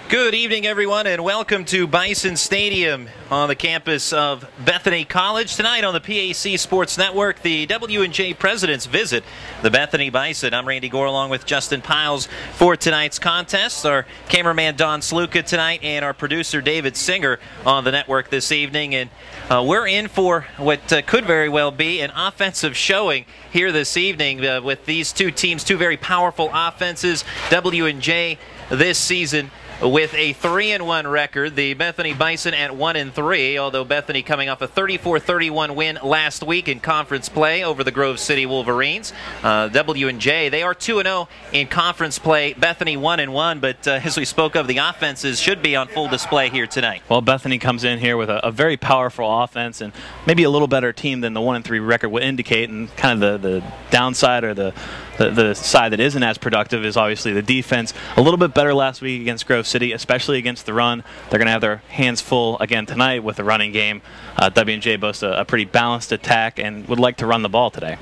Good evening, everyone, and welcome to Bison Stadium on the campus of Bethany College. Tonight on the PAC Sports Network, the W&J presidents visit the Bethany Bison. I'm Randy Gore along with Justin Piles for tonight's contest. Our cameraman Don Sluka tonight and our producer David Singer on the network this evening. And we're in for what could very well be an offensive showing here this evening with these two teams, two very powerful offenses. W&J this season with a 3-1 record, the Bethany Bison at 1-3, although Bethany coming off a 34-31 win last week in conference play over the Grove City Wolverines. W&J, they are 2-0 in conference play. Bethany 1-1, but as we spoke of, the offenses should be on full display here tonight. Well, Bethany comes in here with a very powerful offense and maybe a little better team than the 1-3 record would indicate, and kind of the downside or the side that isn't as productive is obviously the defense. A little bit better last week against Grove City, especially against the run. They're going to have their hands full again tonight with the running game. W&J boasts a pretty balanced attack and would like to run the ball today.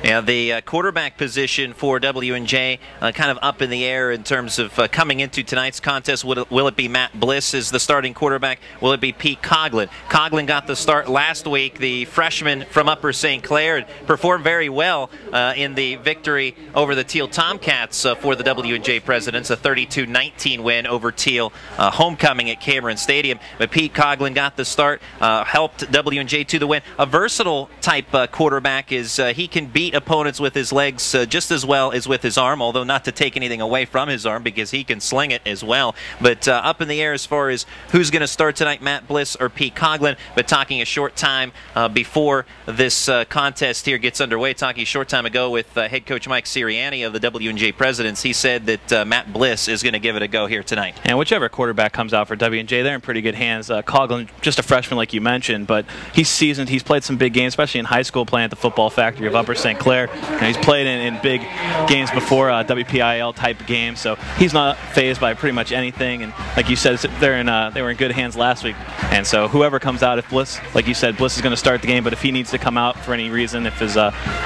Yeah, the quarterback position for W&J kind of up in the air in terms of coming into tonight's contest. Will it be Matt Bliss as the starting quarterback? Will it be Pete Coughlin? Coughlin got the start last week. The freshman from Upper St. Clair and performed very well in the victory over the Teal Tomcats for the W&J Presidents, a 32-19 win over Teal homecoming at Cameron Stadium. But Pete Coughlin got the start, helped W&J to the win. A versatile type quarterback is he can beat opponents with his legs just as well as with his arm, although not to take anything away from his arm because he can sling it as well. But up in the air as far as who's going to start tonight, Matt Bliss or Pete Coughlin. But talking a short time before this contest here gets underway, talking a short time ago with head coach Mike Sirianni of the W&J Presidents, he said that Matt Bliss is going to give it a go here tonight. And whichever quarterback comes out for W&J, they're in pretty good hands. Coughlin, just a freshman like you mentioned, but he's seasoned. He's played some big games, especially in high school, playing at the football factory of Upper St. Clair. He's played in big games before, WPIL type games, so he's not fazed by pretty much anything. And like you said, they were in good hands last week. And so whoever comes out, if Bliss, like you said, Bliss is going to start the game, but if he needs to come out for any reason, if his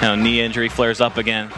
knee injury flares up again,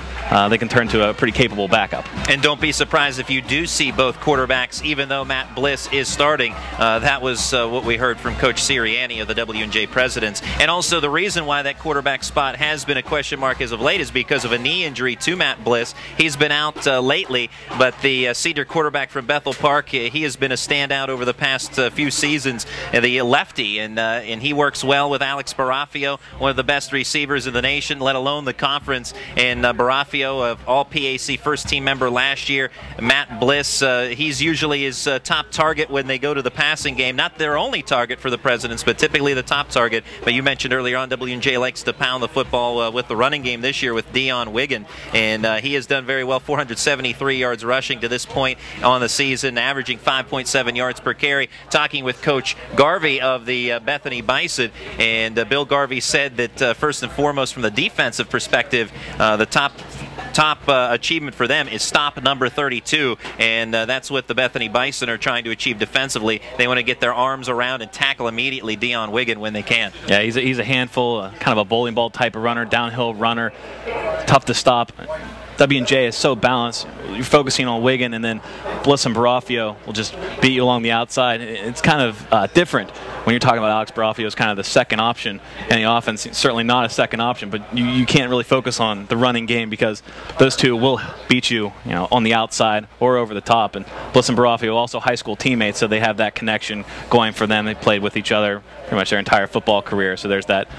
they can turn to a pretty capable backup. And don't be surprised if you do see both quarterbacks, even though Matt Bliss is starting. That was what we heard from Coach Sirianni of the W&J Presidents. And also the reason why that quarterback spot has been a question mark as of late is because of a knee injury to Matt Bliss. He's been out lately, but the senior quarterback from Bethel Park, he has been a standout over the past few seasons, the lefty, and he works well with Alex Barafio, one of the best receivers in the nation, let alone the conference. And Barafio, of all PAC first team member last year. Matt Bliss, he's usually his top target when they go to the passing game. Not their only target for the Presidents, but typically the top target. But you mentioned earlier on, W&J likes to pound the football with the running game this year with Dion Wiggin, and he has done very well, 473 yards rushing to this point on the season, averaging 5.7 yards per carry. Talking with Coach Garvey of the Bethany Bison, and Bill Garvey said that first and foremost from the defensive perspective, the top achievement for them is stop number 32, and that's what the Bethany Bison are trying to achieve defensively. They want to get their arms around and tackle immediately Dion Wiggin when they can. Yeah, he's a handful, kind of a bowling ball type of runner, downhill runner, tough to stop. W&J is so balanced. You're focusing on Wiggin, and then Bliss and Barafio will just beat you along the outside. It's kind of different when you're talking about Alex Barafio as kind of the second option in the offense. Certainly not a second option, but you can't really focus on the running game because those two will beat you, on the outside or over the top. And Bliss and Barafio also high school teammates, so they have that connection going for them. They played with each other pretty much their entire football career, so there's that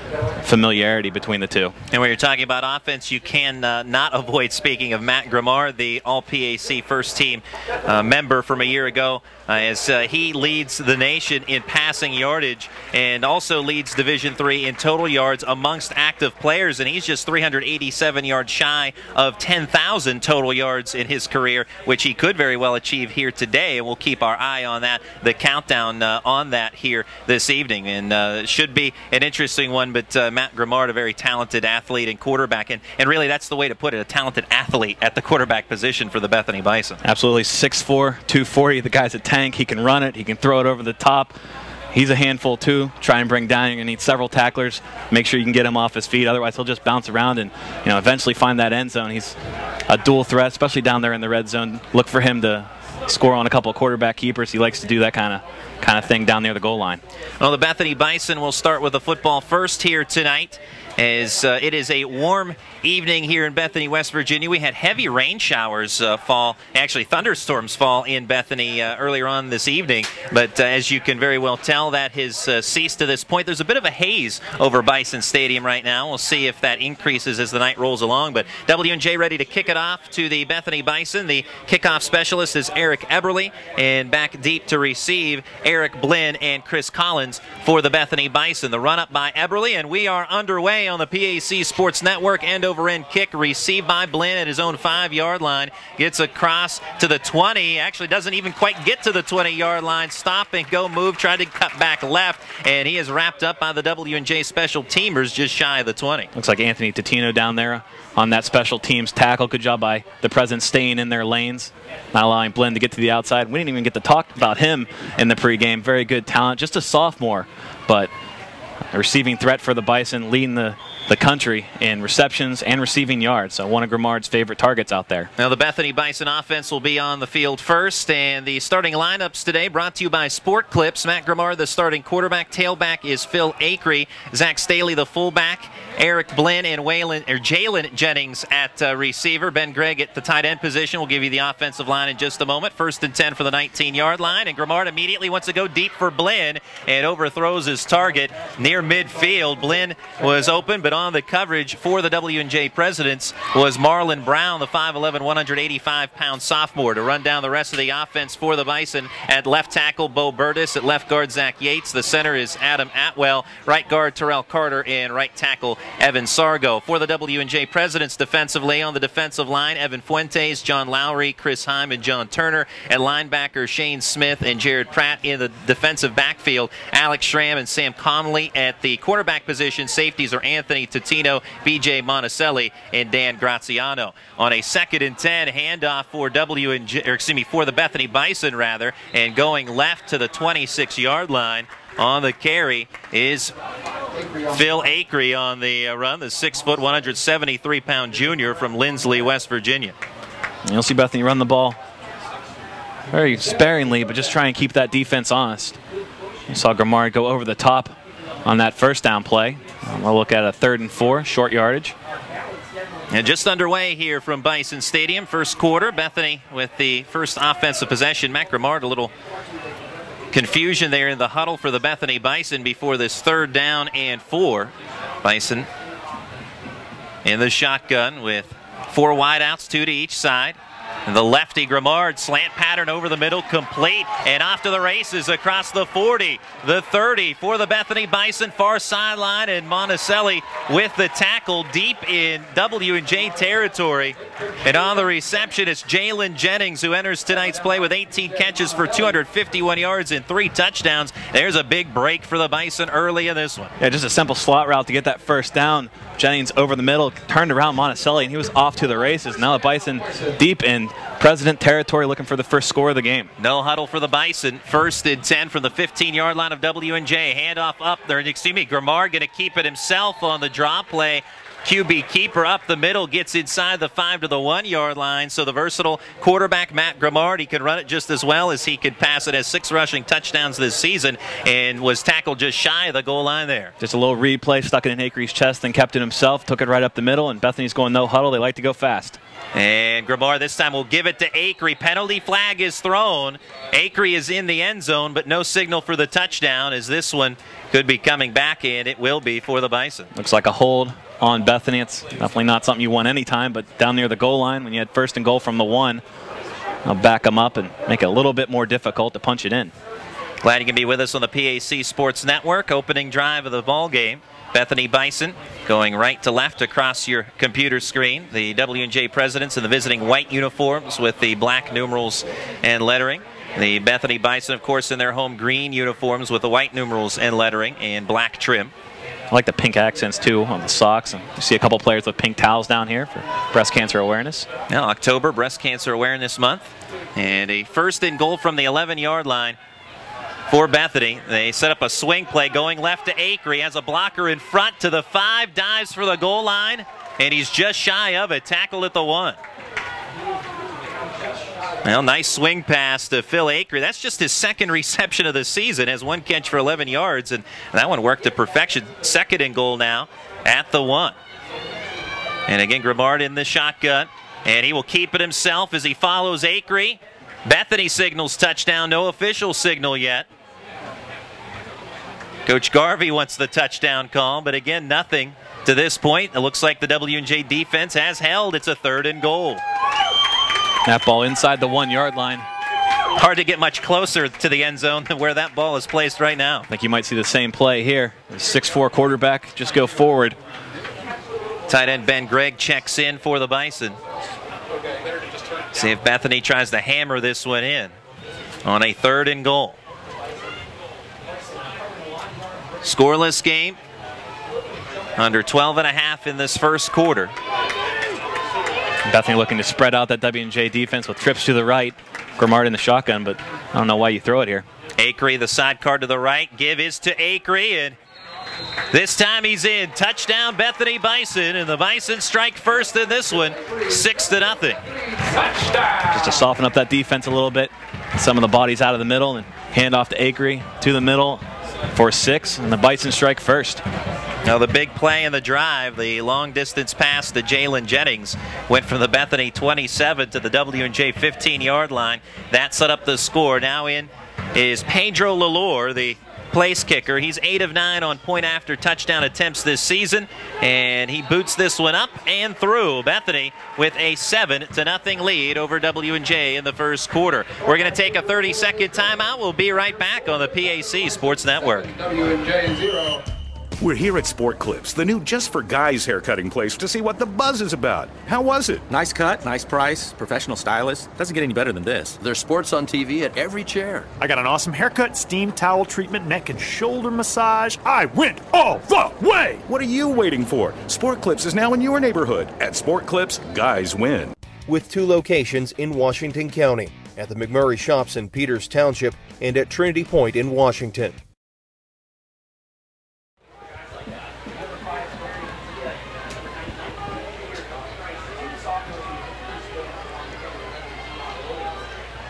familiarity between the two. And when you're talking about offense, you can not avoid speaking of Matt Gramar, the All-PAC first team member from a year ago, as he leads the nation in passing yardage and also leads Division III in total yards amongst active players, and he's just 387 yards shy of 10,000 total yards in his career, which he could very well achieve here today, and we'll keep our eye on that, the countdown on that here this evening. And should be an interesting one, but Matt Gramard, a very talented athlete and quarterback, and really that's the way to put it, a talented athlete at the quarterback position for the Bethany Bison. Absolutely, 6'4", 240, the guy's a tank. He can run it, he can throw it over the top. he's a handful too. Try and bring down. You're going to need several tacklers. Make sure you can get him off his feet. Otherwise, he'll just bounce around and eventually find that end zone. He's a dual threat, especially down there in the red zone. Look for him to score on a couple of quarterback keepers. He likes to do that kind of thing down near the goal line. Well, the Bethany Bison will start with the football first here tonight, as it is a warm evening here in Bethany, West Virginia. We had heavy rain showers fall, actually thunderstorms fall in Bethany earlier on this evening, but as you can very well tell, that has ceased to this point. There's a bit of a haze over Bison Stadium right now. We'll see if that increases as the night rolls along, but W&J ready to kick it off to the Bethany Bison. The kickoff specialist is Eric Eberly, and back deep to receive Eric Blinn and Chris Collins for the Bethany Bison. The run up by Eberly, and we are underway on the PAC Sports Network. End over end kick received by Blinn at his own 5-yard line. Gets across to the 20. Actually doesn't even quite get to the 20-yard line. Stop and go move. Tried to cut back left, and he is wrapped up by the W&J special teamers just shy of the 20. Looks like Anthony Totino down there on that special teams tackle. Good job by the Presidents staying in their lanes, not allowing Blinn to get to the outside. We didn't even get to talk about him in the pregame. Very good talent. Just a sophomore, but a receiving threat for the Bison, leading the country in receptions and receiving yards. So one of Grimard's favorite targets out there. Now the Bethany Bison offense will be on the field first, and the starting lineups today brought to you by Sport Clips. Matt Grimard, the starting quarterback. Tailback is Phil Acree. Zach Staley, the fullback. Eric Blinn and Jalen Jennings at receiver. Ben Gregg at the tight end position. We'll give you the offensive line in just a moment. 1st and 10 for the 19-yard line, and Grimard immediately wants to go deep for Blinn and overthrows his target near midfield. Blinn was open, but on the coverage for the W&J Presidents was Marlon Brown, the 5'11", 185-pound sophomore. To run down the rest of the offense for the Bison, at left tackle, Bo Burtis. At left guard, Zach Yates. The center is Adam Atwell. Right guard, Terrell Carter. And right tackle, Evan Sargo. For the W&J Presidents defensively, on the defensive line, Evan Fuentes, John Lowry, Chris Heim, and John Turner. At linebacker, Shane Smith and Jared Pratt. In the defensive backfield, Alex Schramm and Sam Connolly. At the quarterback position, safeties are Anthony Totino, B.J. Monticelli, and Dan Graziano. On a 2nd and 10, handoff for for the Bethany Bison, rather, and going left to the 26-yard line. On the carry is Phil Acree on the run, the 6', 173-pound junior from Lindsley, West Virginia. You'll see Bethany run the ball very sparingly, but just try and keep that defense honest. You saw Grimard go over the top on that first down play. We'll look at a 3rd and 4, short yardage. And just underway here from Bison Stadium, first quarter. Bethany with the first offensive possession. Matt Grimard, a little confusion there in the huddle for the Bethany Bison before this 3rd down and 4. Bison in the shotgun with 4 wideouts, 2 to each side. And the lefty Grimard, slant pattern over the middle, complete, and off to the races across the 40, the 30 for the Bethany Bison, far sideline, and Monticelli with the tackle deep in W&J territory. And on the reception, it's Jalen Jennings, who enters tonight's play with 18 catches for 251 yards and 3 touchdowns. There's a big break for the Bison early in this one. Yeah, just a simple slot route to get that first down. Jennings over the middle, turned around Monticelli, and he was off to the races. Now the Bison deep in President territory, looking for the first score of the game. No huddle for the Bison. 1st and 10 from the 15-yard line of W&J. Handoff up there. Grimard going to keep it himself on the draw play. QB keeper up the middle, gets inside the 5 to the 1-yard line. So the versatile quarterback, Matt Grimard, he can run it just as well as he could pass it. Has 6 rushing touchdowns this season and was tackled just shy of the goal line there. Just a little replay, stuck it in Acree's chest, then kept it himself, took it right up the middle, and Bethany's going no huddle. They like to go fast. And Grimard this time will give it to Acree. Penalty flag is thrown. Acree is in the end zone, but no signal for the touchdown, as this one could be coming back, and it will be for the Bison. Looks like a hold on Bethany. It's definitely not something you want anytime, but down near the goal line, when you had 1st and goal from the 1, I'll back them up and make it a little bit more difficult to punch it in. Glad you can be with us on the PAC Sports Network. Opening drive of the ball game. Bethany Bison going right to left across your computer screen. The W&J Presidents in the visiting white uniforms with the black numerals and lettering. The Bethany Bison, of course, in their home green uniforms with the white numerals and lettering and black trim. I like the pink accents, too, on the socks. And you see a couple players with pink towels down here for breast cancer awareness. Now, October, Breast Cancer Awareness Month. And a 1st and goal from the 11-yard line for Bethany. They set up a swing play going left to Acree. Has a blocker in front to the 5, dives for the goal line, and he's just shy of it. Tackled at the 1. Well, nice swing pass to Phil Acree. That's just his second reception of the season. Has 1 catch for 11 yards, and that one worked to perfection. 2nd and goal now at the 1. And again, Grimard in the shotgun, and he will keep it himself as he follows Acree. Bethany signals touchdown. No official signal yet. Coach Garvey wants the touchdown call, but again, nothing to this point. It looks like the W&J defense has held. It's a 3rd and goal. That ball inside the 1-yard line. Hard to get much closer to the end zone than where that ball is placed right now. I think you might see the same play here. The 6'4" quarterback, just go forward. Tight end Ben Gregg checks in for the Bison. See if Bethany tries to hammer this one in on a 3rd and goal. Scoreless game. Under 12.5 in this first quarter. Bethany looking to spread out that W&J defense with trips to the right. Grimard in the shotgun, but I don't know why you throw it here. Acree, the side card to the right. Give is to Acree, and this time he's in. Touchdown Bethany Bison, and the Bison strike first in this one, 6-0. Just to soften up that defense a little bit. Some of the bodies out of the middle and hand off to Acree to the middle for 6, and the Bison strike first. Now the big play in the drive, the long distance pass to Jalen Jennings, went from the Bethany 27 to the W&J 15-yard line. That set up the score. Now in is Pedro Lalore, the place kicker. He's 8 of 9 on point after touchdown attempts this season, and he boots this one up and through. Bethany with a 7-0 lead over W&J in the first quarter. We're going to take a 30-second timeout. We'll be right back on the PAC Sports Network. W&J 0. We're here at Sport Clips, the new just for guys haircutting place, to see what the buzz is about. How was it? Nice cut, nice price, professional stylist. Doesn't get any better than this. There's sports on TV at every chair. I got an awesome haircut, steam towel treatment, neck and shoulder massage. I went all the way! What are you waiting for? Sport Clips is now in your neighborhood. At Sport Clips, guys win. With 2 locations in Washington County, at the McMurray Shops in Peters Township and at Trinity Point in Washington.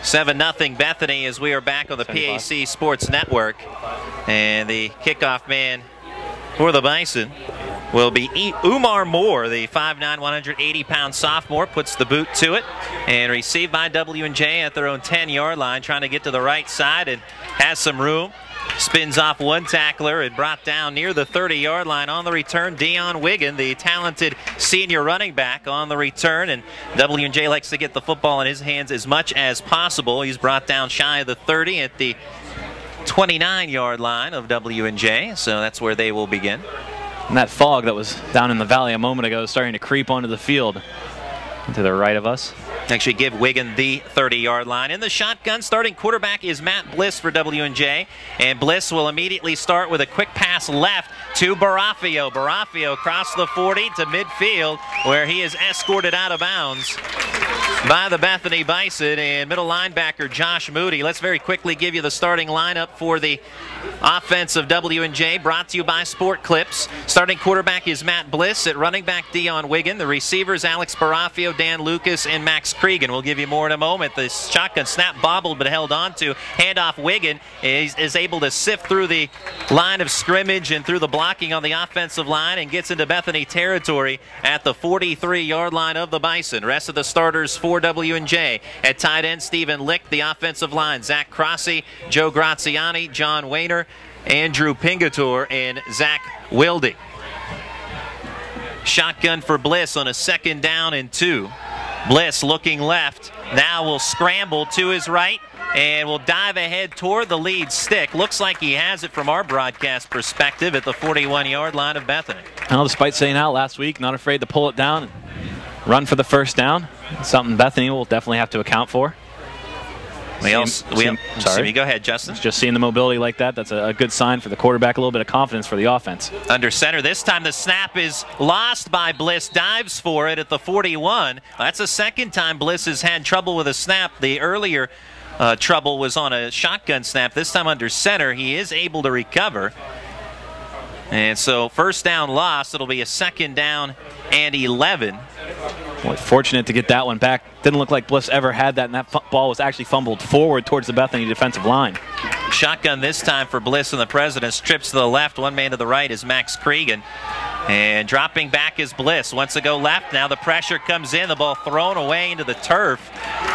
Seven 0 Bethany as we are back on the PAC Sports Network. And the kickoff man for the Bison will be Umar Moore, the 5'9", 180-pound sophomore, puts the boot to it and received by W&J at their own 10-yard line, trying to get to the right side and has some room. Spins off one tackler and brought down near the 30-yard line. On the return, Dion Wiggin, the talented senior running back, on the return, and W&J likes to get the football in his hands as much as possible. He's brought down shy of the 30 at the 29-yard line of W&J, so that's where they will begin. And that fog that was down in the valley a moment ago is starting to creep onto the field to the right of us. Actually give Wiggin the 30-yard line. In the shotgun, starting quarterback is Matt Bliss for W&J. And Bliss will immediately start with a quick pass left to Barafio. Barafio across the 40 to midfield, where he is escorted out of bounds by the Bethany Bison and middle linebacker Josh Moody. Let's very quickly give you the starting lineup for the offense of W&J, brought to you by Sport Clips. Starting quarterback is Matt Bliss. At running back, Dion Wiggin. The receivers, Alex Barafio, Dan Lucas, and Max Cregan. We'll give you more in a moment. The shotgun snap bobbled but held on to. Handoff Wiggin is able to sift through the line of scrimmage and through the blocking on the offensive line and gets into Bethany territory at the 43-yard line of the Bison. Rest of the starters for W&J. At tight end, Stephen Lick. The offensive line, Zach Crossie, Joe Graziani, John Wayner, Andrew Pingator, and Zach Wilde. Shotgun for Bliss on a 2nd down and 2. Bliss looking left, now will scramble to his right and will dive ahead toward the lead stick. Looks like he has it from our broadcast perspective at the 41-yard line of Bethany. Well, despite saying out last week, not afraid to pull it down and run for the first down. Something Bethany will definitely have to account for. Sorry, go ahead, Justin. Just seeing the mobility like that, that's a good sign for the quarterback, a little bit of confidence for the offense. Under center, this time the snap is lost by Bliss, dives for it at the 41. That's the second time Bliss has had trouble with a snap. The earlier trouble was on a shotgun snap. This time under center, he is able to recover. And so first down loss. It'll be a 2nd down and 11. Boy, fortunate to get that one back. Didn't look like Bliss ever had that, and that ball was actually fumbled forward towards the Bethany defensive line. Shotgun this time for Bliss and the Presidents. Trips to the left. One man to the right is Max Cregan. And dropping back is Bliss. Wants to go left. Now the pressure comes in. The ball thrown away into the turf.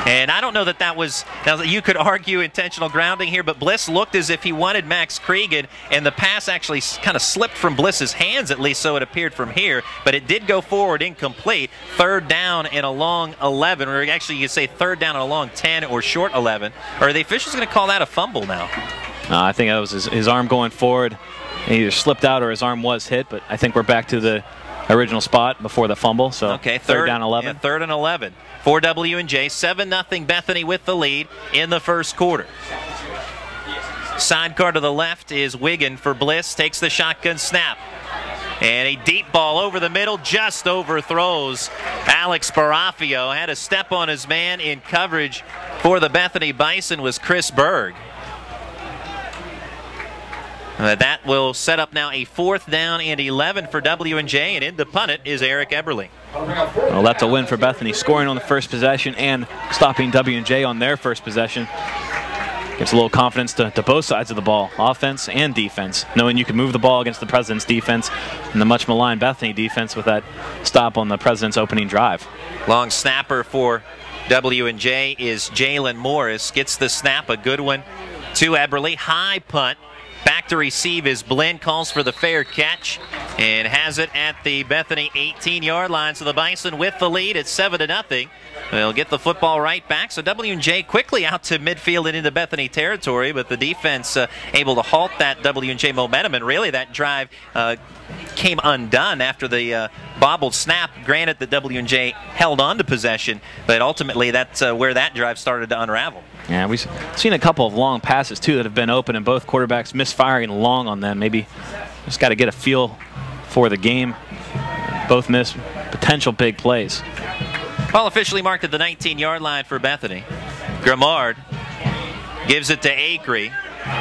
And I don't know that that was, now you could argue intentional grounding here, but Bliss looked as if he wanted Max Cregan, and the pass actually kind of slipped from Bliss's hands, at least so it appeared from here. But it did go forward incomplete. 3rd down and a long 11, or actually you could say 3rd down and a long 10 or short 11. Or are the officials going to call that a fumble now? I think that was his arm going forward. He either slipped out or his arm was hit, but I think we're back to the original spot before the fumble. So okay, 3rd down 11. Yeah, 3rd and 11 for W&J. 7-0 Bethany with the lead in the first quarter. Sidecar to the left is Wiggin for Bliss. Takes the shotgun snap. And a deep ball over the middle, just overthrows Alex Barafio. Had a step on his man in coverage for the Bethany Bison was Chris Berg. That will set up now a 4th down and 11 for W&J, and in to punt it is Eric Eberly. Well, that's a win for Bethany, scoring on the first possession and stopping W&J on their first possession. Gives a little confidence to both sides of the ball, offense and defense, knowing you can move the ball against the President's defense and the much maligned Bethany defense with that stop on the President's opening drive. Long snapper for W&J is Jalen Morris. Gets the snap, a good one to Eberly. High punt. Back to receive is Blinn, calls for the fair catch and has it at the Bethany 18-yard line. So the Bison with the lead at 7-0. They'll get the football right back. So W&J quickly out to midfield and into Bethany territory, but the defense able to halt that W&J momentum, and really that drive came undone after the bobbled snap. Granted that W&J held on to possession, but ultimately that's where that drive started to unravel. Yeah, we've seen a couple of long passes, too, that have been open, and both quarterbacks misfiring long on them. Maybe just got to get a feel for the game. Both miss potential big plays. Ball officially marked at the 19-yard line for Bethany. Grimard gives it to Acree.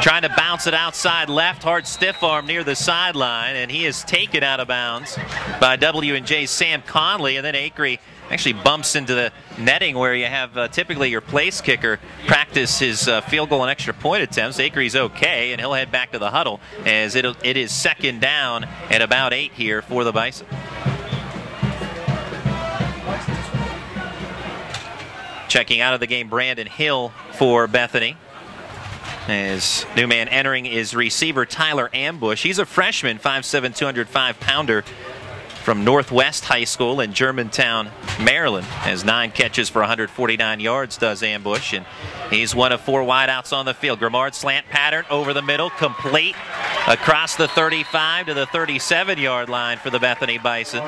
Trying to bounce it outside left, hard stiff arm near the sideline, and he is taken out of bounds by W&J's Sam Conley, and then Acree actually bumps into the netting where you have typically your place kicker practice his field goal and extra point attempts. Acree's okay, and he'll head back to the huddle as it is 2nd down at about 8 here for the Bison. Checking out of the game, Brandon Hill for Bethany. As new man entering is receiver Tyler Ambush. He's a freshman, 5'7", 205-pounder from Northwest High School in Germantown, Maryland. Has 9 catches for 149 yards, does Ambush, and he's one of 4 wideouts on the field. Grimard slant pattern over the middle, complete across the 35 to the 37-yard line for the Bethany Bison.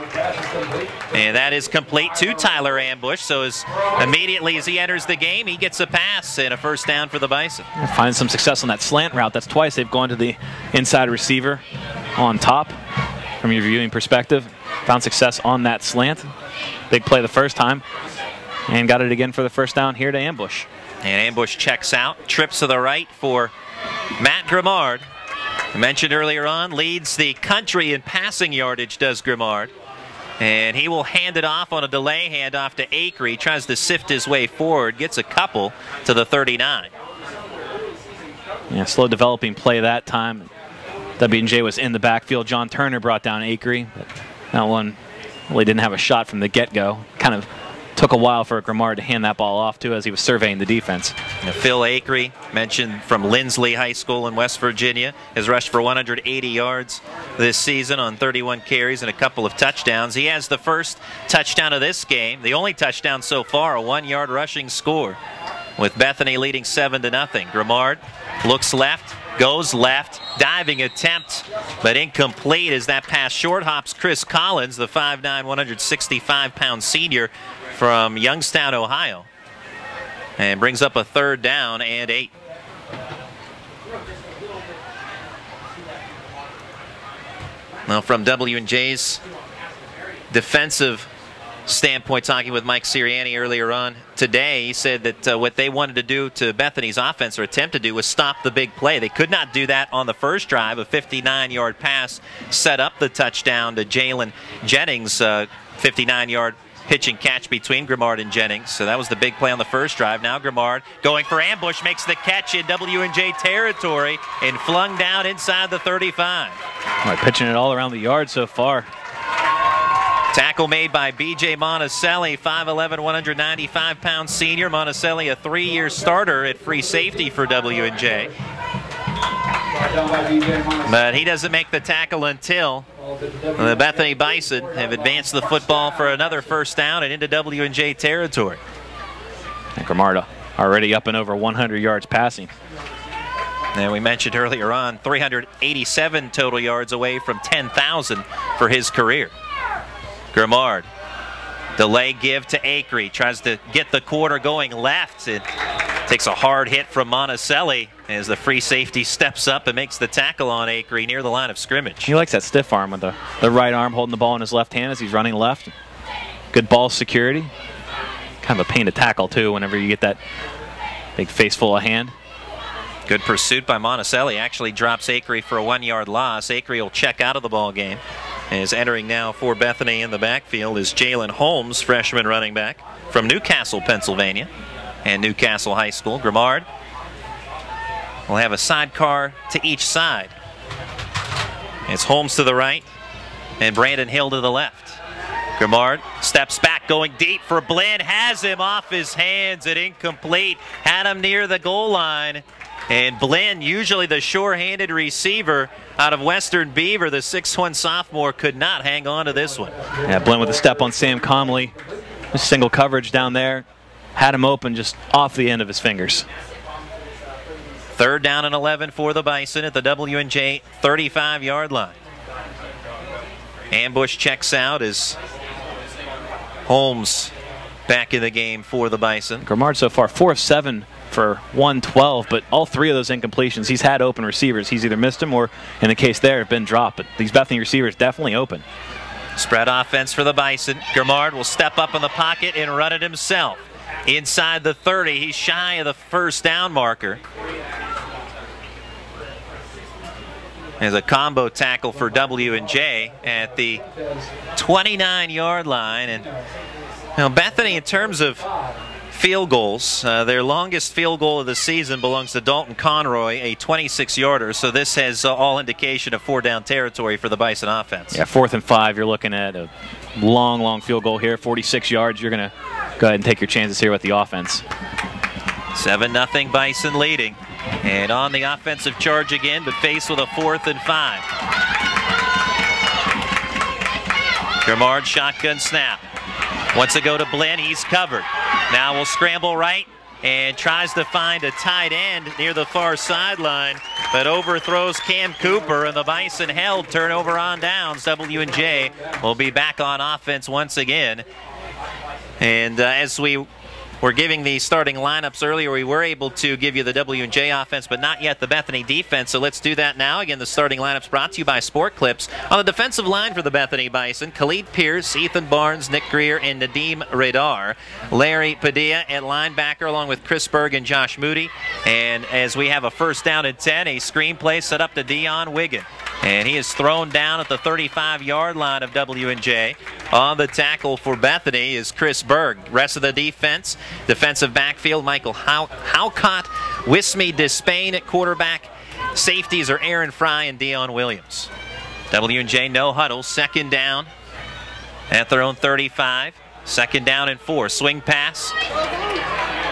And that is complete to Tyler Ambush, so immediately as he enters the game, he gets a pass and a 1st down for the Bison. Find some success on that slant route. That's twice they've gone to the inside receiver on top. From your viewing perspective, found success on that slant. Big play the first time, and got it again for the 1st down here to Ambush. And Ambush checks out, trips to the right for Matt Grimard. I mentioned earlier on, leads the country in passing yardage, does Grimard. And he will hand it off on a delay handoff to Acree. Tries to sift his way forward, gets a couple to the 39. Yeah, slow developing play that time. W&J was in the backfield. John Turner brought down Acree, but that one really didn't have a shot from the get-go. Kind of took a while for Grimard to hand that ball off to as he was surveying the defense. Now, Phil Acree, mentioned from Lindsley High School in West Virginia, has rushed for 180 yards this season on 31 carries and a couple of touchdowns. He has the first touchdown of this game, the only touchdown so far, a 1-yard rushing score, with Bethany leading 7-0. Grimard looks left, goes left, diving attempt, but incomplete as that pass short hops Chris Collins, the 5'9", 165-pound senior from Youngstown, Ohio, and brings up a 3rd down and 8. Now from W&J's defensive standpoint, talking with Mike Sirianni earlier on today, he said that what they wanted to do to Bethany's offense, or attempt to do, was stop the big play. They could not do that on the first drive. A 59-yard pass set up the touchdown to Jalen Jennings, 59-yard pitch and catch between Grimard and Jennings. So that was the big play on the first drive. Now Grimard going for ambush, makes the catch in W&J territory and flung down inside the 35. All right, pitching it all around the yard so far. Tackle made by B.J. Monticelli, 5'11", 195-pound senior. Monticelli, a 3-year starter at free safety for W&J. But he doesn't make the tackle until the Bethany Bison have advanced the football for another first down and into W&J territory. And Grimarda already up and over 100 yards passing. And we mentioned earlier on, 387 total yards away from 10,000 for his career. Grimard, delay give to Acree, tries to get the quarter going left. It takes a hard hit from Monticelli as the free safety steps up and makes the tackle on Acree near the line of scrimmage. He likes that stiff arm with the right arm holding the ball in his left hand as he's running left. Good ball security. Kind of a pain to tackle too whenever you get that big face full of hand. Good pursuit by Monticelli. Actually drops Acree for a 1-yard loss. Acree will check out of the ball game. Is entering now for Bethany in the backfield is Jalen Holmes, freshman running back from Newcastle, Pennsylvania, and Newcastle High School. Grimard will have a sidecar to each side. It's Holmes to the right and Brandon Hill to the left. Grimard steps back, going deep for Blinn, has him off his hands and incomplete. Had him near the goal line. And Blinn, usually the sure-handed receiver out of Western Beaver, the 6'1 sophomore, could not hang on to this one. Yeah, Blinn with a step on Sam Comley. Single coverage down there. Had him open just off the end of his fingers. 3rd down and 11 for the Bison at the W&J 35-yard line. Ambush checks out as Holmes back in the game for the Bison. Grimard so far 4 of 7 for 112, but all 3 of those incompletions, he's had open receivers. He's either missed them or, in the case there, have been dropped. But these Bethany receivers definitely open. Spread offense for the Bison. Grimard will step up in the pocket and run it himself. Inside the 30, he's shy of the first down marker. There's a combo tackle for W&J at the 29-yard line. And now Bethany, in terms of field goals, their longest field goal of the season belongs to Dalton Conroy, a 26-yarder. So this has all indication of 4-down territory for the Bison offense. Yeah, 4th and 5, you're looking at a long field goal here. 46 yards, you're going to go ahead and take your chances here with the offense. 7-0 Bison leading. And on the offensive charge again, but faced with a 4th and 5. Grimard shotgun snap. Wants to go to Blinn, he's covered. Now will scramble right and tries to find a tight end near the far sideline, but overthrows Cam Cooper, and the Bison held. Turnover on downs. W&J will be back on offense once again. And as we were giving the starting lineups earlier, we were able to give you the W&J offense, but not yet the Bethany defense. So let's do that now. Again, the starting lineups brought to you by Sport Clips. On the defensive line for the Bethany Bison, Khalid Pierce, Ethan Barnes, Nick Greer, and Nadeem Radar. Larry Padilla at linebacker, along with Chris Berg and Josh Moody. And as we have a 1st down and 10, a screen play set up to Dion Wiggin. And he is thrown down at the 35-yard line of W&J. On the tackle for Bethany is Chris Berg. Rest of the defense, defensive backfield, Michael Halcott, Wisme Despain at quarterback. Safeties are Aaron Fry and Dion Williams. W&J no huddle, 2nd down at their own 35. 2nd down and 4. Swing pass.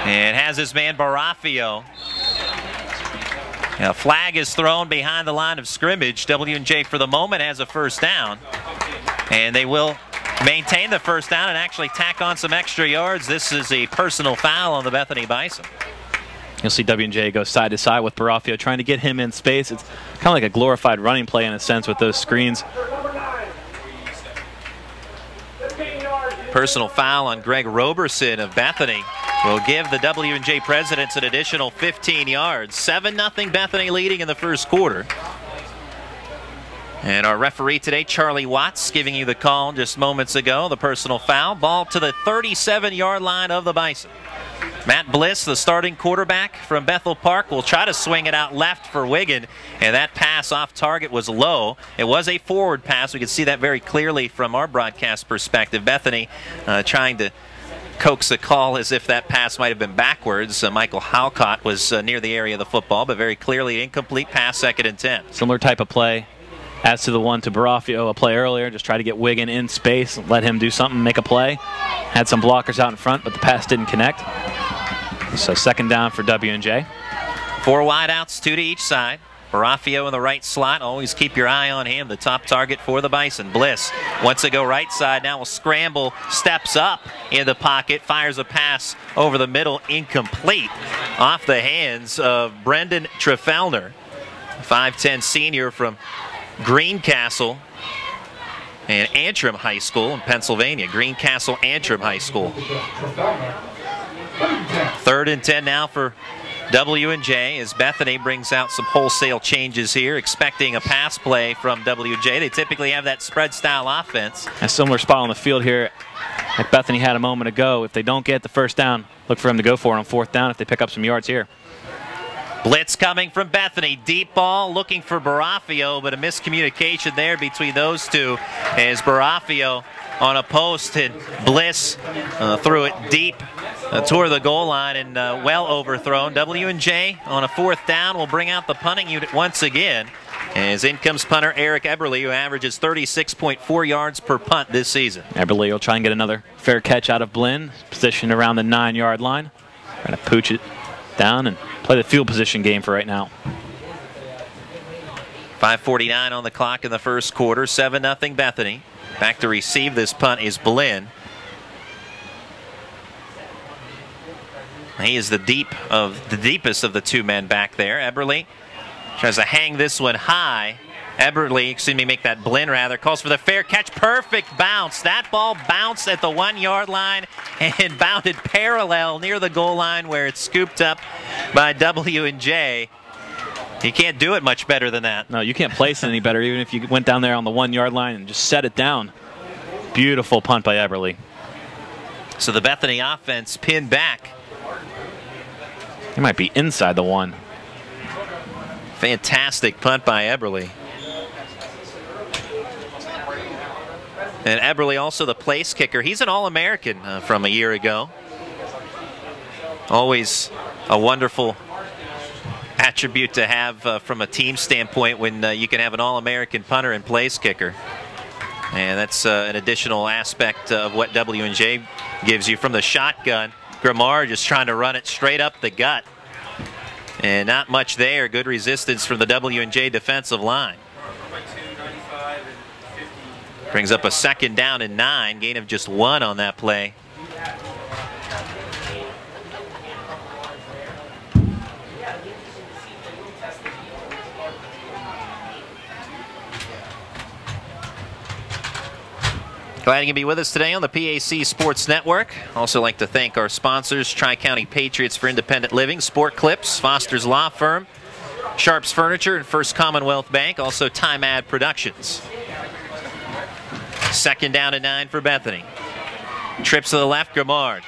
And has his man Barafio. A flag is thrown behind the line of scrimmage. W&J for the moment has a 1st down. And they will maintain the 1st down and actually tack on some extra yards. This is a personal foul on the Bethany Bison. You'll see W&J go side to side with Barafio, trying to get him in space. It's kind of like a glorified running play in a sense with those screens. Personal foul on Greg Roberson of Bethany will give the W&J Presidents an additional 15 yards. 7-0 Bethany leading in the 1st quarter. And our referee today, Charlie Watts, giving you the call just moments ago. The personal foul. Ball to the 37-yard line of the Bison. Matt Bliss, the starting quarterback from Bethel Park, will try to swing it out left for Wigan, and that pass off target was low. It was a forward pass. We could see that very clearly from our broadcast perspective. Bethany trying to coax a call as if that pass might have been backwards. Michael Halcott was near the area of the football, but very clearly incomplete pass, 2nd and 10. Similar type of play as to the one to Barafio, a play earlier. Just try to get Wigan in space, let him do something, make a play. Had some blockers out in front, but the pass didn't connect. So 2nd down for W&J. 4 wideouts, 2 to each side. Barafio in the right slot. Always keep your eye on him, the top target for the Bison. Bliss wants to go right side. Now will scramble, steps up in the pocket, fires a pass over the middle, incomplete, off the hands of Brendan Trefellner, 5'10" senior from Greencastle and Antrim High School in Pennsylvania. Greencastle Antrim High School. 3rd and 10 now for W&J as Bethany brings out some wholesale changes here, expecting a pass play from W&J. They typically have that spread style offense. A similar spot on the field here like Bethany had a moment ago. If they don't get the 1st down, look for them to go for it on 4th down if they pick up some yards here. Blitz coming from Bethany. Deep ball looking for Barafio, but a miscommunication there between those two as Barafio on a post and Bliss threw it deep toward the goal line and well overthrown. W&J on a 4th down will bring out the punting unit once again as in comes punter Eric Eberle, who averages 36.4 yards per punt this season. Eberle will try and get another fair catch out of Blinn, positioned around the 9-yard line. Trying to pooch it down and play the field position game for right now. 5:49 on the clock in the first quarter. 7-0 Bethany. Back to receive this punt is Blinn. He is the deepest of the 2 men back there. Eberle tries to hang this one high. Make that Blinn rather. Calls for the fair catch. Perfect bounce. That ball bounced at the 1-yard line and bounded parallel near the goal line where it's scooped up by W&J. You can't do it much better than that. No, you can't place it any better, even if you went down there on the 1-yard line and just set it down. Beautiful punt by Eberle. So the Bethany offense pinned back. He might be inside the 1. Fantastic punt by Eberle. And Eberle also the place kicker. He's an All-American from a year ago. Always a wonderful attribute to have from a team standpoint when you can have an All-American punter and place kicker. And that's an additional aspect of what W&J gives you from the shotgun. Grimard just trying to run it straight up the gut. And not much there. Good resistance from the W&J defensive line. Brings up a 2nd down and 9. Gain of just 1 on that play. Glad you can be with us today on the PAC Sports Network. Also like to thank our sponsors, Tri-County Patriots for Independent Living, Sport Clips, Foster's Law Firm, Sharps Furniture, and First Commonwealth Bank. Also Time Ad Productions. 2nd down and 9 for Bethany. Trips to the left, Grimard.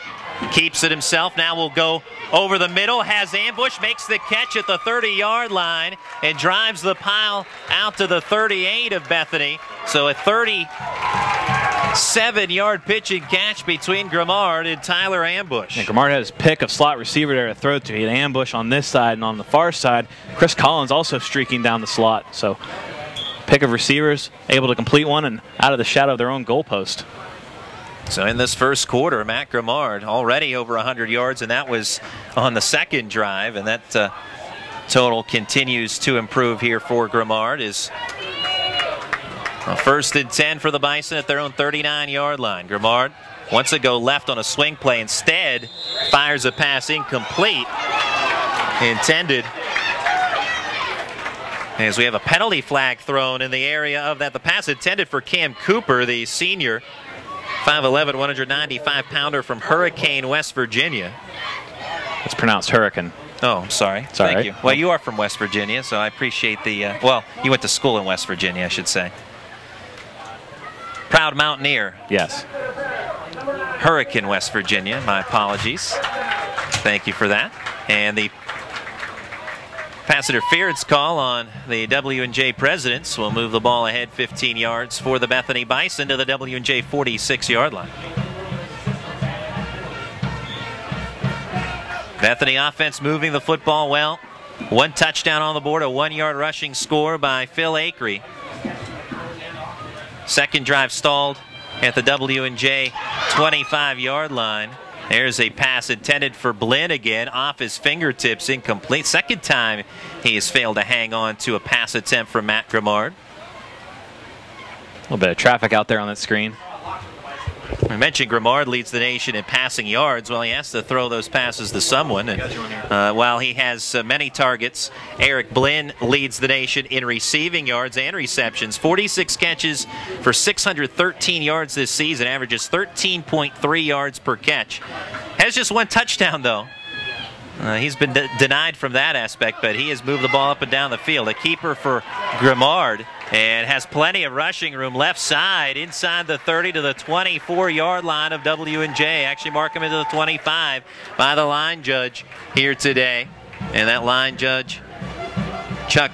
Keeps it himself, now will go over the middle, has ambush, makes the catch at the 30-yard line, and drives the pile out to the 38 of Bethany. So a 37-yard pitch and catch between Grimard and Tyler Ambush. And Grimard had his pick of slot receiver there to throw to. He had ambush on this side, and on the far side, Chris Collins also streaking down the slot. So pick of receivers, able to complete one and out of the shadow of their own goalpost. So in this first quarter, Matt Grimard already over 100 yards, and that was on the 2nd drive, and that total continues to improve here for Grimard. Is 1st and 10 for the Bison at their own 39-yard line. Grimard wants to go left on a swing play. Instead, fires a pass incomplete. Intended. As we have a penalty flag thrown in the area of that. The pass intended for Cam Cooper, the senior, 5'11", 195-pounder from Hurricane, West Virginia. It's pronounced hurricane. Oh, I'm sorry. Thank you. Well, you are from West Virginia, so I appreciate the, well, you went to school in West Virginia, I should say. Proud Mountaineer. Yes. Hurricane, West Virginia. My apologies. Thank you for that. And the pass interference call on the W&J Presidents will move the ball ahead 15 yards for the Bethany Bison to the W&J 46-yard line. Bethany offense moving the football well. 1 touchdown on the board, a 1-yard rushing score by Phil Akery. Second drive stalled at the W&J 25-yard line. There's a pass intended for Blinn again, off his fingertips, incomplete. Second time he has failed to hang on to a pass attempt from Matt Grimard. A little bit of traffic out there on that screen. I mentioned Grimard leads the nation in passing yards. Well, he has to throw those passes to someone. And while he has many targets, Eric Blinn leads the nation in receiving yards and receptions. 46 catches for 613 yards this season, averages 13.3 yards per catch. Has just 1 touchdown, though. He's been denied from that aspect, but he has moved the ball up and down the field. A keeper for Grimard, and has plenty of rushing room left side inside the 30 to the 24-yard line of W&J. Actually mark him into the 25 by the line judge here today. And that line judge, Chuck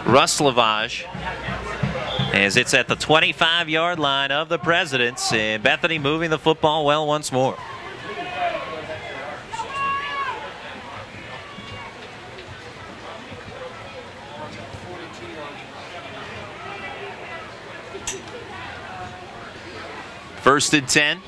Ruslavage, as it's at the 25-yard line of the Presidents. And Bethany moving the football well once more. First and 10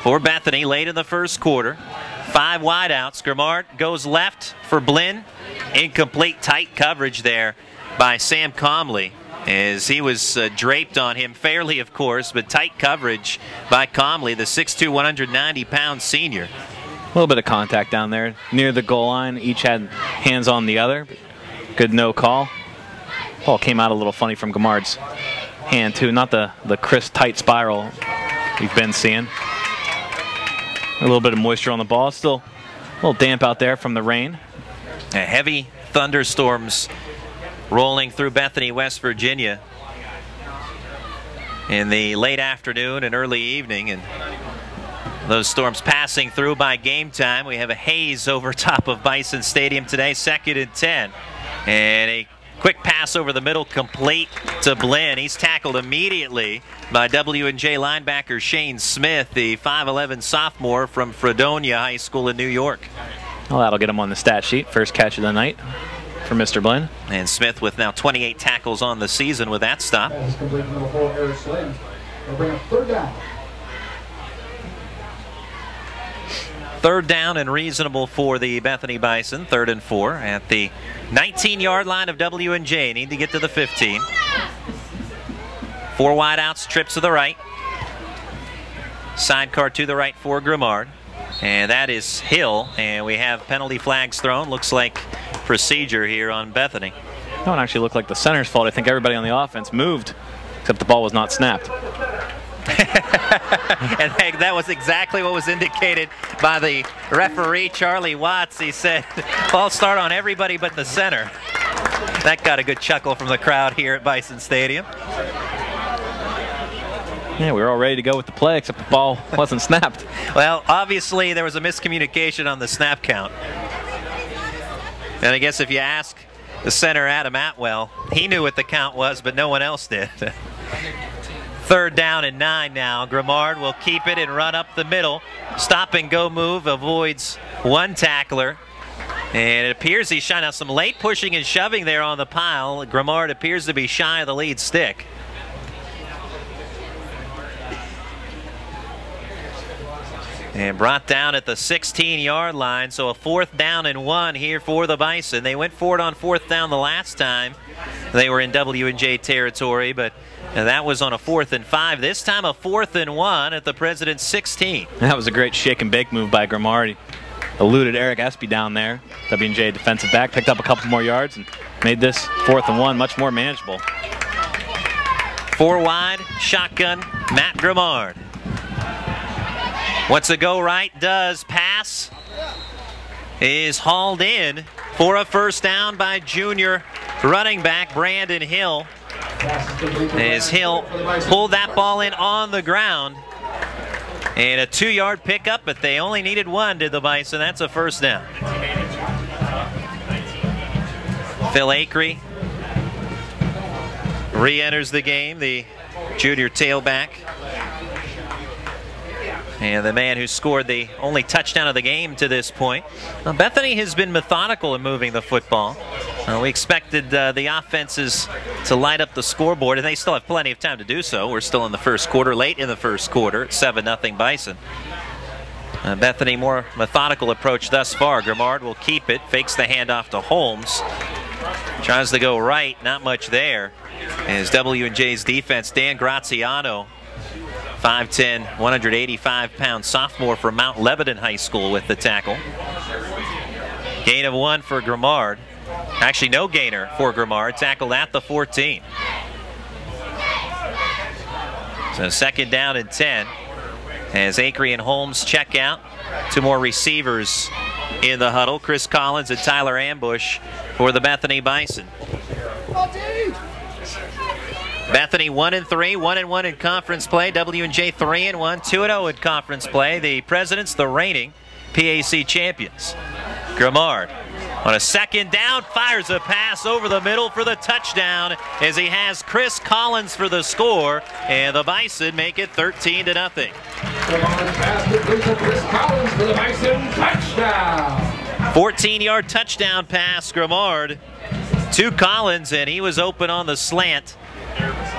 for Bethany late in the first quarter. 5 wideouts. Grimard goes left for Blinn. Incomplete, tight coverage there by Sam Comley, as he was draped on him fairly, of course, but tight coverage by Comley, the 6'2", 190-pound senior. A little bit of contact down there near the goal line. Each had hands on the other. Good no call. Ball came out a little funny from Grimard's hand, too. Not the crisp, tight spiral we've been seeing. A little bit of moisture on the ball. Still a little damp out there from the rain. Heavy thunderstorms rolling through Bethany, West Virginia in the late afternoon and early evening, and those storms passing through by game time. We have a haze over top of Bison Stadium today. 2nd and 10, and a quick pass over the middle, complete to Blinn. He's tackled immediately by W&J linebacker Shane Smith, the 5'11 sophomore from Fredonia High School in New York. Well, that'll get him on the stat sheet. First catch of the night for Mr. Blinn. And Smith with now 28 tackles on the season with that stop. That is complete number 4, Harris Slayton. They'll bring up 3rd down. 3rd down and reasonable for the Bethany Bison. 3rd and 4 at the 19-yard line of W&J. Need to get to the 15. 4 wideouts, trips to the right. Sidecar to the right for Grimard. And that is Hill. And we have penalty flags thrown. Looks like procedure here on Bethany. That one actually looked like the center's fault. I think everybody on the offense moved, except the ball was not snapped. And that was exactly what was indicated by the referee, Charlie Watts. He said, "Ball start on everybody but the center." That got a good chuckle from the crowd here at Bison Stadium. Yeah, we were all ready to go with the play, except the ball wasn't snapped. Well, obviously there was a miscommunication on the snap count. And I guess if you ask the center, Adam Atwell, he knew what the count was, but no one else did. 3rd down and 9 now. Grimard will keep it and run up the middle. Stop and go move, avoids 1 tackler. And it appears he's shy. Now some late pushing and shoving there on the pile. Grimard appears to be shy of the lead stick. And brought down at the 16-yard line, so a 4th down and 1 here for the Bison. They went for it on 4th down the last time they were in W&J territory, but that was on a 4th and 5. This time a 4th and 1 at the President's 16. That was a great shake and bake move by Grimard. He eluded Eric Espy down there. W&J defensive back picked up a couple more yards and made this 4th and 1 much more manageable. 4 wide, shotgun, Matt Grimard. Wants to go right, does pass. is hauled in for a first down by junior running back Brandon Hill. As Hill pulled that ball in on the ground. And a 2-yard pickup, but they only needed one, did the Bison. That's a first down. Phil Acree re-enters the game, the junior tailback. And the man who scored the only touchdown of the game to this point. Well, Bethany has been methodical in moving the football. We expected the offenses to light up the scoreboard, and they still have plenty of time to do so. We're still in the first quarter, late in the first quarter, 7-0 Bison. Bethany, more methodical approach thus far. Grimard will keep it, fakes the handoff to Holmes. Tries to go right, not much there. As W&J's defense, Dan Graziano, 5'10", 185-pound sophomore from Mount Lebanon High School with the tackle. Gain of 1 for Grimard. Actually, no gainer for Grimard. Tackled at the 14. So second down and 10. As Acree and Holmes check out. 2 more receivers in the huddle. Chris Collins and Tyler Ambush for the Bethany Bison. Bethany 1-3, 1-1 in conference play. W&J 3-1, 2-0 in conference play. The Presidents, the reigning PAC champions. Grimard on a second down, fires a pass over the middle for the touchdown as he has Chris Collins for the score, and the Bison make it 13-0. Chris Collins for the Bison, touchdown. 14-yard touchdown pass, Grimard to Collins, and he was open on the slant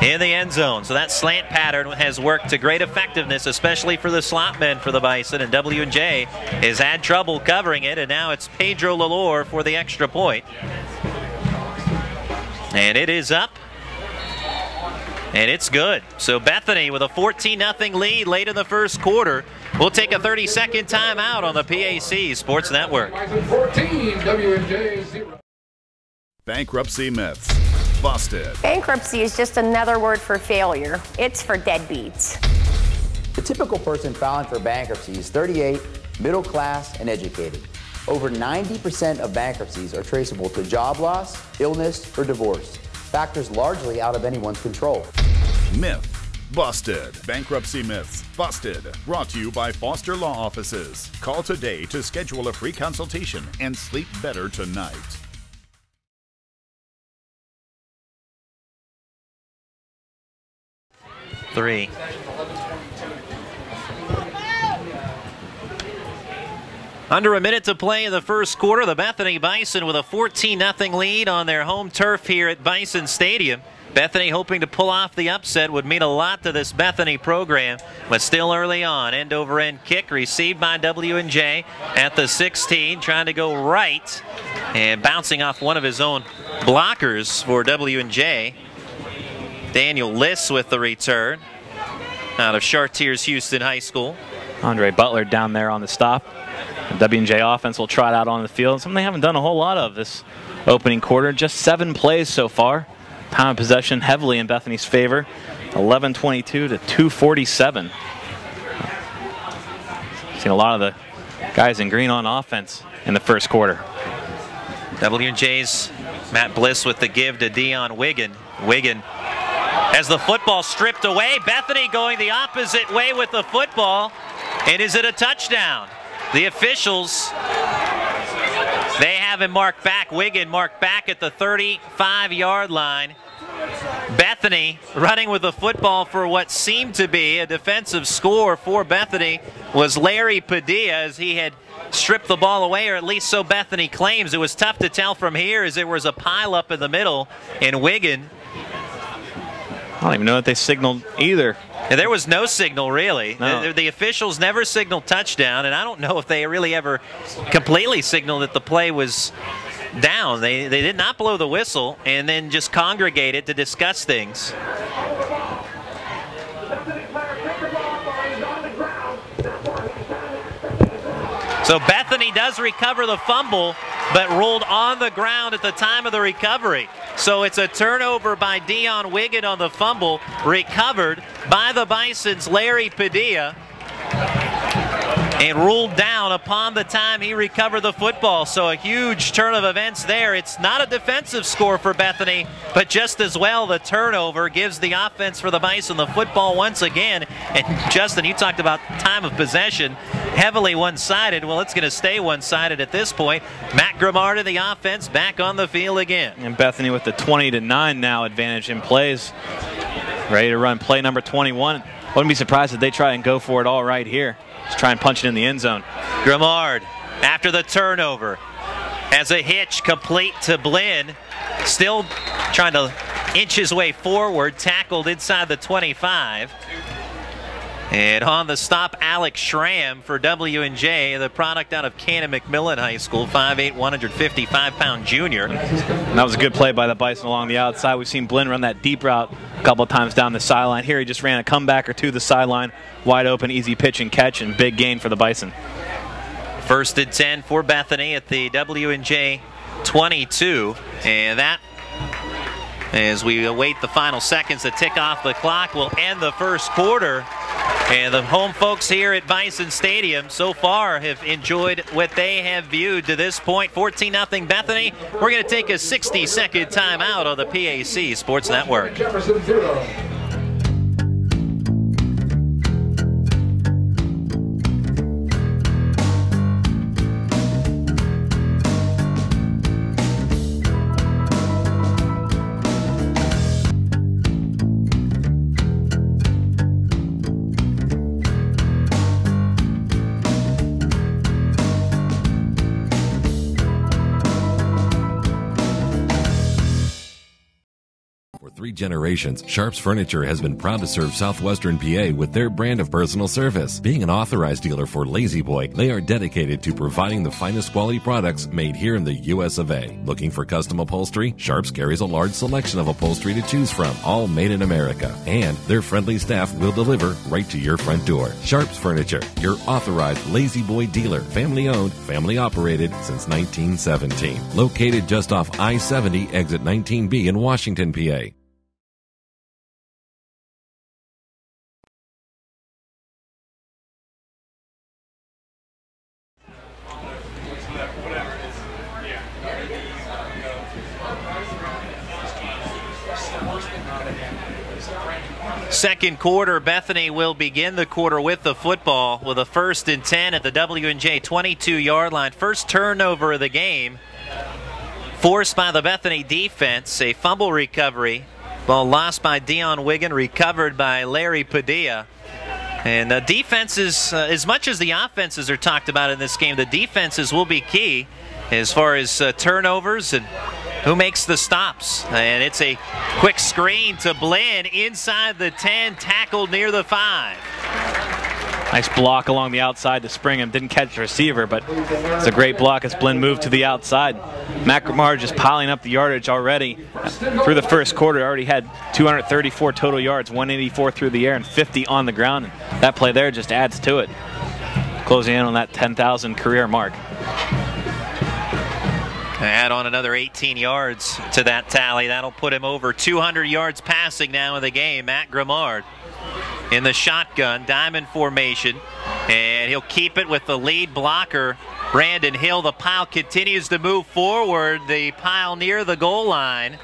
in the end zone. So that slant pattern has worked to great effectiveness, especially for the slot men for the Bison, and W&J has had trouble covering it, and now it's Pedro Lalore for the extra point. And it is up, and it's good. So Bethany with a 14-0 lead late in the first quarter. We'll take a 30-second timeout on the PAC Sports Network. 14, W&J 0. Bankruptcy myths. Busted. Bankruptcy is just another word for failure. It's for deadbeats. The typical person filing for bankruptcy is 38, middle class, and educated. Over 90% of bankruptcies are traceable to job loss, illness, or divorce, factors largely out of anyone's control. Myth. Busted. Bankruptcy myths. Busted. Brought to you by Foster Law Offices. Call today to schedule a free consultation and sleep better tonight. Three. Under a minute to play in the first quarter. The Bethany Bison with a 14-0 lead on their home turf here at Bison Stadium. Bethany hoping to pull off the upset would mean a lot to this Bethany program, but still early on. End-over-end kick received by W&J at the 16, trying to go right and bouncing off one of his own blockers for W&J. Daniel Liss with the return out of Chartiers Houston High School. Andre Butler down there on the stop. The W&J offense will try it out on the field. Something they haven't done a whole lot of this opening quarter. Just 7 plays so far. Time of possession heavily in Bethany's favor. 11:22 to 2:47. Seen a lot of the guys in green on offense in the first quarter. W&J's Matt Bliss with the give to Dion Wiggin. Wiggin has the football stripped away. Bethany going the opposite way with the football. And is it a touchdown? The officials, they have him marked back. Wiggin marked back at the 35-yard line. Bethany running with the football for what seemed to be a defensive score for Bethany was Larry Padilla, as he had stripped the ball away, or at least so Bethany claims. It was tough to tell from here as there was a pile up in the middle, and Wiggin. I don't even know that they signaled either. And there was no signal, really. No. The officials never signaled touchdown, and I don't know if they really ever completely signaled that the play was down. They did not blow the whistle and then just congregated to discuss things. So Bethany does recover the fumble, but rolled on the ground at the time of the recovery. So it's a turnover by Dion Wiggin on the fumble, recovered by the Bison's Larry Padilla. and ruled down upon the time he recovered the football. So a huge turn of events there. It's not a defensive score for Bethany, but just as well the turnover gives the offense for the Bison the football once again. And Justin, you talked about time of possession, heavily one-sided. Well, it's going to stay one-sided at this point. Matt Grimard in the offense, back on the field again. And Bethany with the 20-9 now advantage in plays. Ready to run play number 21. Wouldn't be surprised if they try and go for it all right here. Just try and punch it in the end zone. Grimard, after the turnover, as a hitch complete to Blinn, still trying to inch his way forward, tackled inside the 25. And on the stop, Alex Schramm for W&J, the product out of Cannon McMillan High School, 5'8", 155-pound junior. And that was a good play by the Bison along the outside. We've seen Blinn run that deep route a couple of times down the sideline. Here he just ran a comebacker to the sideline, wide open, easy pitch and catch, and big gain for the Bison. 1st and 10 for Bethany at the W&J 22. And that, as we await the final seconds to tick off the clock, will end the first quarter. And the home folks here at Bison Stadium so far have enjoyed what they have viewed to this point. 14-0 Bethany. We're going to take a 60-second timeout on the PAC Sports Network. Jefferson 0. Generations, Sharps Furniture has been proud to serve Southwestern PA with their brand of personal service. Being an authorized dealer for Lazy Boy, they are dedicated to providing the finest quality products made here in the US of A. Looking for custom upholstery? Sharps carries a large selection of upholstery to choose from, all made in America. And their friendly staff will deliver right to your front door. Sharps Furniture, your authorized Lazy Boy dealer. Family owned, family operated since 1917. Located just off I-70, exit 19B in Washington, PA. Second quarter, Bethany will begin the quarter with the football with a 1st and 10 at the W&J 22-yard line. First turnover of the game forced by the Bethany defense. A fumble recovery. Ball lost by Dion Wiggin, recovered by Larry Padilla. And the defenses, as much as the offenses are talked about in this game, the defenses will be key as far as turnovers and who makes the stops. And it's a quick screen to Blinn inside the 10, tackled near the 5. Nice block along the outside to spring him. Didn't catch the receiver, but it's a great block as Blinn moved to the outside. Matt Grimard just piling up the yardage already. Through the first quarter, already had 234 total yards, 184 through the air and 50 on the ground. And that play there just adds to it, closing in on that 10,000 career mark. Add on another 18 yards to that tally. That'll put him over 200 yards passing now in the game. Matt Grimard in the shotgun, diamond formation, and he'll keep it with the lead blocker, Brandon Hill. The pile continues to move forward, the pile near the goal line.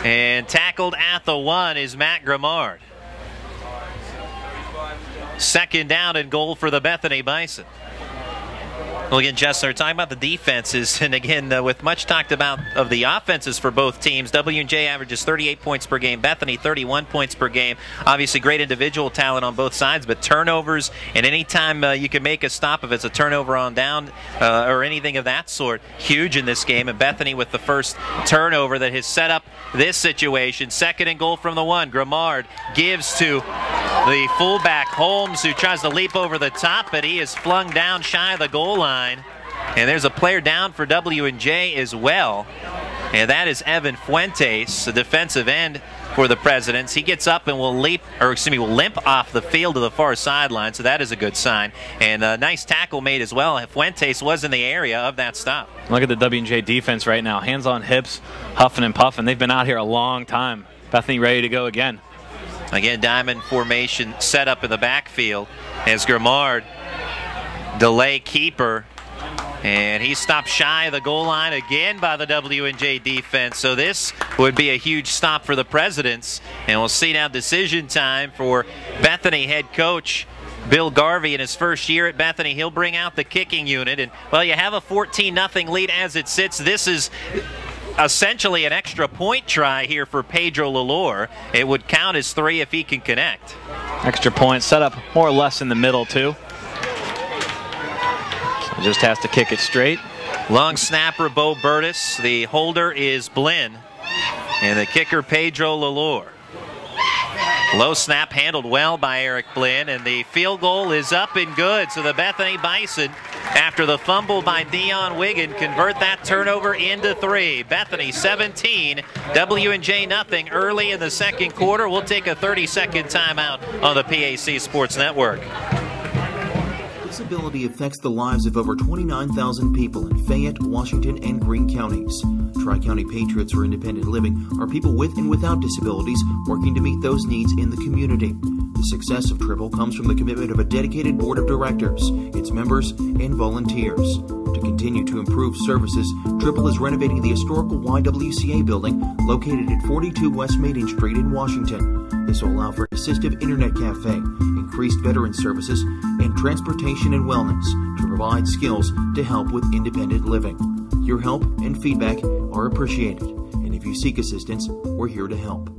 And tackled at the 1 is Matt Grimard. Second down and goal for the Bethany Bison. Well, again, Justin, we're talking about the defenses, and again, with much talked about of the offenses for both teams, W&J averages 38 points per game, Bethany 31 points per game. Obviously, great individual talent on both sides, but turnovers, and anytime you can make a stop, if it's a turnover on down or anything of that sort, huge in this game. And Bethany with the first turnover that has set up this situation. Second and goal from the 1. Grimard gives to the fullback, Holmes, who tries to leap over the top, but he is flung down shy of the goal line. And there's a player down for W&J as well, and that is Evan Fuentes, the defensive end for the Presidents. He gets up and will limp off the field to the far sideline, so that is a good sign. And a nice tackle made as well. Fuentes was in the area of that stop. Look at the W&J defense right now. Hands on hips, huffing and puffing. They've been out here a long time. Bethany ready to go again. Again, diamond formation set up in the backfield as Grimard, delay keeper, and he stopped shy of the goal line again by the W&J defense. So this would be a huge stop for the Presidents. And we'll see now decision time for Bethany head coach Bill Garvey in his first year at Bethany. He'll bring out the kicking unit. And, well, you have a 14-0 lead as it sits. This is essentially an extra point try here for Pedro Lalor. It would count as 3 if he can connect. Extra point set up more or less in the middle, too. Just has to kick it straight. Long snapper Bo Burtis. The holder is Blinn. And the kicker Pedro Lalor. Low snap handled well by Eric Blinn. And the field goal is up and good. So the Bethany Bison, after the fumble by Dion Wiggin, convert that turnover into 3. Bethany 17, W&J nothing early in the second quarter. We'll take a 30-second timeout on the PAC Sports Network. Disability affects the lives of over 29,000 people in Fayette, Washington, and Greene counties. Tri-County Patriots for Independent Living are people with and without disabilities working to meet those needs in the community. The success of Triple comes from the commitment of a dedicated board of directors, its members, and volunteers. To continue to improve services, Triple is renovating the historical YWCA building located at 42 West Maiden Street in Washington. This will allow for an assistive internet cafe, increased veteran services, and transportation and wellness to provide skills to help with independent living. Your help and feedback are appreciated, and if you seek assistance, we're here to help.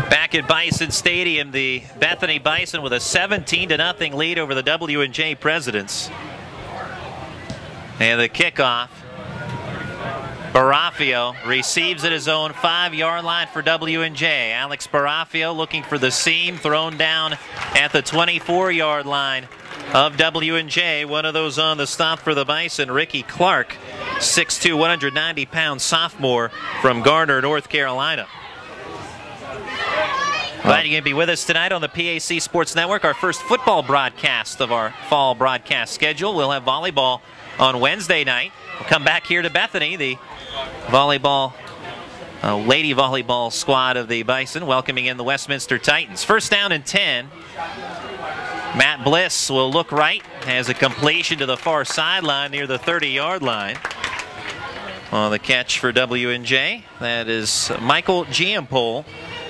Back at Bison Stadium, the Bethany Bison with a 17-0 lead over the W&J Presidents. And the kickoff, Barafio receives at his own 5-yard line for W&J. Alex Barafio looking for the seam, thrown down at the 24-yard line of W&J. One of those on the stop for the Bison, Ricky Clark, 6'2", 190-pound sophomore from Garner, North Carolina. Glad you're going to be with us tonight on the PAC Sports Network, our first football broadcast of our fall broadcast schedule. We'll have volleyball on Wednesday night. We'll come back here to Bethany, the volleyball, lady volleyball squad of the Bison, welcoming in the Westminster Titans. First down and 10. Matt Bliss will look right, has a completion to the far sideline near the 30-yard line. On the catch for W&J, that is Michael Giampole,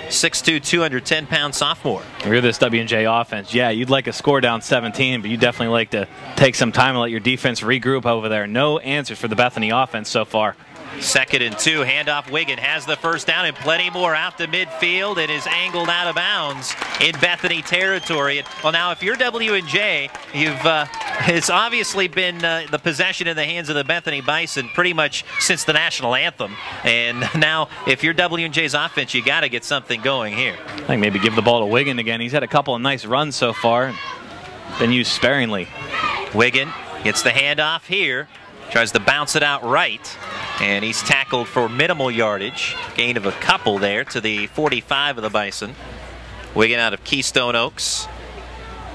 6'2", 210-pound sophomore. You're this W&J offense. Yeah, you'd like a score down 17, but you definitely like to take some time and let your defense regroup over there. No answers for the Bethany offense so far. 2nd and 2, handoff. Wiggin has the first down and plenty more out to midfield and is angled out of bounds in Bethany territory. Well, now if you're W&J, it's obviously been the possession in the hands of the Bethany Bison pretty much since the national anthem. And now if you're W&J's offense, you got to get something going here. I think maybe give the ball to Wiggin again. He's had a couple of nice runs so far, been used sparingly. Wiggin gets the handoff here, tries to bounce it out right. And he's tackled for minimal yardage. Gain of a couple there to the 45 of the Bison. Wiggin out of Keystone Oaks.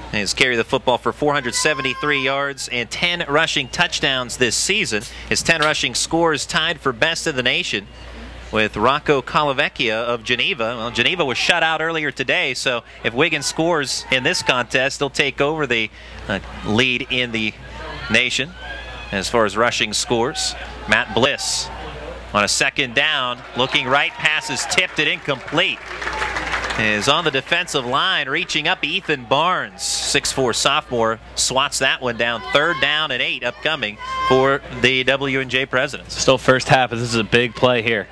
And he's carried the football for 473 yards and 10 rushing touchdowns this season. His 10 rushing scores tied for best in the nation with Rocco Calavecchia of Geneva. Well, Geneva was shut out earlier today, so if Wiggin scores in this contest, he'll take over the lead in the nation as far as rushing scores. Matt Bliss on a 2nd down, looking right, pass is tipped and incomplete. Is on the defensive line, reaching up Ethan Barnes, 6'4" sophomore, swats that one down. 3rd down and 8 upcoming for the W&J Presidents. Still first half, but this is a big play here.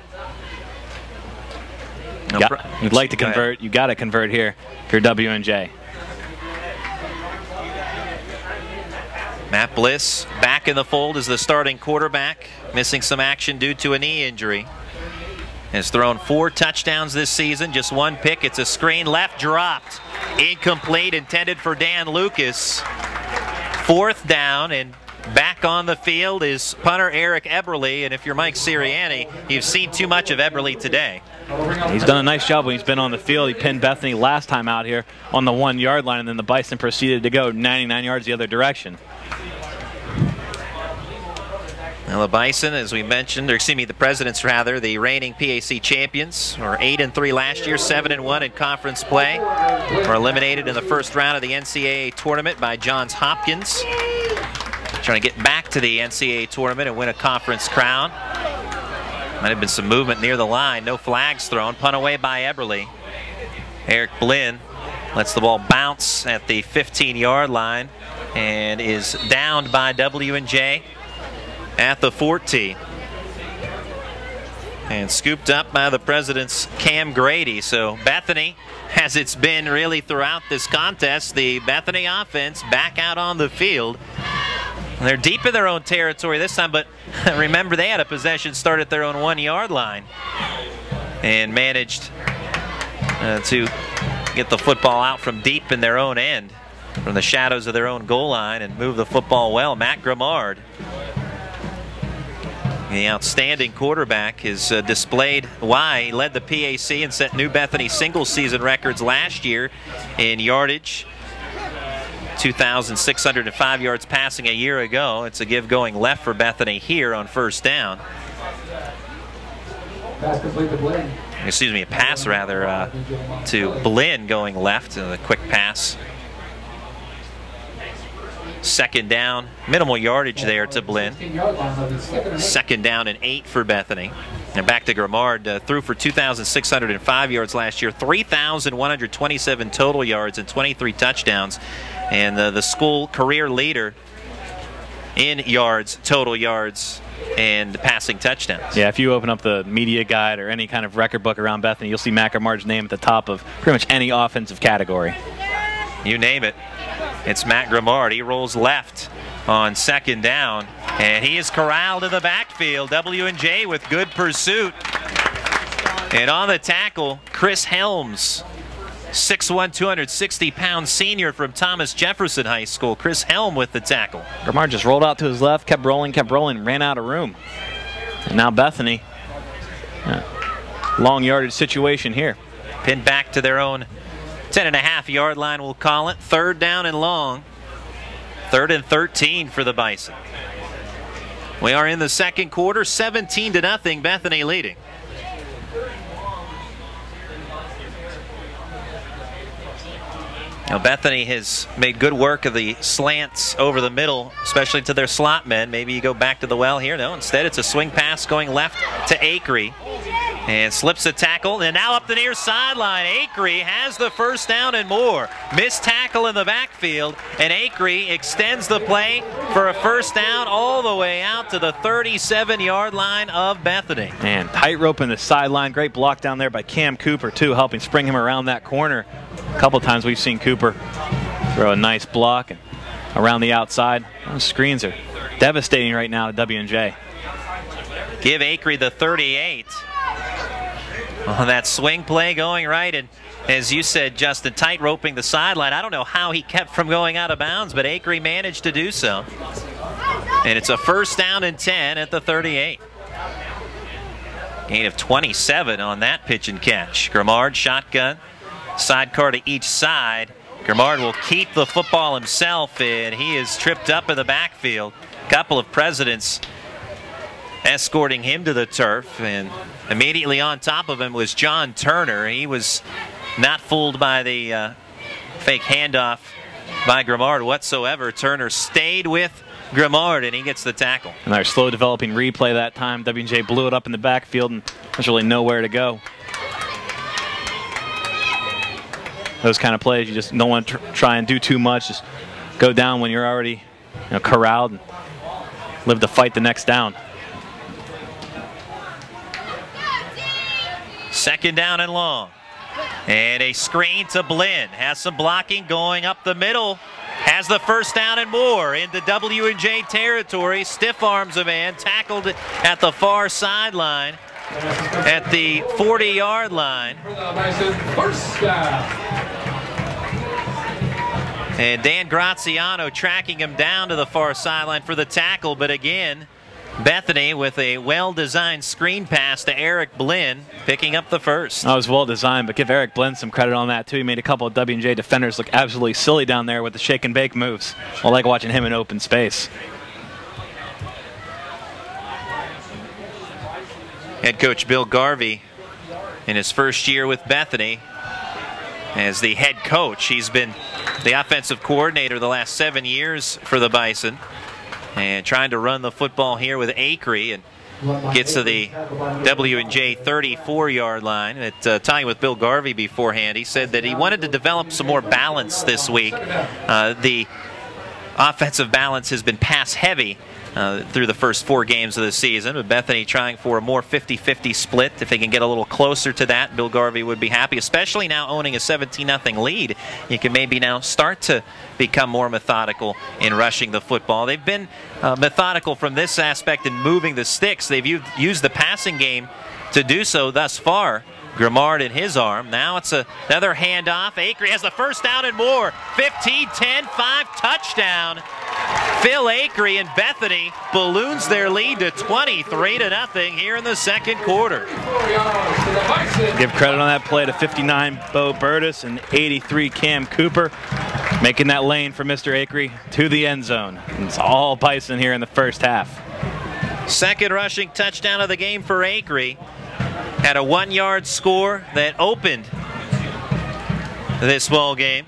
You'd like to convert, you got to convert here if you're W&J. Matt Bliss back in the fold as the starting quarterback, missing some action due to a knee injury. Has thrown 4 touchdowns this season, just 1 pick. It's a screen left, dropped. Incomplete, intended for Dan Lucas. 4th down, and back on the field is punter Eric Eberle. And if you're Mike Sirianni, you've seen too much of Eberle today. He's done a nice job when he's been on the field. He pinned Bethany last time out here on the 1-yard line, and then the Bison proceeded to go 99 yards the other direction. Now the Bison, as we mentioned, or excuse me, the Presidents rather, the reigning PAC champions, were 8-3 last year, 7-1 in conference play. Were eliminated in the first round of the NCAA tournament by Johns Hopkins. Trying to get back to the NCAA tournament and win a conference crown. Might have been some movement near the line. No flags thrown. Punt away by Eberly. Eric Blinn lets the ball bounce at the 15-yard line and is downed by W&J at the 14. And scooped up by the President's Cam Grady. So Bethany, as it's been really throughout this contest, the Bethany offense back out on the field. They're deep in their own territory this time, but remember they had a possession start at their own 1-yard line and managed to get the football out from deep in their own end, from the shadows of their own goal line, and move the football well. Matt Grimard, the outstanding quarterback, has displayed why he led the PAC and set new Bethany single-season records last year in yardage. 2,605 yards passing a year ago. It's a give going left for Bethany here on first down. Excuse me, a pass rather to Blinn going left. A quick pass. Second down, minimal yardage there to Blinn. Second down and 8 for Bethany. And back to Grimard, threw for 2,605 yards last year, 3,127 total yards and 23 touchdowns. And the school career leader in yards, total yards, and passing touchdowns. Yeah, if you open up the media guide or any kind of record book around Bethany, you'll see Matt Grimard's name at the top of pretty much any offensive category. You name it. It's Matt Grimard. He rolls left on second down, and he is corralled in the backfield. W&J with good pursuit. And on the tackle, Chris Helms, 6'1", 260-pound senior from Thomas Jefferson High School. Chris Helm with the tackle. Grimard just rolled out to his left, kept rolling, ran out of room. And now Bethany, long yardage situation here. Pinned back to their own 10.5-yard line, we'll call it. Third down and long. 3rd and 13 for the Bison. We are in the second quarter, 17-0, Bethany leading. Now Bethany has made good work of the slants over the middle, especially to their slot men. Maybe you go back to the well here. No, instead it's a swing pass going left to Acree. And slips a tackle, and now up the near sideline. Acree has the first down and more. Missed tackle in the backfield, and Acree extends the play for a first down all the way out to the 37-yard line of Bethany. And tightrope in the sideline. Great block down there by Cam Cooper, too, helping spring him around that corner. A couple times we've seen Cooper throw a nice block and around the outside. Those screens are devastating right now to W&J. Give Acree the 38. On that swing play going right, and as you said, Justin, tight roping the sideline. I don't know how he kept from going out of bounds, but Acree managed to do so. And it's a first down and 10 at the 38. Gain of 27 on that pitch and catch. Grimard shotgun, sidecar to each side. Grimard will keep the football himself, and he is tripped up in the backfield. A couple of Presidents escorting him to the turf, and immediately on top of him was John Turner. He was not fooled by the fake handoff by Grimard whatsoever. Turner stayed with Grimard, and he gets the tackle. And our slow developing replay that time, W&J blew it up in the backfield, and there's really nowhere to go. Those kind of plays, you just don't want to try and do too much. Just go down when you're already corralled and live to fight the next down. Second down and long. And a screen to Blinn. Has some blocking going up the middle. Has the first down and more into W&J territory. Stiff arms a man. Tackled at the far sideline at the 40-yard line. And Dan Graziano tracking him down to the far sideline for the tackle. But again, Bethany with a well-designed screen pass to Eric Blinn, picking up the first. That was well-designed, but give Eric Blinn some credit on that, too. He made a couple of W&J defenders look absolutely silly down there with the shake and bake moves. I like watching him in open space. Head coach Bill Garvey in his first year with Bethany as the head coach. He's been the offensive coordinator the last 7 years for the Bison, and trying to run the football here with Acree, and gets to the W&J 34-yard line. Talking with Bill Garvey beforehand, he said that he wanted to develop some more balance this week. The offensive balance has been pass heavy through the first 4 games of the season, with Bethany trying for a more 50-50 split. If they can get a little closer to that, Bill Garvey would be happy, especially now owning a 17-0 lead. You can maybe now start to become more methodical in rushing the football. They've been methodical from this aspect in moving the sticks. They've used the passing game to do so thus far. Grimard in his arm. Now it's another handoff. Acree has the first down and more. 15-10, 5 touchdown. Phil Acree and Bethany balloons their lead to 23-0 here in the second quarter. Give credit on that play to 59 Bo Burtis and 83 Cam Cooper, making that lane for Mr. Acree to the end zone. It's all Bison here in the first half. Second rushing touchdown of the game for Acree. Had a 1-yard score that opened this ball game.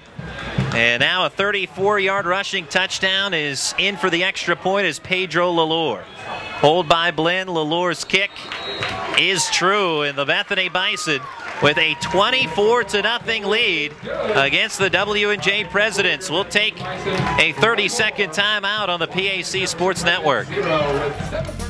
And now a 34-yard rushing touchdown is in for the extra point as Pedro Lalore. Hold by Blinn. Lalore's kick is true, and the Bethany Bison with a 24-0 lead against the W&J Presidents. We'll take a 30-second timeout on the PAC Sports Network.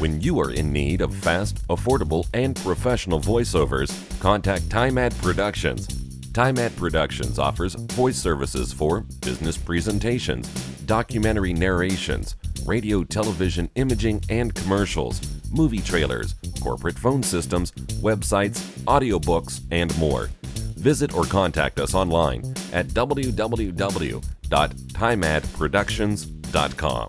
When you are in need of fast, affordable, and professional voiceovers, contact TimeAd Productions. TimeAd Productions offers voice services for business presentations, documentary narrations, radio, television, imaging, and commercials, movie trailers, corporate phone systems, websites, audiobooks, and more. Visit or contact us online at www.timeadproductions.com.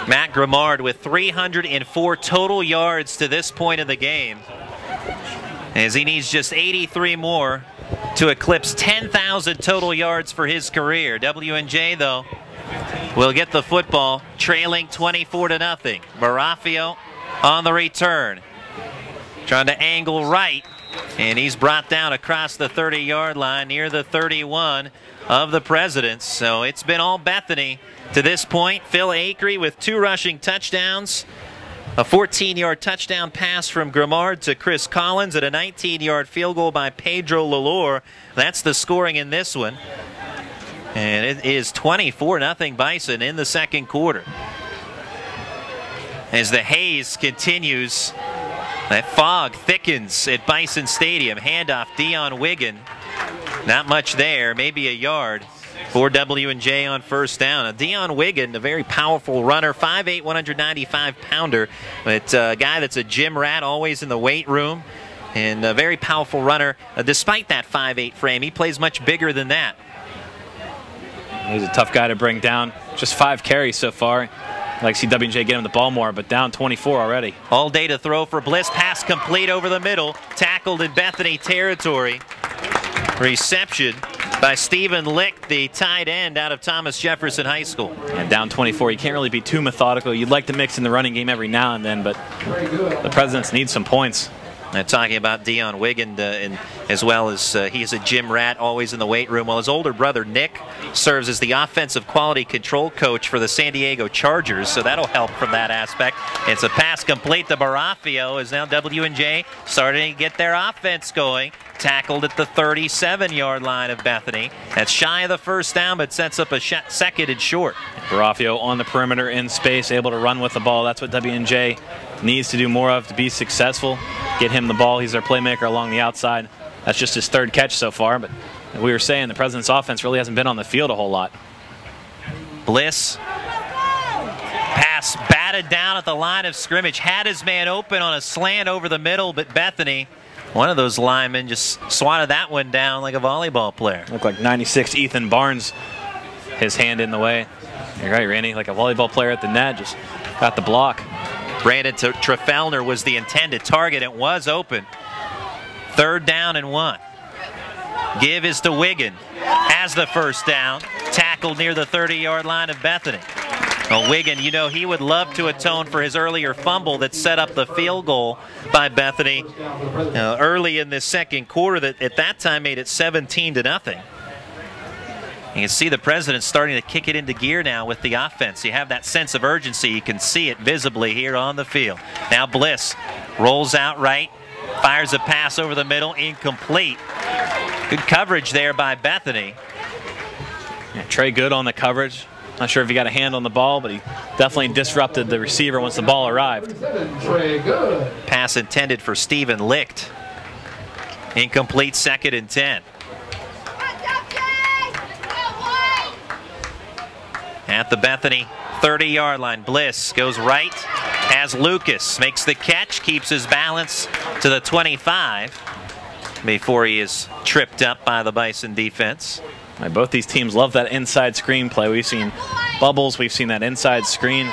Matt Grimard with 304 total yards to this point in the game, as he needs just 83 more to eclipse 10,000 total yards for his career. W&J, though, will get the football trailing 24-0. Barafio on the return, trying to angle right, and he's brought down across the 30-yard line near the 31 of the Presidents. So it's been all Bethany to this point. Phil Acree with 2 rushing touchdowns, a 14-yard touchdown pass from Grimard to Chris Collins, and a 19-yard field goal by Pedro Lalore. That's the scoring in this one. And it is 24-0 Bison in the second quarter. As the haze continues, that fog thickens at Bison Stadium. Handoff, Dion Wiggin. Not much there, maybe a yard for W&J on first down. Dion Wiggin, a very powerful runner, 5'8", 195-pounder, but a guy that's a gym rat, always in the weight room, and a very powerful runner. Despite that 5'8" frame, he plays much bigger than that. He's a tough guy to bring down. Just 5 carries so far. I'd like to see W&J get him the ball more, but down 24 already. All day to throw for Bliss. Pass complete over the middle. Tackled in Bethany territory. Reception by Stephen Lick, the tight end out of Thomas Jefferson High School. And down 24, you can't really be too methodical. You'd like to mix in the running game every now and then, but the Presidents need some points. Talking about Dion Wiggin, and as well as he's a gym rat, always in the weight room. While his older brother Nick serves as the offensive quality control coach for the San Diego Chargers, so that'll help from that aspect. It's a pass complete to Barafio, as now W&J starting to get their offense going. Tackled at the 37-yard line of Bethany. That's shy of the first down, but sets up a second and short. Barafio on the perimeter in space, able to run with the ball. That's what W&J needs to do more of to be successful. Get him the ball. He's their playmaker along the outside. That's just his 3rd catch so far, but we were saying the President's offense really hasn't been on the field a whole lot. Bliss. Pass batted down at the line of scrimmage. Had his man open on a slant over the middle, but Bethany, one of those linemen, just swatted that one down like a volleyball player. Looked like 96 Ethan Barnes, his hand in the way. You're right, Randy, like a volleyball player at the net, just got the block. Brandon Trefellner was the intended target. It was open. 3rd down and 1. Give is to Wiggin. Has the first down. Tackled near the 30-yard line of Bethany. Well, Wiggin, you know, he would love to atone for his earlier fumble that set up the field goal by Bethany early in this second quarter that at that time made it 17-0. You can see the president starting to kick it into gear now with the offense. You have that sense of urgency. You can see it visibly here on the field. Now Bliss rolls out right, fires a pass over the middle, incomplete. Good coverage there by Bethany. Yeah, Trey good on the coverage. Not sure if he got a hand on the ball, but he definitely disrupted the receiver once the ball arrived. Trey good. Pass intended for Stephen Licht. Incomplete, 2nd and 10. At the Bethany 30-yard line, Bliss goes right, has Lucas, makes the catch, keeps his balance to the 25 before he is tripped up by the Bison defense. Both these teams love that inside screen play. We've seen bubbles, we've seen that inside screen.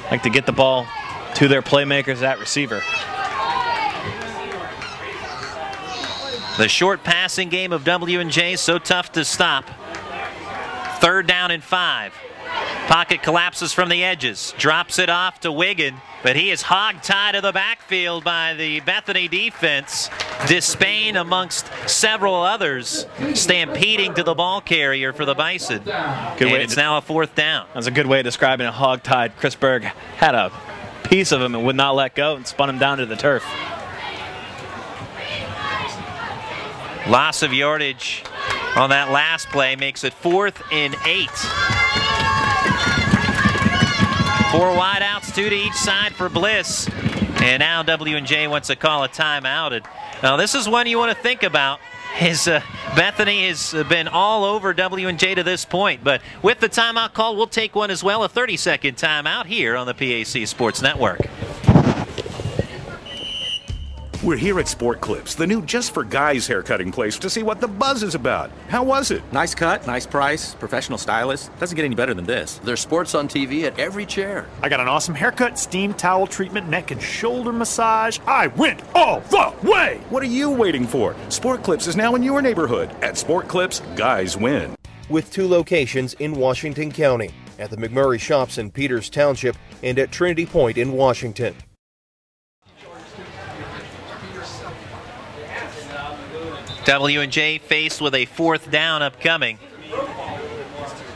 Like to get the ball to their playmakers at receiver. The short passing game of W&J so tough to stop. 3rd down and 5. Pocket collapses from the edges, drops it off to Wiggin, but he is hog-tied to the backfield by the Bethany defense. Despain amongst several others stampeding to the ball carrier for the Bison. Good way. It's now a 4th down. That's a good way of describing a hog-tied. Chris Berg had a piece of him and would not let go and spun him down to the turf. Loss of yardage on that last play makes it 4th and 8. 4 wideouts, 2 to each side for Bliss. And now W&J wants to call a timeout. And now this is one you want to think about. Bethany has been all over W&J to this point. But with the timeout call, we'll take one as well. A 30-second timeout here on the PAC Sports Network. We're here at Sport Clips, the new just for guys haircutting place, to see what the buzz is about. How was it? Nice cut, nice price, professional stylist. Doesn't get any better than this. There's sports on TV at every chair. I got an awesome haircut, steam towel treatment, neck and shoulder massage. I went all the way! What are you waiting for? Sport Clips is now in your neighborhood. At Sport Clips, guys win. With 2 locations in Washington County, at the McMurray Shops in Peters Township and at Trinity Point in Washington. W&J faced with a 4th down upcoming.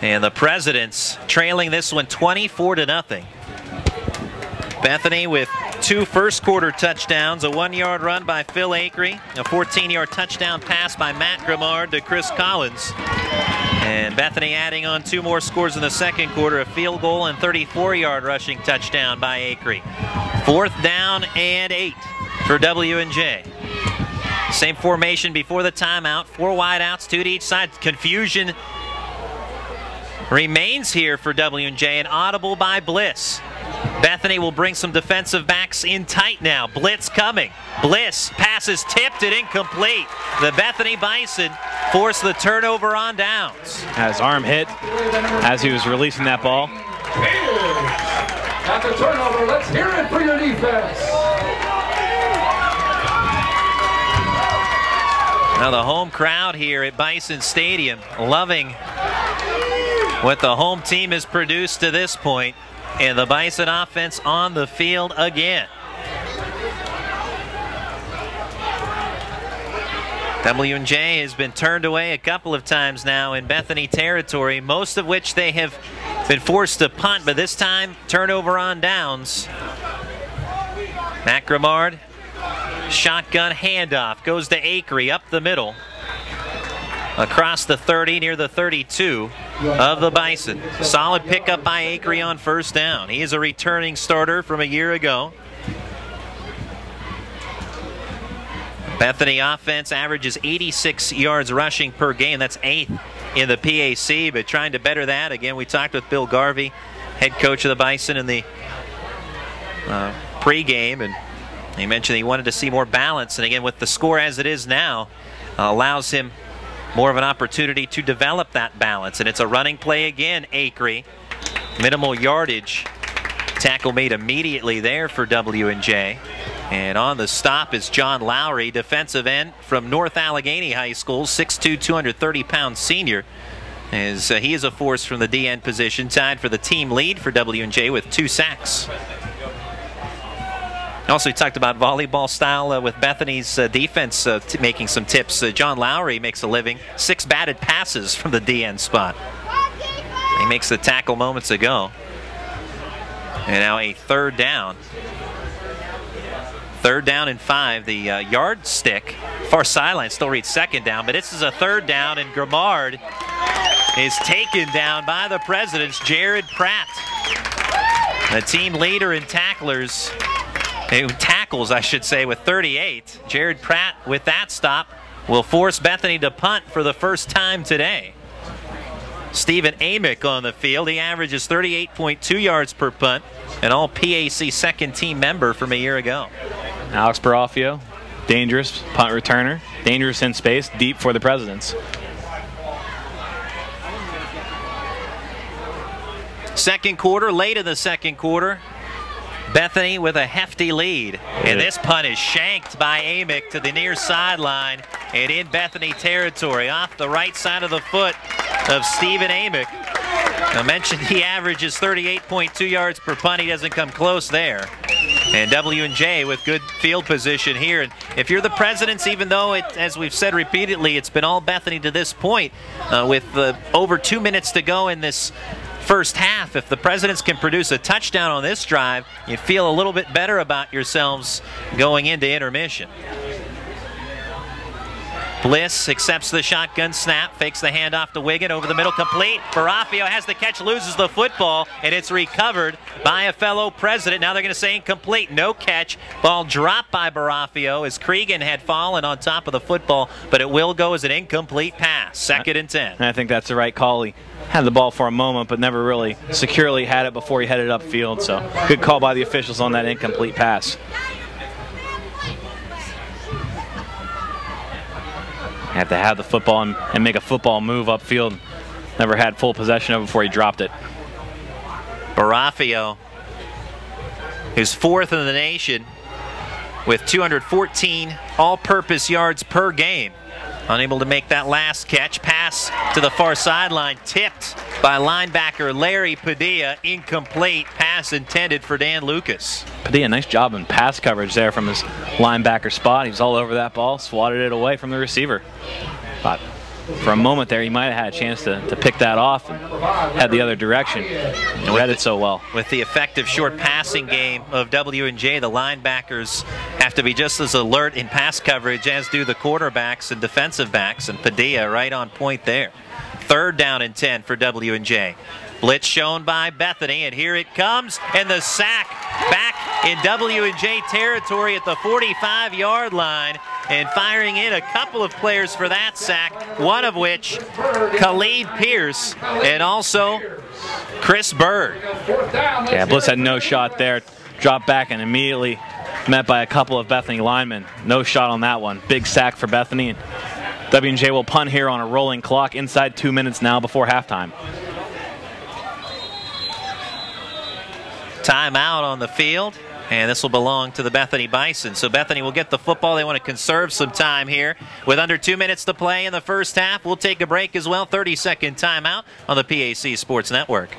And the Presidents trailing this one 24-0. Bethany with 2 first-quarter touchdowns, a 1-yard run by Phil Acree, a 14-yard touchdown pass by Matt Grimard to Chris Collins. And Bethany adding on 2 more scores in the second quarter, a field goal and 34-yard rushing touchdown by Acree. 4th down and 8 for W&J. Same formation before the timeout. 4 wideouts, 2 to each side. Confusion remains here for W&J, and audible by Bliss. Bethany will bring some defensive backs in tight now. Blitz coming. Bliss passes tipped and incomplete. The Bethany Bison force the turnover on downs. His arm hit as he was releasing that ball. At the turnover, let's hear it for your defense. Now the home crowd here at Bison Stadium loving what the home team has produced to this point, and the Bison offense on the field again. W&J has been turned away a couple of times now in Bethany territory, most of which they have been forced to punt, but this time turnover on downs. Matt Grimard, shotgun handoff, goes to Acree up the middle, across the 30 near the 32 of the Bison. Solid pickup by Acree on 1st down. He is a returning starter from a year ago. Bethany offense averages 86 yards rushing per game. That's 8th in the PAC, but trying to better that. Again, we talked with Bill Garvey, head coach of the Bison, in the pregame, and he mentioned he wanted to see more balance. And again, with the score as it is now, allows him more of an opportunity to develop that balance. And it's a running play again, Acree. Minimal yardage. Tackle made immediately there for W&J. And on the stop is John Lowry, defensive end from North Allegheny High School, 6'2", 230-pound senior. As he is a force from the DN position, tied for the team lead for W&J with 2 sacks. Also, we talked about volleyball style with Bethany's defense making some tips. John Lowry makes a living. 6 batted passes from the DN spot. He makes the tackle moments ago. And now a 3rd down. 3rd down and 5. The yardstick, far sideline, still reads 2nd down, but this is a 3rd down, and Grimard is taken down by the Presidents, Jared Pratt. The team leader in tackles, I should say, with 38. Jared Pratt, with that stop, will force Bethany to punt for the first time today. Stephen Amick on the field. He averages 38.2 yards per punt, an all-PAC second-team member from a year ago. Alex Barafio, dangerous punt returner, dangerous in space, deep for the Presidents. Second quarter, late in the second quarter, Bethany with a hefty lead. And this punt is shanked by Amick to the near sideline and in Bethany territory, off the right side of the foot of Stephen Amick. I mentioned he averages 38.2 yards per punt. He doesn't come close there. And W&J with good field position here. And if you're the Presidents, even though, as we've said repeatedly, it's been all Bethany to this point, with over 2 minutes to go in this first half, if the Presidents can produce a touchdown on this drive, you feel a little bit better about yourselves going into intermission. Bliss accepts the shotgun snap, fakes the handoff to Wiggin, over the middle, complete. Barafio has the catch, loses the football, and it's recovered by a fellow President. Now they're going to say incomplete, no catch. Ball dropped by Barafio as Cregan had fallen on top of the football, but it will go as an incomplete pass. 2nd and 10. And I think that's the right call. He had the ball for a moment, but never really securely had it before he headed upfield. So good call by the officials on that incomplete pass. Have to have the football and make a football move upfield. Never had full possession of it before he dropped it. Barafio, who's 4th in the nation with 214 all-purpose yards per game. Unable to make that last catch. Pass to the far sideline, tipped by linebacker Larry Padilla. Incomplete. Pass intended for Dan Lucas. Padilla, nice job in pass coverage there from his linebacker spot. He was all over that ball, swatted it away from the receiver. But for a moment there, he might have had a chance to pick that off and head the other direction. And read it so well. With the effective short passing game of W&J, the linebackers have to be just as alert in pass coverage as do the quarterbacks and defensive backs, and Padilla right on point there. 3rd down and 10 for W&J. Blitz shown by Bethany, and here it comes, and the sack back in W&J territory at the 45-yard line, and firing in a couple of players for that sack, one of which Khalid Pierce and also Chris Bird. Yeah, Bliss had no shot there. Dropped back and immediately met by a couple of Bethany linemen. No shot on that one. Big sack for Bethany. And W&J will punt here on a rolling clock inside 2 minutes now before halftime. Timeout on the field, and this will belong to the Bethany Bison. So Bethany will get the football. They want to conserve some time here. With under 2 minutes to play in the first half, we'll take a break as well. 30-second timeout on the PAC Sports Network.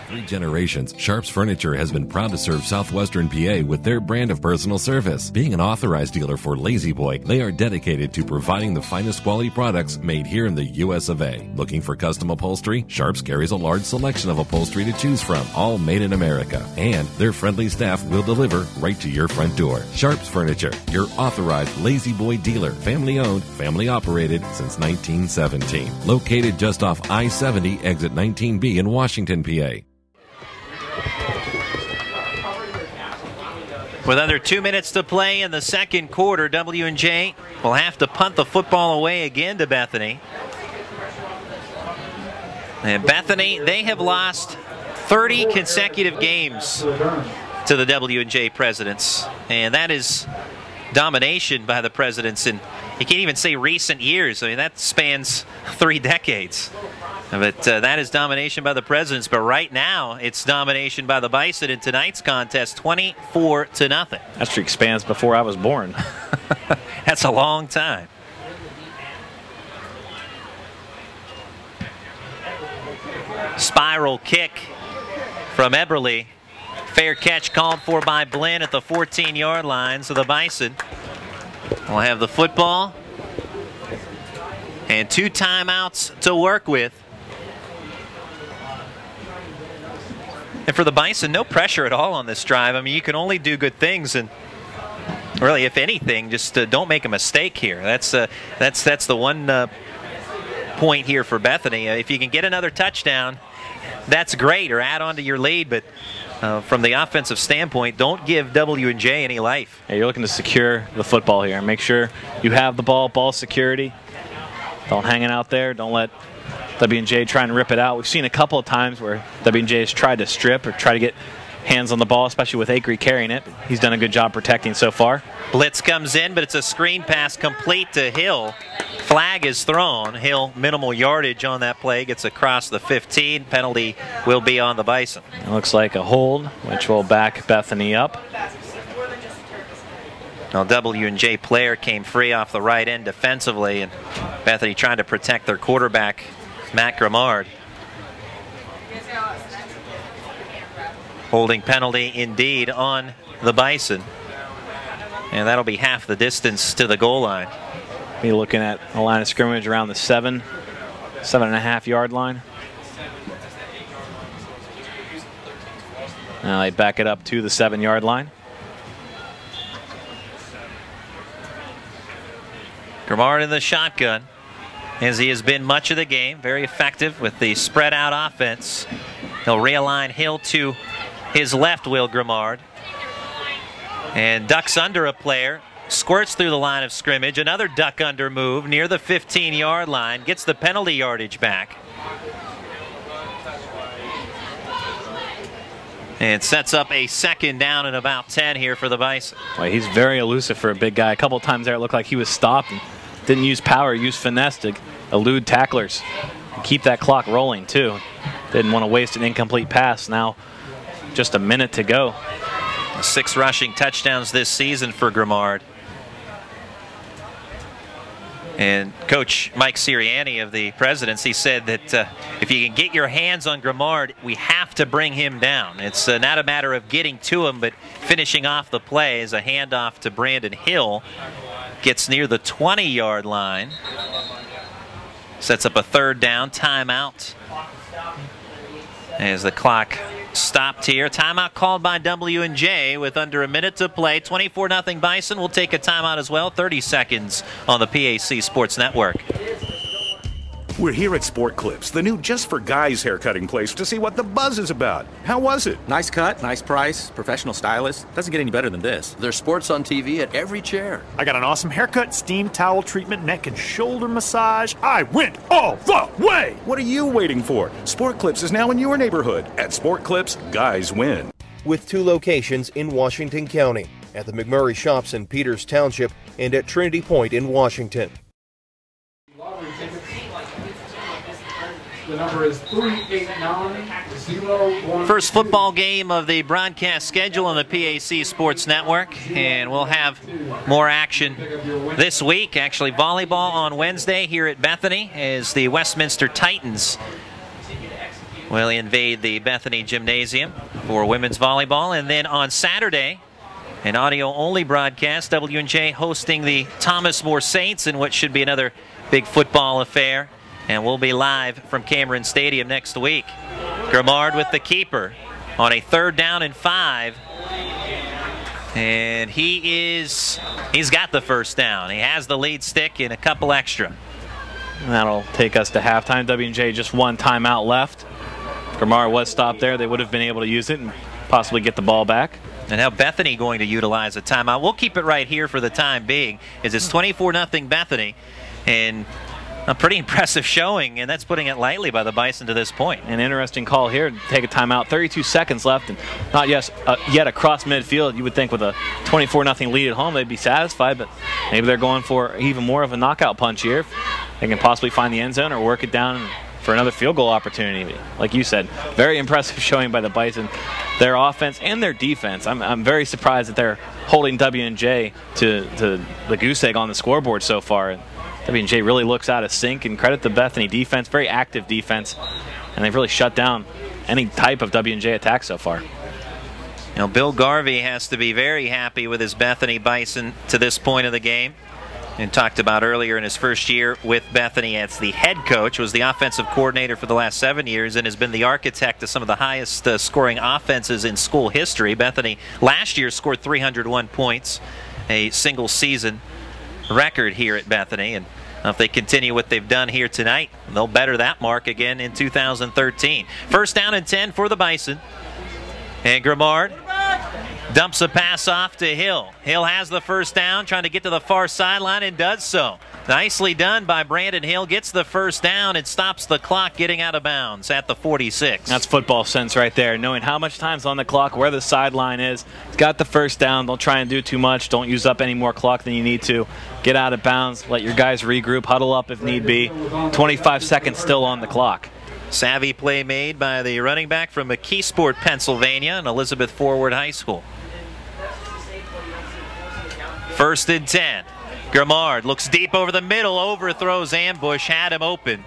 3 generations, Sharps Furniture has been proud to serve southwestern PA with their brand of personal service. Being an authorized dealer for Lazy Boy, they are dedicated to providing the finest quality products made here in the US of A. Looking for custom upholstery? Sharps carries a large selection of upholstery to choose from, all made in America. And their friendly staff will deliver right to your front door. Sharps Furniture, your authorized Lazy Boy dealer. Family owned, family operated since 1917. Located just off I-70, exit 19B in Washington, PA. With under 2 minutes to play in the second quarter, W&J will have to punt the football away again to Bethany. And Bethany, they have lost 30 consecutive games to the W&J Presidents. And that is domination by the Presidents in, you can't even say recent years. I mean, that spans 3 decades. But that is domination by the Presidents. But right now, it's domination by the Bison in tonight's contest, 24-0. That streak spans before I was born. That's a long time. Spiral kick from Eberle. Fair catch called for by Blinn at the 14-yard line. So the Bison will have the football and 2 timeouts to work with. And for the Bison, no pressure at all on this drive. I mean, you can only do good things, and really, if anything, just don't make a mistake here. That's the one point here for Bethany. If you can get another touchdown, that's great, or add on to your lead. But from the offensive standpoint, don't give W&J any life. Yeah, you're looking to secure the football here. Make sure you have the ball security. Don't hang it out there. Don't let W&J try and rip it out. We've seen a couple of times where W&J has tried to strip or try to get hands on the ball, especially with Acree carrying it. He's done a good job protecting so far. Blitz comes in, but it's a screen pass complete to Hill. Flag is thrown. Hill, minimal yardage on that play, gets across the 15. Penalty will be on the Bison. It looks like a hold, which will back Bethany up. Now, W&J player came free off the right end defensively, and Bethany trying to protect their quarterback, Matt Grimard. Holding penalty indeed on the Bison. And that'll be half the distance to the goal line. Be looking at a line of scrimmage around the 7.5 yard line. Now they back it up to the 7 yard line. Grimard in the shotgun, as he has been much of the game. Very effective with the spread out offense. He'll realign Hill to his left, Will Grimard. And ducks under a player, squirts through the line of scrimmage. Another duck under move near the 15-yard line, gets the penalty yardage back. And sets up a 2nd down and about 10 here for the Bison. Well, he's very elusive for a big guy. A couple of times there it looked like he was stopped and didn't use power, used finesse to elude tacklers. And keep that clock rolling too. Didn't want to waste an incomplete pass. Now just a minute to go. 6 rushing touchdowns this season for Grimard. And Coach Mike Sirianni of the Presidents, he said that if you can get your hands on Grimard, we have to bring him down. It's not a matter of getting to him, but finishing off the play as a handoff to Brandon Hill. Gets near the 20-yard line. Sets up a 3rd down, timeout. As the clock stopped here. Timeout called by W&J with under a minute to play. 24-0 Bison will take a timeout as well. 30 seconds on the PAC Sports Network. We're here at Sport Clips, the new just for guys haircutting place, to see what the buzz is about. How was it? Nice cut, nice price, professional stylist. Doesn't get any better than this. There's sports on TV at every chair. I got an awesome haircut, steam towel treatment, neck and shoulder massage. I went all the way! What are you waiting for? Sport Clips is now in your neighborhood. At Sport Clips, guys win. With 2 locations in Washington County, at the McMurray Shops in Peters Township and at Trinity Point in Washington. The number is 389-01. First football game of the broadcast schedule on the PAC Sports Network, and we'll have more action this week. Actually, volleyball on Wednesday here at Bethany as the Westminster Titans will invade the Bethany Gymnasium for women's volleyball. And then on Saturday, an audio-only broadcast, W&J hosting the Thomas More Saints in what should be another big football affair. And we'll be live from Cameron Stadium next week. Grimard with the keeper on a 3rd down and 5. And he's got the 1st down. He has the lead stick and a couple extra. And that'll take us to halftime. W&J just 1 timeout left. Grimard was stopped there. They would have been able to use it and possibly get the ball back. And now Bethany going to utilize a timeout. We'll keep it right here for the time being, as it's 24-0 Bethany. And a pretty impressive showing, and that's putting it lightly by the Bison to this point. An interesting call here to take a timeout. 32 seconds left, and not yet across midfield. You would think with a 24-0 lead at home, they'd be satisfied, but maybe they're going for even more of a knockout punch here. If they can possibly find the end zone or work it down and for another field goal opportunity. Like you said, very impressive showing by the Bison, their offense and their defense. I'm very surprised that they're holding W&J to the goose egg on the scoreboard so far. W&J really looks out of sync, and credit the Bethany defense, very active defense, and they've really shut down any type of W&J attack so far. You know, Bill Garvey has to be very happy with his Bethany Bison to this point of the game. And talked about earlier in his first year with Bethany as the head coach, was the offensive coordinator for the last 7 years, and has been the architect of some of the highest scoring offenses in school history. Bethany last year scored 301 points, a single season record here at Bethany. And if they continue what they've done here tonight, they'll better that mark again in 2013. First down and 10 for the Bison. And Grimard dumps a pass off to Hill. Hill has the first down, trying to get to the far sideline, and does so. Nicely done by Brandon Hill. Gets the first down and stops the clock getting out of bounds at the 46. That's football sense right there, knowing how much time's on the clock, where the sideline is. He's got the first down. Don't try and do too much. Don't use up any more clock than you need to. Get out of bounds. Let your guys regroup. Huddle up if need be. 25 seconds still on the clock. Savvy play made by the running back from McKeesport, Pennsylvania, and Elizabeth Forward High School. First and 10. Grimard looks deep over the middle, overthrows Ambush, had him open.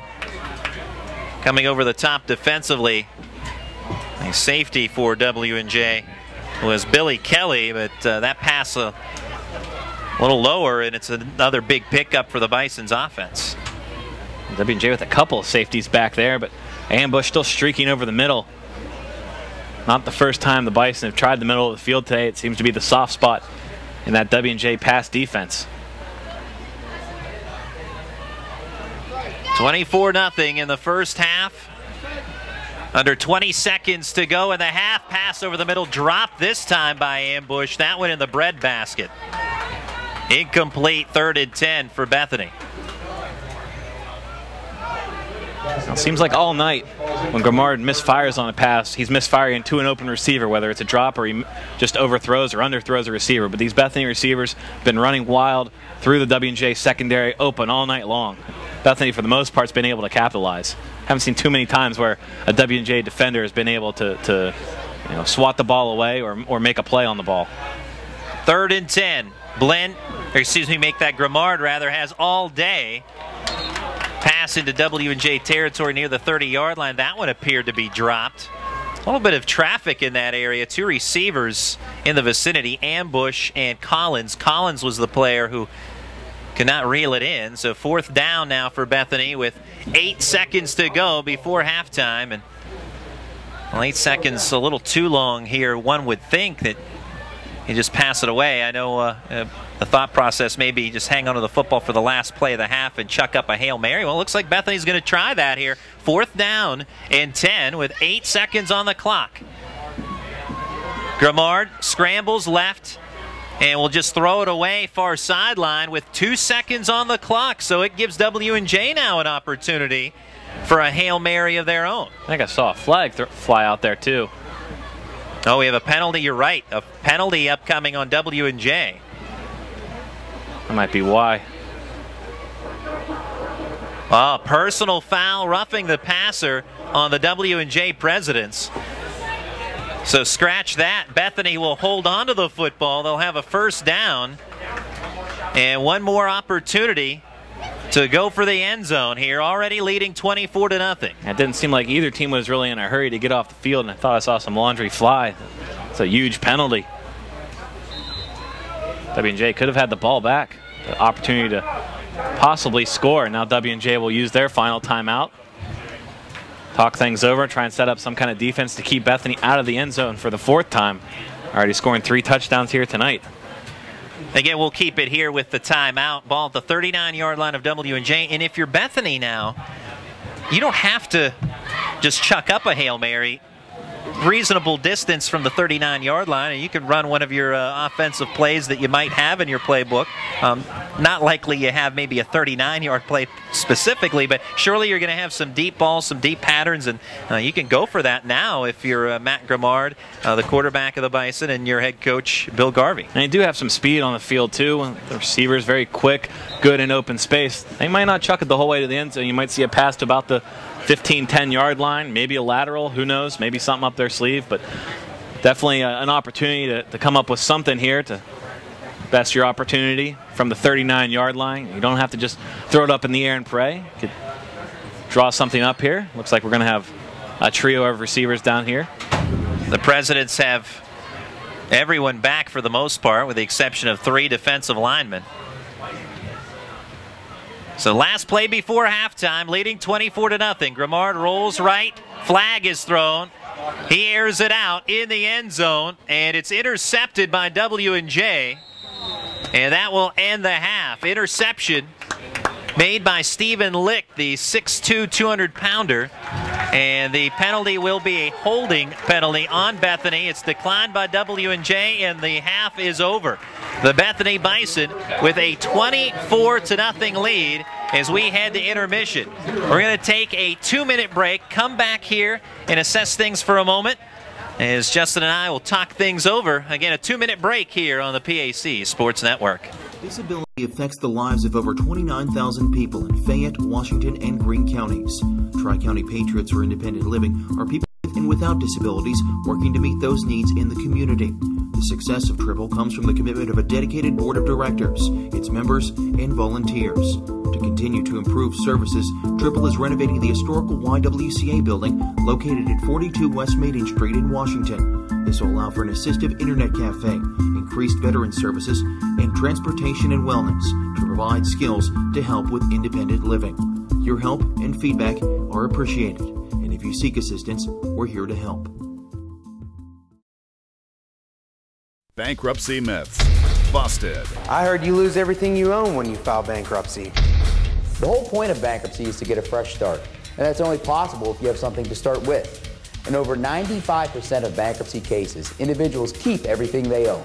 Coming over the top defensively, a safety for W&J was Billy Kelly, but that pass a little lower, and it's another big pickup for the Bison's offense. W&J with a couple of safeties back there, but Ambush still streaking over the middle. Not the first time the Bison have tried the middle of the field today. It seems to be the soft spot in that W&J pass defense. 24-0 in the first half. Under 20 seconds to go in the half. Pass over the middle, dropped this time by Ambush. That went in the breadbasket. Incomplete, 3rd and 10 for Bethany. It seems like all night when Grimard misfires on a pass, he's misfiring to an open receiver, whether it's a drop or he just overthrows or underthrows a receiver. But these Bethany receivers have been running wild through the W&J secondary, open all night long. Bethany, for the most part, has been able to capitalize. Haven't seen too many times where a W&J defender has been able to swat the ball away or make a play on the ball. 3rd and 10. Make that Grimard rather has all day. Pass into W&J territory near the 30-yard line. That one appeared to be dropped. A little bit of traffic in that area. 2 receivers in the vicinity, Ambush and Collins. Collins was the player who could not reel it in. So 4th down now for Bethany with 8 seconds to go before halftime. And 8 seconds a little too long here. One would think that you just pass it away. I know the thought process may be just hang on to the football for the last play of the half and chuck up a Hail Mary. Well, it looks like Bethany's going to try that here. 4th down and 10 with 8 seconds on the clock. Grimard scrambles left and will just throw it away far sideline with 2 seconds on the clock. So it gives W&J now an opportunity for a Hail Mary of their own. I think I saw a flag fly out there too. Oh, we have a penalty. You're right. A penalty upcoming on W&J. That might be why. Oh, personal foul, roughing the passer on the W&J Presidents. So scratch that. Bethany will hold on to the football. They'll have a first down. And one more opportunity to go for the end zone here, already leading 24-0. It didn't seem like either team was really in a hurry to get off the field, and I thought I saw some laundry fly. It's a huge penalty. W&J could have had the ball back, the opportunity to possibly score. Now W&J will use their final timeout, talk things over, try and set up some kind of defense to keep Bethany out of the end zone for the 4th time. Already scoring 3 touchdowns here tonight. Again, we'll keep it here with the timeout. Ball at the 39-yard line of W&J. And if you're Bethany now, you don't have to just chuck up a Hail Mary. Reasonable distance from the 39-yard line, and you can run one of your offensive plays that you might have in your playbook. Not likely you have maybe a 39-yard play specifically, but surely you're going to have some deep balls, some deep patterns, and you can go for that now if you're Matt Grimard, the quarterback of the Bison, and your head coach, Bill Garvey. And they do have some speed on the field, too. The receiver's very quick, good in open space. They might not chuck it the whole way to the end zone. You might see a pass to about the 15, 10-yard line, maybe a lateral, who knows, maybe something up their sleeve, but definitely an opportunity to come up with something here to best your opportunity from the 39-yard line. You don't have to just throw it up in the air and pray. You could draw something up here. Looks like we're going to have a trio of receivers down here. The Presidents have everyone back for the most part, with the exception of 3 defensive linemen. So last play before halftime, leading 24-0. Grimard rolls right. Flag is thrown. He airs it out in the end zone, and it's intercepted by W&J. And that will end the half. Interception made by Stephen Lick, the 6'2", 200-pounder. And the penalty will be a holding penalty on Bethany. It's declined by W&J, and the half is over. The Bethany Bison with a 24-0 lead as we head to intermission. We're going to take a 2-minute break, come back here and assess things for a moment, as Justin and I will talk things over. Again, a 2-minute break here on the PAC Sports Network. Disability affects the lives of over 29,000 people in Fayette, Washington, and Greene counties. Tri-County Patriots for Independent Living are people with and without disabilities working to meet those needs in the community. The success of Triple comes from the commitment of a dedicated board of directors, its members, and volunteers. To continue to improve services, Triple is renovating the historical YWCA building located at 42 West Maiden Street in Washington. This will allow for an assistive internet cafe, increased veteran services, and transportation and wellness to provide skills to help with independent living. Your help and feedback are appreciated, and if you seek assistance, we're here to help. Bankruptcy myths busted. I heard you lose everything you own when you file bankruptcy. The whole point of bankruptcy is to get a fresh start, and that's only possible if you have something to start with. In over 95% of bankruptcy cases, individuals keep everything they own,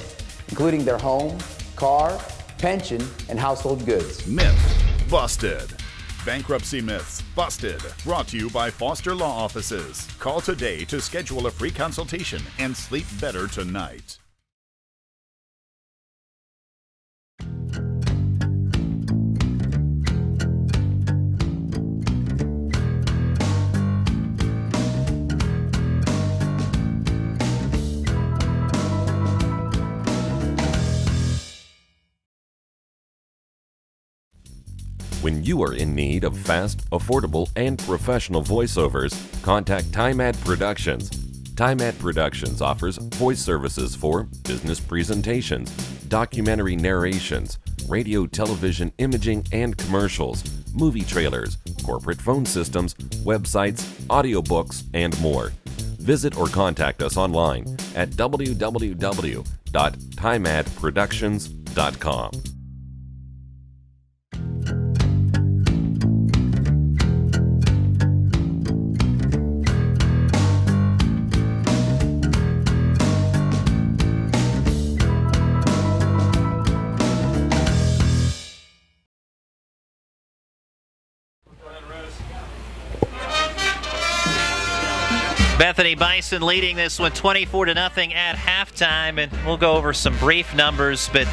including their home, car, pension, and household goods. Myth busted. Bankruptcy myths busted. Brought to you by Foster Law Offices. Call today to schedule a free consultation and sleep better tonight. When you are in need of fast, affordable, and professional voiceovers, contact TimeAd Productions. TimeAd Productions offers voice services for business presentations, documentary narrations, radio, television, imaging, and commercials, movie trailers, corporate phone systems, websites, audiobooks, and more. Visit or contact us online at www.timeadproductions.com. Bethany Bison leading this one 24-0 at halftime, and we'll go over some brief numbers, but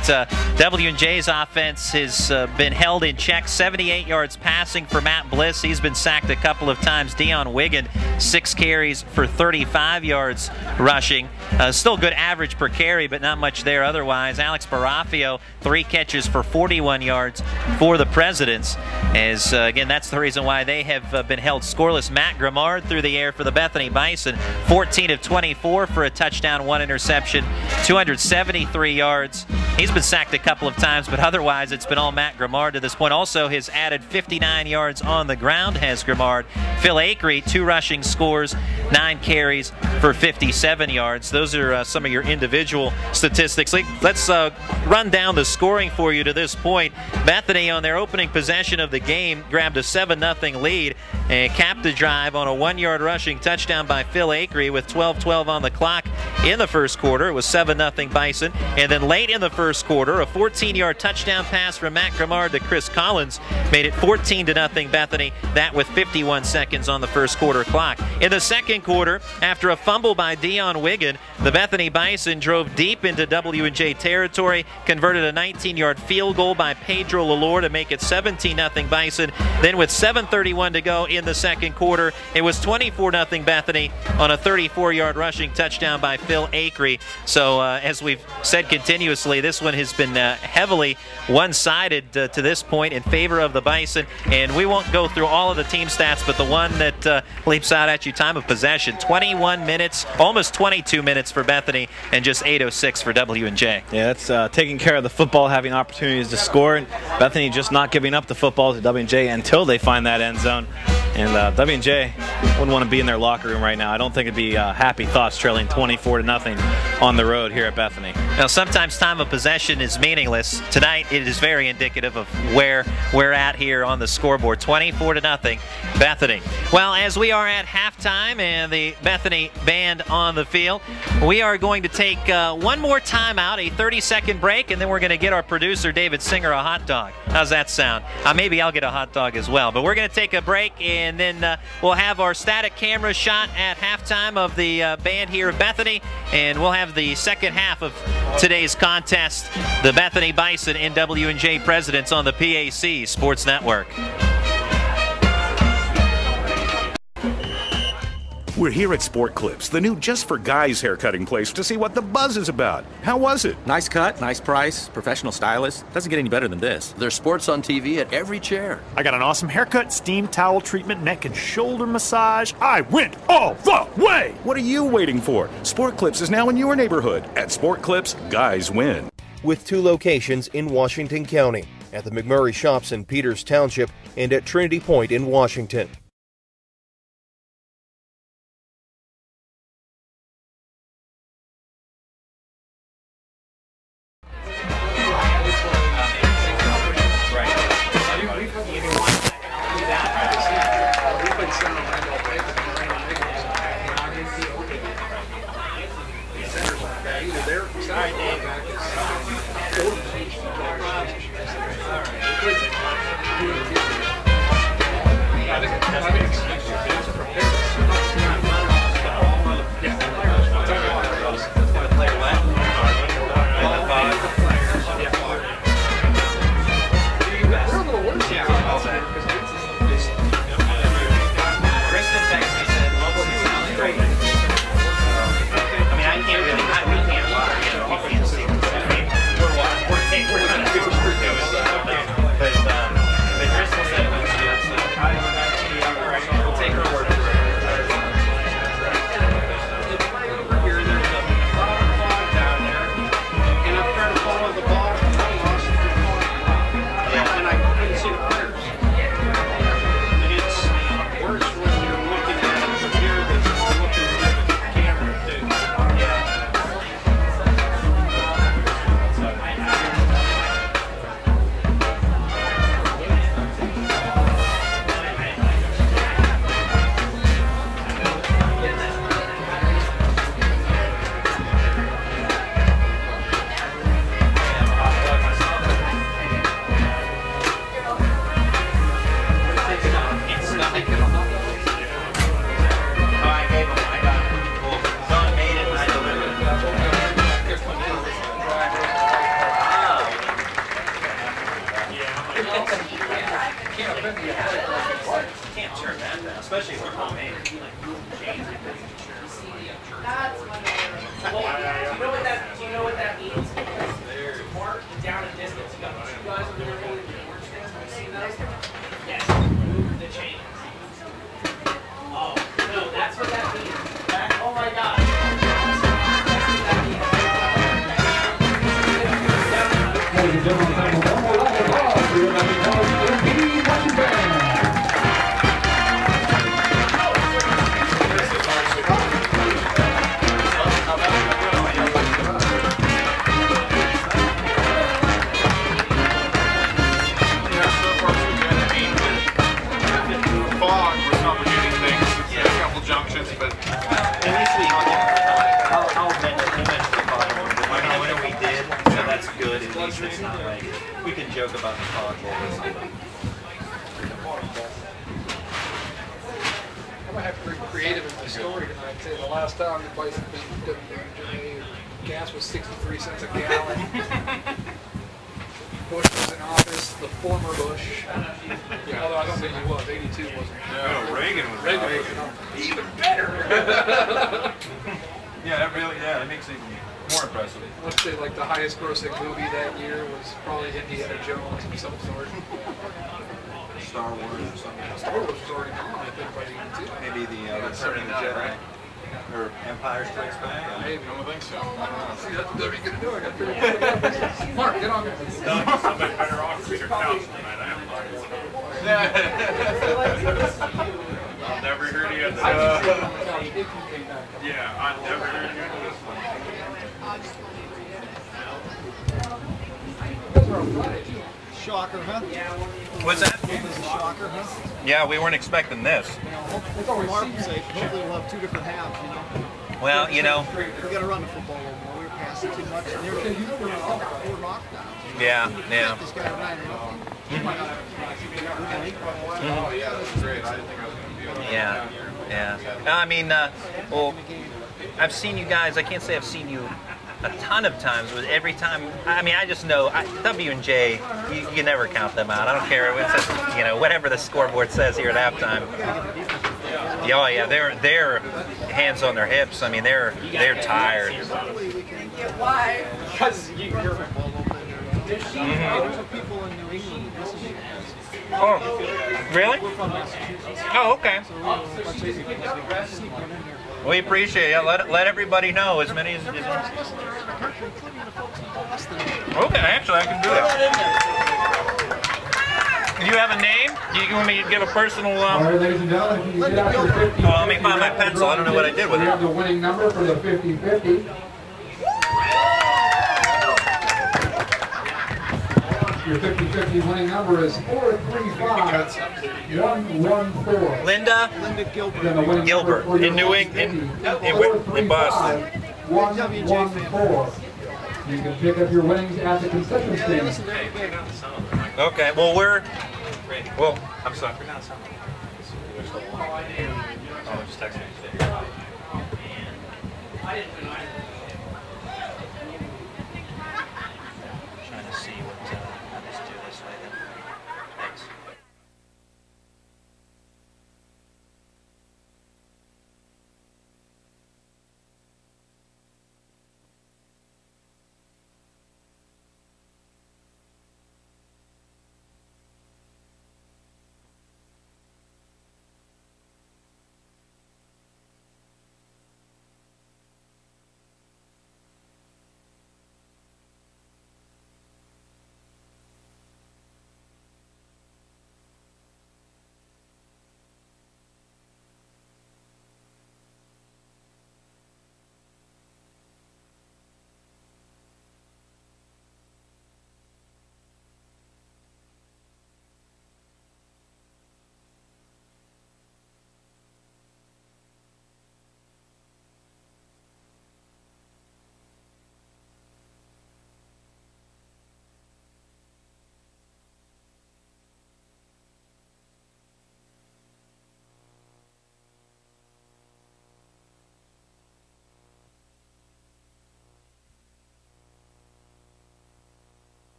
W&J's offense has been held in check. 78 yards passing for Matt Bliss. He's been sacked a couple of times. Dion Wiggin, 6 carries for 35 yards rushing. Still good average per carry, but not much there otherwise. Alex Barafio, 3 catches for 41 yards for the Presidents. As again, that's the reason why they have been held scoreless. Matt Grimard through the air for the Bethany Bison. 14 of 24 for a touchdown, 1 interception, 273 yards. He's been sacked a couple of times, but otherwise it's been all Matt Grimard to this point. Also has added 59 yards on the ground, has Grimard. Phil Akery, 2 rushing scores, 9 carries for 57 yards. Those are some of your individual statistics. Let's run down the scoring for you to this point. Bethany, on their opening possession of the game, grabbed a 7-0 lead and capped the drive on a 1-yard rushing touchdown by Phil Akery with 12:12 on the clock in the first quarter. It was 7-0 Bison. And then late in the first first quarter. A 14-yard touchdown pass from Matt Grimard to Chris Collins made it 14-0 Bethany, that with 51 seconds on the first quarter clock. In the second quarter, after a fumble by Dion Wiggin, the Bethany Bison drove deep into W&J territory, converted a 19-yard field goal by Pedro Lalor to make it 17-0 Bison. Then with 7:31 to go in the second quarter, it was 24-0 Bethany on a 34-yard rushing touchdown by Phil Acree. So as we've said continuously, this one has been heavily one-sided to this point in favor of the Bison, and we won't go through all of the team stats, but the one that leaps out at you, time of possession, 21 minutes, almost 22 minutes for Bethany, and just 8:06 for W&J. Yeah, that's taking care of the football, having opportunities to score, and Bethany just not giving up the football to W&J until they find that end zone. And W&J wouldn't want to be in their locker room right now. I don't think it'd be happy thoughts trailing 24-0 on the road here at Bethany. Now, sometimes time of possession is meaningless. Tonight, it is very indicative of where we're at here on the scoreboard. 24-0 Bethany. Well, as we are at halftime and the Bethany band on the field, we are going to take one more timeout, a 30-second break, and then we're going to get our producer, David Singer, a hot dog. How's that sound? Maybe I'll get a hot dog as well. But we're going to take a break, and then we'll have our static camera shot at halftime of the band here at Bethany, and we'll have the second half of today's contest, the Bethany Bison and W&J Presidents on the PAC Sports Network. We're here at Sport Clips, the new just for guys haircutting place, to see what the buzz is about. How was it? Nice cut, nice price, professional stylist. Doesn't get any better than this. There's sports on TV at every chair. I got an awesome haircut, steam towel treatment, neck and shoulder massage. I went all the way! What are you waiting for? Sport Clips is now in your neighborhood. At Sport Clips, guys win. With 2 locations in Washington County, at the McMurray Shops in Peters Township and at Trinity Point in Washington. least it's not like we can joke about the fog bowl or something. I might have to be creative in my story tonight. Say the last time the Bison beat W&J, gas was 63 cents a gallon. Bush was in office, the former Bush. Yeah, although I don't think he was. 82 wasn't. No, Reagan was in office. Even better. That makes it even more impressive. Let's say like the highest grossing movie that year was probably Indiana Jones of some sort. Star Wars or something. Star Wars was already gone, I think, by 82. Maybe the Return of the Jedi. Or Empire Strikes Back? Maybe. I don't think so. See, that's what you're going to do. I got 30 Mark, get on there. Somebody better off Peter Couch tonight. I have I'll never hear you. Yeah, I've never heard you this one. Shocker, huh? What's that? It was a shocker, huh? Yeah, we weren't expecting this. Hopefully we'll have two different halves, you know. Well, you know. We got to run the football a little more. We were passing too much. And they were getting 4 knockdowns. Yeah, yeah. This guy ran it up. Oh, yeah, that's great. I didn't think I was going to be able to. Yeah, yeah. I mean, well, I've seen you guys. I can't say I've seen you a ton of times, but every time, I mean, I just know W&J, you never count them out. I don't care what it says, you know, whatever the scoreboard says here at halftime. Oh yeah, they're hands on their hips. I mean, they're tired. Why? Because you're. Oh, really? Oh, okay. We appreciate it. Let everybody know, as many as you want. Okay, actually, I can do that. Do you have a name? Do you want me to give a personal? All right, ladies and gentlemen, if you can get out your 50. Oh, let me find my pencil. I don't know what I did with it. We have the winning number for the 50-50. Your 50-50 winning number is 435114. Linda Gilbert in New England, in Boston. 114. You can pick up your winnings at the concession stand. Okay, well I'm sorry. Oh, just text me. Trying to see what how this do this way then. Thanks.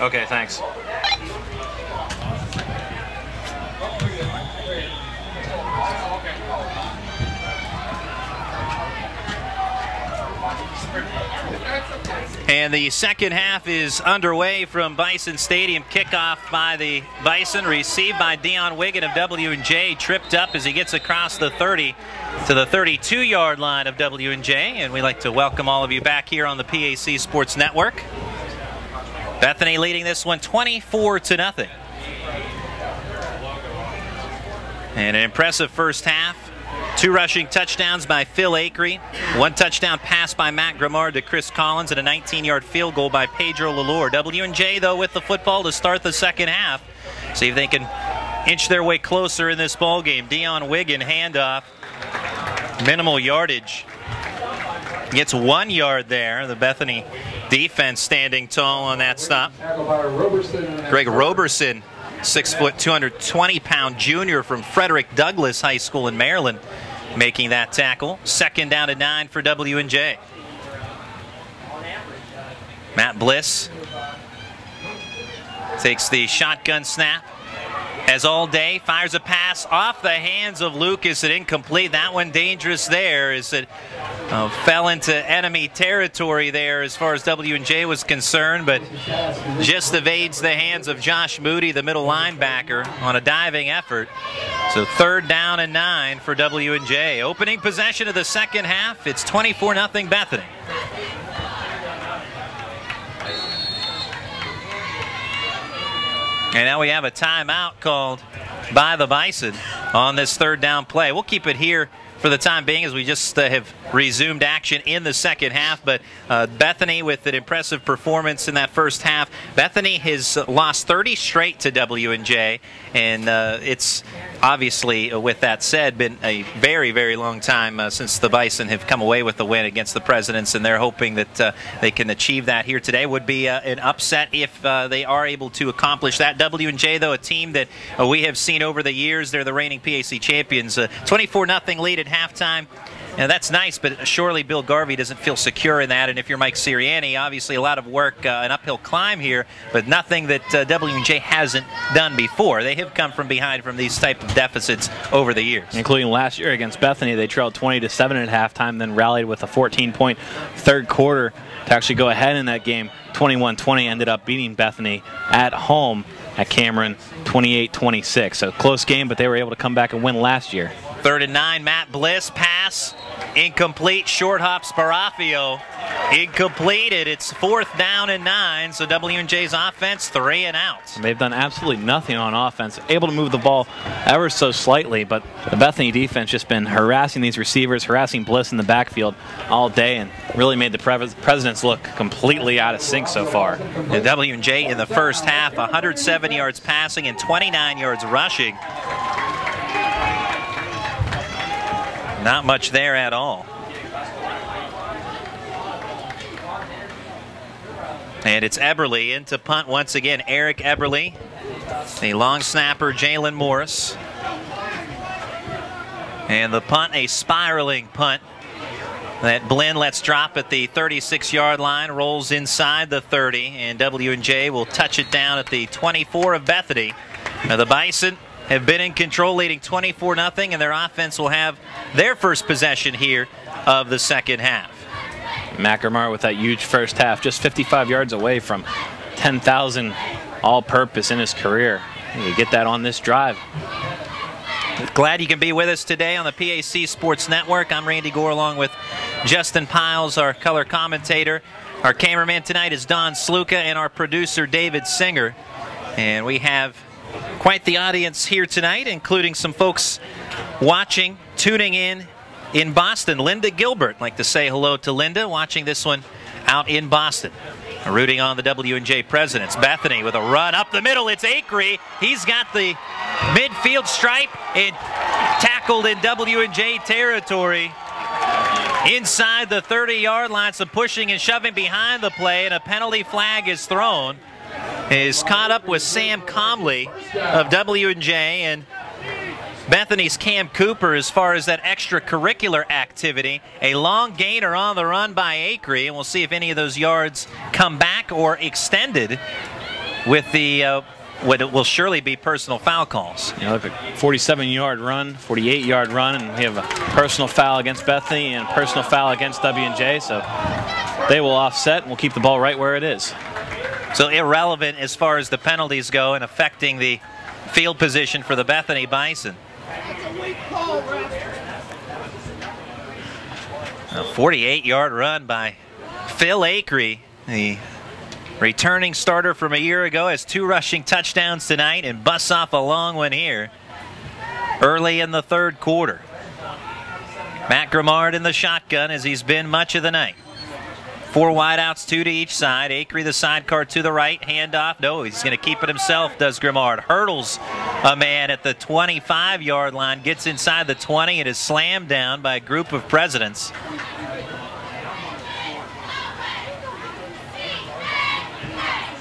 Okay, thanks. And the second half is underway from Bison Stadium. Kickoff by the Bison, received by Dion Wiggin of W&J. Tripped up as he gets across the 30 to the 32-yard line of W&J. And we'd like to welcome all of you back here on the PAC Sports Network. Bethany leading this one 24-0. And an impressive first half. 2 rushing touchdowns by Phil Acree, 1 touchdown pass by Matt Grimard to Chris Collins, and a 19-yard field goal by Pedro Lalore. W&J, though, with the football to start the second half. See if they can inch their way closer in this ball game. Dion Wiggin, handoff. Minimal yardage. Gets 1 yard there. The Bethany defense standing tall on that stop. Greg Roberson, 6 foot, 220-pound junior from Frederick Douglass High School in Maryland, making that tackle. 2nd down and 9 for W&J. Matt Bliss takes the shotgun snap. As all day, fires a pass off the hands of Lucas and incomplete. That one dangerous there as it fell into enemy territory there as far as W&J was concerned, but just evades the hands of Josh Moody, the middle linebacker, on a diving effort. So 3rd down and 9 for W&J. Opening possession of the second half. It's 24-0 Bethany. And now we have a timeout called by the Bison on this 3rd down play. We'll keep it here for the time being as we just have resumed action in the second half. But Bethany with an impressive performance in that first half. Bethany has lost 30 straight to W&J, and it's obviously, with that said, been a very, very long time since the Bison have come away with the win against the Presidents, and they're hoping that they can achieve that here today. Would be an upset if they are able to accomplish that. W&J, though, a team that we have seen over the years, they're the reigning PAC champions. 24-0 lead at halftime. Now, that's nice, but surely Bill Garvey doesn't feel secure in that. And if you're Mike Sirianni, obviously a lot of work, an uphill climb here, but nothing that W&J hasn't done before. They have come from behind from these type of deficits over the years. Including last year against Bethany, they trailed 20-7 at halftime, then rallied with a 14-point third quarter to actually go ahead in that game. 21-20 ended up beating Bethany at home at Cameron 28-26. So close game, but they were able to come back and win last year. 3rd and 9, Matt Bliss, pass, incomplete, short hop, Sparafio, incompleted. It's 4th down and 9, so W&J's offense 3 and out. They've done absolutely nothing on offense, able to move the ball ever so slightly, but the Bethany defense just been harassing these receivers, harassing Bliss in the backfield all day, and really made the Presidents look completely out of sync so far. And W&J in the first half, 107 yards passing and 29 yards rushing. Not much there at all. And it's Eberly into punt once again. Eric Eberly, the long snapper, Jalen Morris. And the punt, a spiraling punt that Blinn lets drop at the 36-yard line, rolls inside the 30, and W&J will touch it down at the 24 of Bethany. Now the Bison have been in control, leading 24-0, and their offense will have their first possession here of the second half. McNamara with that huge first half, just 55 yards away from 10,000 all-purpose in his career. You get that on this drive. Glad you can be with us today on the PAC Sports Network. I'm Randy Gore along with Justin Piles, our color commentator. Our cameraman tonight is Don Sluka, and our producer David Singer. And we have quite the audience here tonight, including some folks watching, tuning in Boston. Linda Gilbert, I'd like to say hello to Linda, watching this one out in Boston. Rooting on the W&J Presidents. Bethany with a run up the middle. It's Acree. He's got the midfield stripe and tackled in W&J territory. Inside the 30-yard line, some pushing and shoving behind the play, and a penalty flag is thrown. Is caught up with Sam Comley of W&J, and Bethany's Cam Cooper as far as that extracurricular activity. A long gainer on the run by Acree, and we'll see if any of those yards come back or extended with the what it will surely be personal foul calls. You know, look at 47-yard run, 48-yard run, and we have a personal foul against Bethany and a personal foul against W&J, so they will offset and we'll keep the ball right where it is. So irrelevant as far as the penalties go and affecting the field position for the Bethany Bison. A 48-yard run by Phil Acree, the returning starter from a year ago, has 2 rushing touchdowns tonight and busts off a long one here early in the third quarter. Matt Grimard in the shotgun, as he's been much of the night. 4 wideouts, 2 to each side. Acree the sidecar to the right, handoff. No, he's going to keep it himself, does Grimard. Hurdles a man at the 25-yard line, gets inside the 20 and is slammed down by a group of presidents.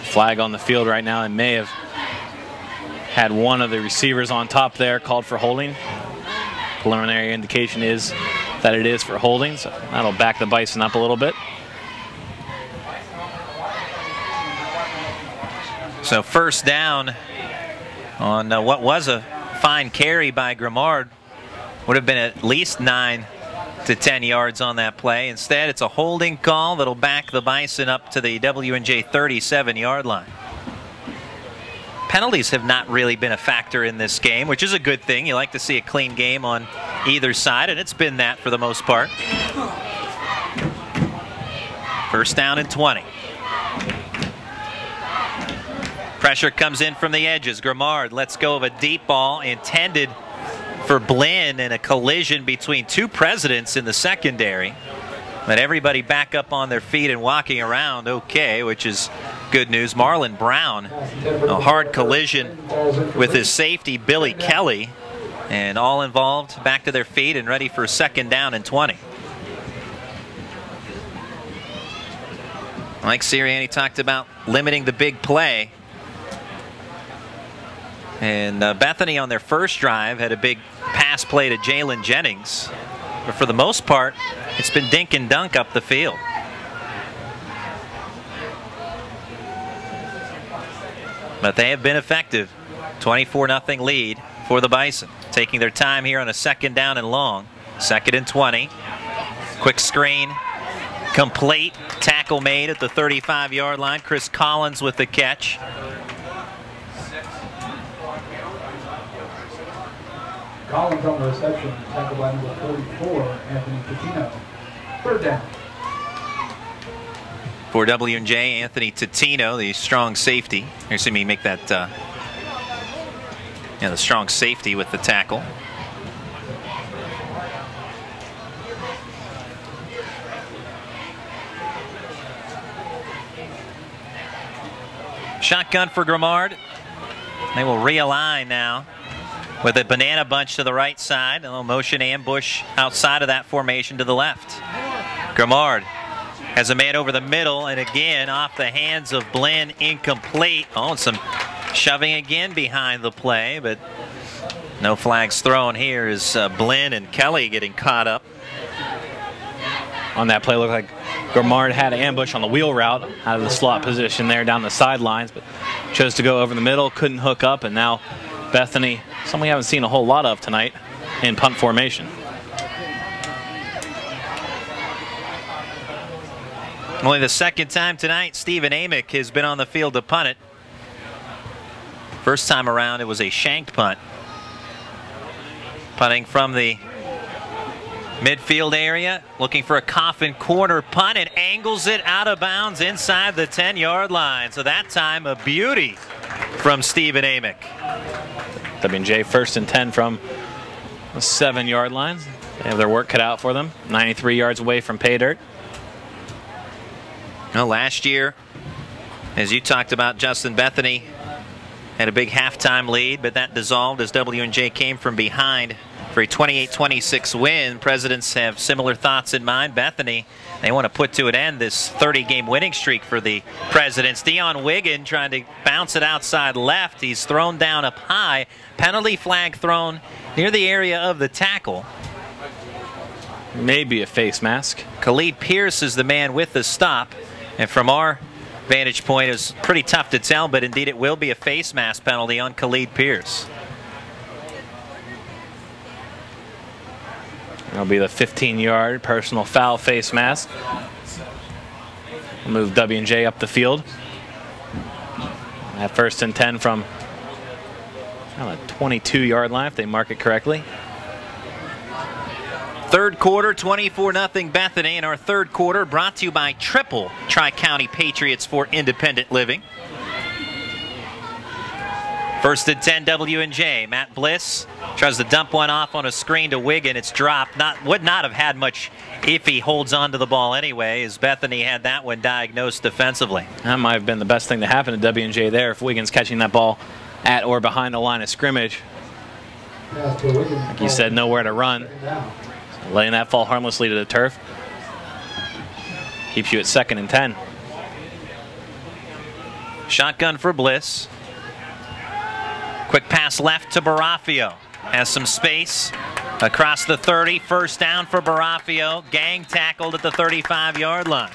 Flag on the field right now, and may have had one of the receivers on top there called for holding. Preliminary indication is that it is for holding, so that'll back the Bison up a little bit. So first down on what was a fine carry by Grimard. Would have been at least 9 to 10 yards on that play. Instead, it's a holding call that'll back the Bison up to the W&J 37-yard line. Penalties have not really been a factor in this game, which is a good thing. You like to see a clean game on either side, and it's been that for the most part. First down and 20. Pressure comes in from the edges. Grimard lets go of a deep ball intended for Blinn, and a collision between 2 presidents in the secondary. But everybody back up on their feet and walking around okay, which is good news. Marlon Brown, a hard collision with his safety, Billy Kelly, and all involved back to their feet and ready for second down and 20. Mike Sirianni talked about limiting the big play. And Bethany on their first drive had a big pass play to Jalen Jennings. But for the most part, it's been dink and dunk up the field. But they have been effective. 24-0 lead for the Bison. Taking their time here on a second down and long. Second and 20. Quick screen. Complete. Tackle made at the 35-yard line. Chris Collins with the catch. Collins on the reception, tackled by number 44, Anthony Patino. Third down. For W&J, Anthony Titino, the strong safety. Here, see me make that, the strong safety with the tackle. Shotgun for Grimard. They will realign now with a banana bunch to the right side. A little motion ambush outside of that formation to the left. Grimard has a man over the middle, and again off the hands of Blinn, incomplete. Oh, and some shoving again behind the play, but no flags thrown here as Blinn and Kelly getting caught up. On that play, looked like Grimard had an ambush on the wheel route out of the slot position there down the sidelines, but chose to go over the middle, couldn't hook up, and now Bethany, something we haven't seen a whole lot of tonight, in punt formation. Only the second time tonight Stephen Amick has been on the field to punt it. First time around it was a shanked punt. Punting from the midfield area, looking for a coffin corner punt, and angles it out of bounds inside the 10-yard line. So that time a beauty from Stephen Amick. W&J first and 10 from the 7-yard line. They have their work cut out for them. 93 yards away from pay dirt. Well, last year, as you talked about, Justin, Bethany had a big halftime lead, but that dissolved as W&J came from behind for a 28-26 win. Presidents have similar thoughts in mind. Bethany, they want to put to an end this 30-game winning streak for the Presidents. Dion Wiggin trying to bounce it outside left. He's thrown down up high. Penalty flag thrown near the area of the tackle. Maybe a face mask. Khalid Pierce is the man with the stop. And from our vantage point is pretty tough to tell, but indeed it will be a face mask penalty on Khalid Pierce. That'll be the 15-yard personal foul face mask. We'll move W&J up the field. At 1st and 10 from a 22-yard line, if they mark it correctly. Third quarter, 24-0 Bethany. In our third quarter, brought to you by Triple Tri-County Patriots for Independent Living. 1st and 10 W&J. Matt Bliss tries to dump one off on a screen to Wiggin. It's dropped. Would not have had much if he holds on to the ball anyway, as Bethany had that one diagnosed defensively. That might have been the best thing to happen to W&J there if Wiggins catching that ball at or behind the line of scrimmage. Like you said, nowhere to run. So letting that fall harmlessly to the turf keeps you at 2nd and 10. Shotgun for Bliss. Quick pass left to Barafio. Has some space across the 30. First down for Barafio. Gang tackled at the 35-yard line.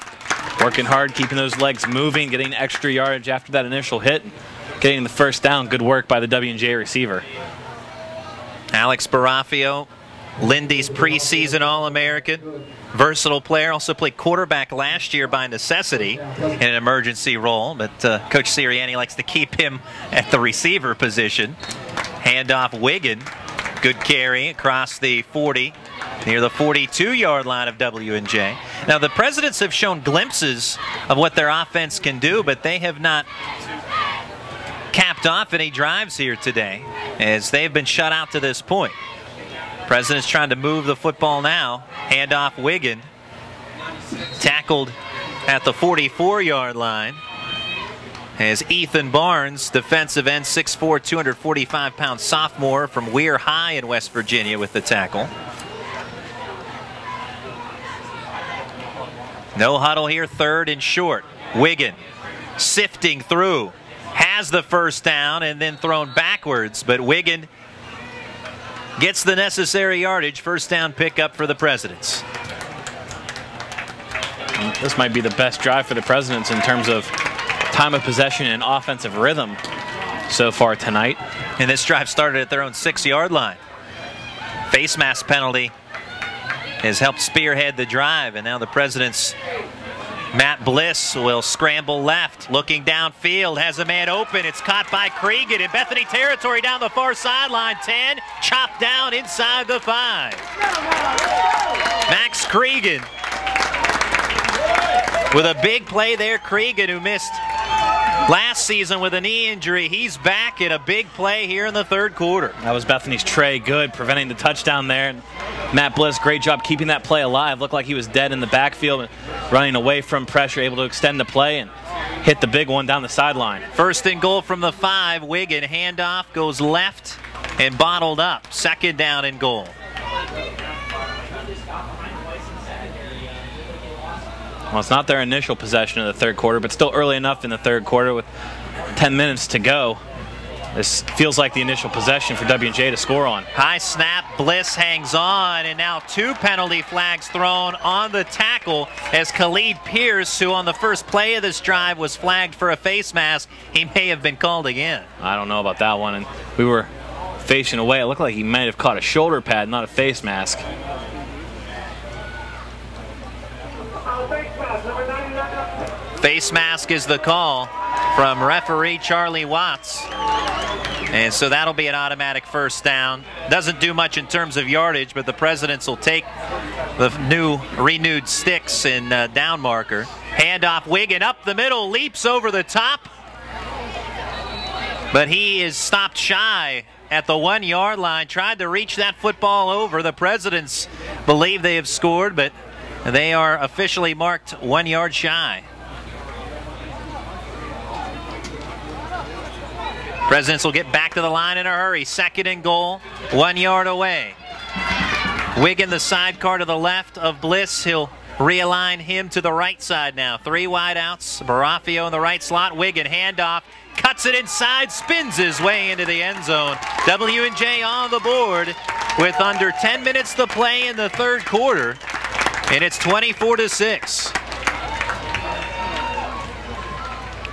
Working hard, keeping those legs moving, getting extra yardage after that initial hit. Getting the first down. Good work by the W&J receiver. Alex Barafio, Lindy's preseason All-American. Versatile player, also played quarterback last year by necessity in an emergency role, but Coach Sirianni likes to keep him at the receiver position. Handoff Wiggin, good carry across the 40, near the 42-yard line of W&J. Now the Presidents have shown glimpses of what their offense can do, but they have not capped off any drives here today, as they've been shut out to this point. President's trying to move the football now. Handoff Wiggin. Tackled at the 44-yard line. As Ethan Barnes, defensive end, 6'4", 245-pound sophomore from Weir High in West Virginia with the tackle. No huddle here, 3rd and short. Wiggin sifting through. Has the first down and then thrown backwards, but Wiggin gets the necessary yardage. First down pickup for the Presidents. This might be the best drive for the Presidents in terms of time of possession and offensive rhythm so far tonight. And this drive started at their own 6-yard line. Face mask penalty has helped spearhead the drive, and now the Presidents' Matt Bliss will scramble left, looking downfield, has a man open. It's caught by Cregan in Bethany territory down the far sideline. 10, chopped down inside the 5. Max Cregan with a big play there. Cregan, who missed last season with a knee injury, he's back in a big play here in the third quarter. That was Bethany's Trey Good preventing the touchdown there. And Matt Bliss, great job keeping that play alive. Looked like he was dead in the backfield, running away from pressure, able to extend the play and hit the big one down the sideline. 1st and goal from the 5. Wiggin, handoff, goes left and bottled up. 2nd down and goal. Well, it's not their initial possession of the third quarter, but still early enough in the third quarter with 10 minutes to go. This feels like the initial possession for W&J to score on. High snap, Bliss hangs on, and now 2 penalty flags thrown on the tackle as Khalid Pierce, who on the first play of this drive was flagged for a face mask, he may have been called again. I don't know about that one, and we were facing away. It looked like he might have caught a shoulder pad, not a face mask. Face mask is the call from referee Charlie Watts. And so that'll be an automatic first down. Doesn't do much in terms of yardage, but the Presidents will take the renewed sticks and down marker. Handoff, Wiggin up the middle, leaps over the top. But he is stopped shy at the 1-yard line. Tried to reach that football over. The Presidents believe they have scored, but they are officially marked 1 yard shy. Presidents will get back to the line in a hurry. 2nd and goal, 1 yard away. Wiggin, the sidecar to the left of Bliss. He'll realign him to the right side now. 3 wide outs. Barafio in the right slot. Wiggin, handoff. Cuts it inside, spins his way into the end zone. W&J on the board with under 10 minutes to play in the third quarter. And it's 24-6.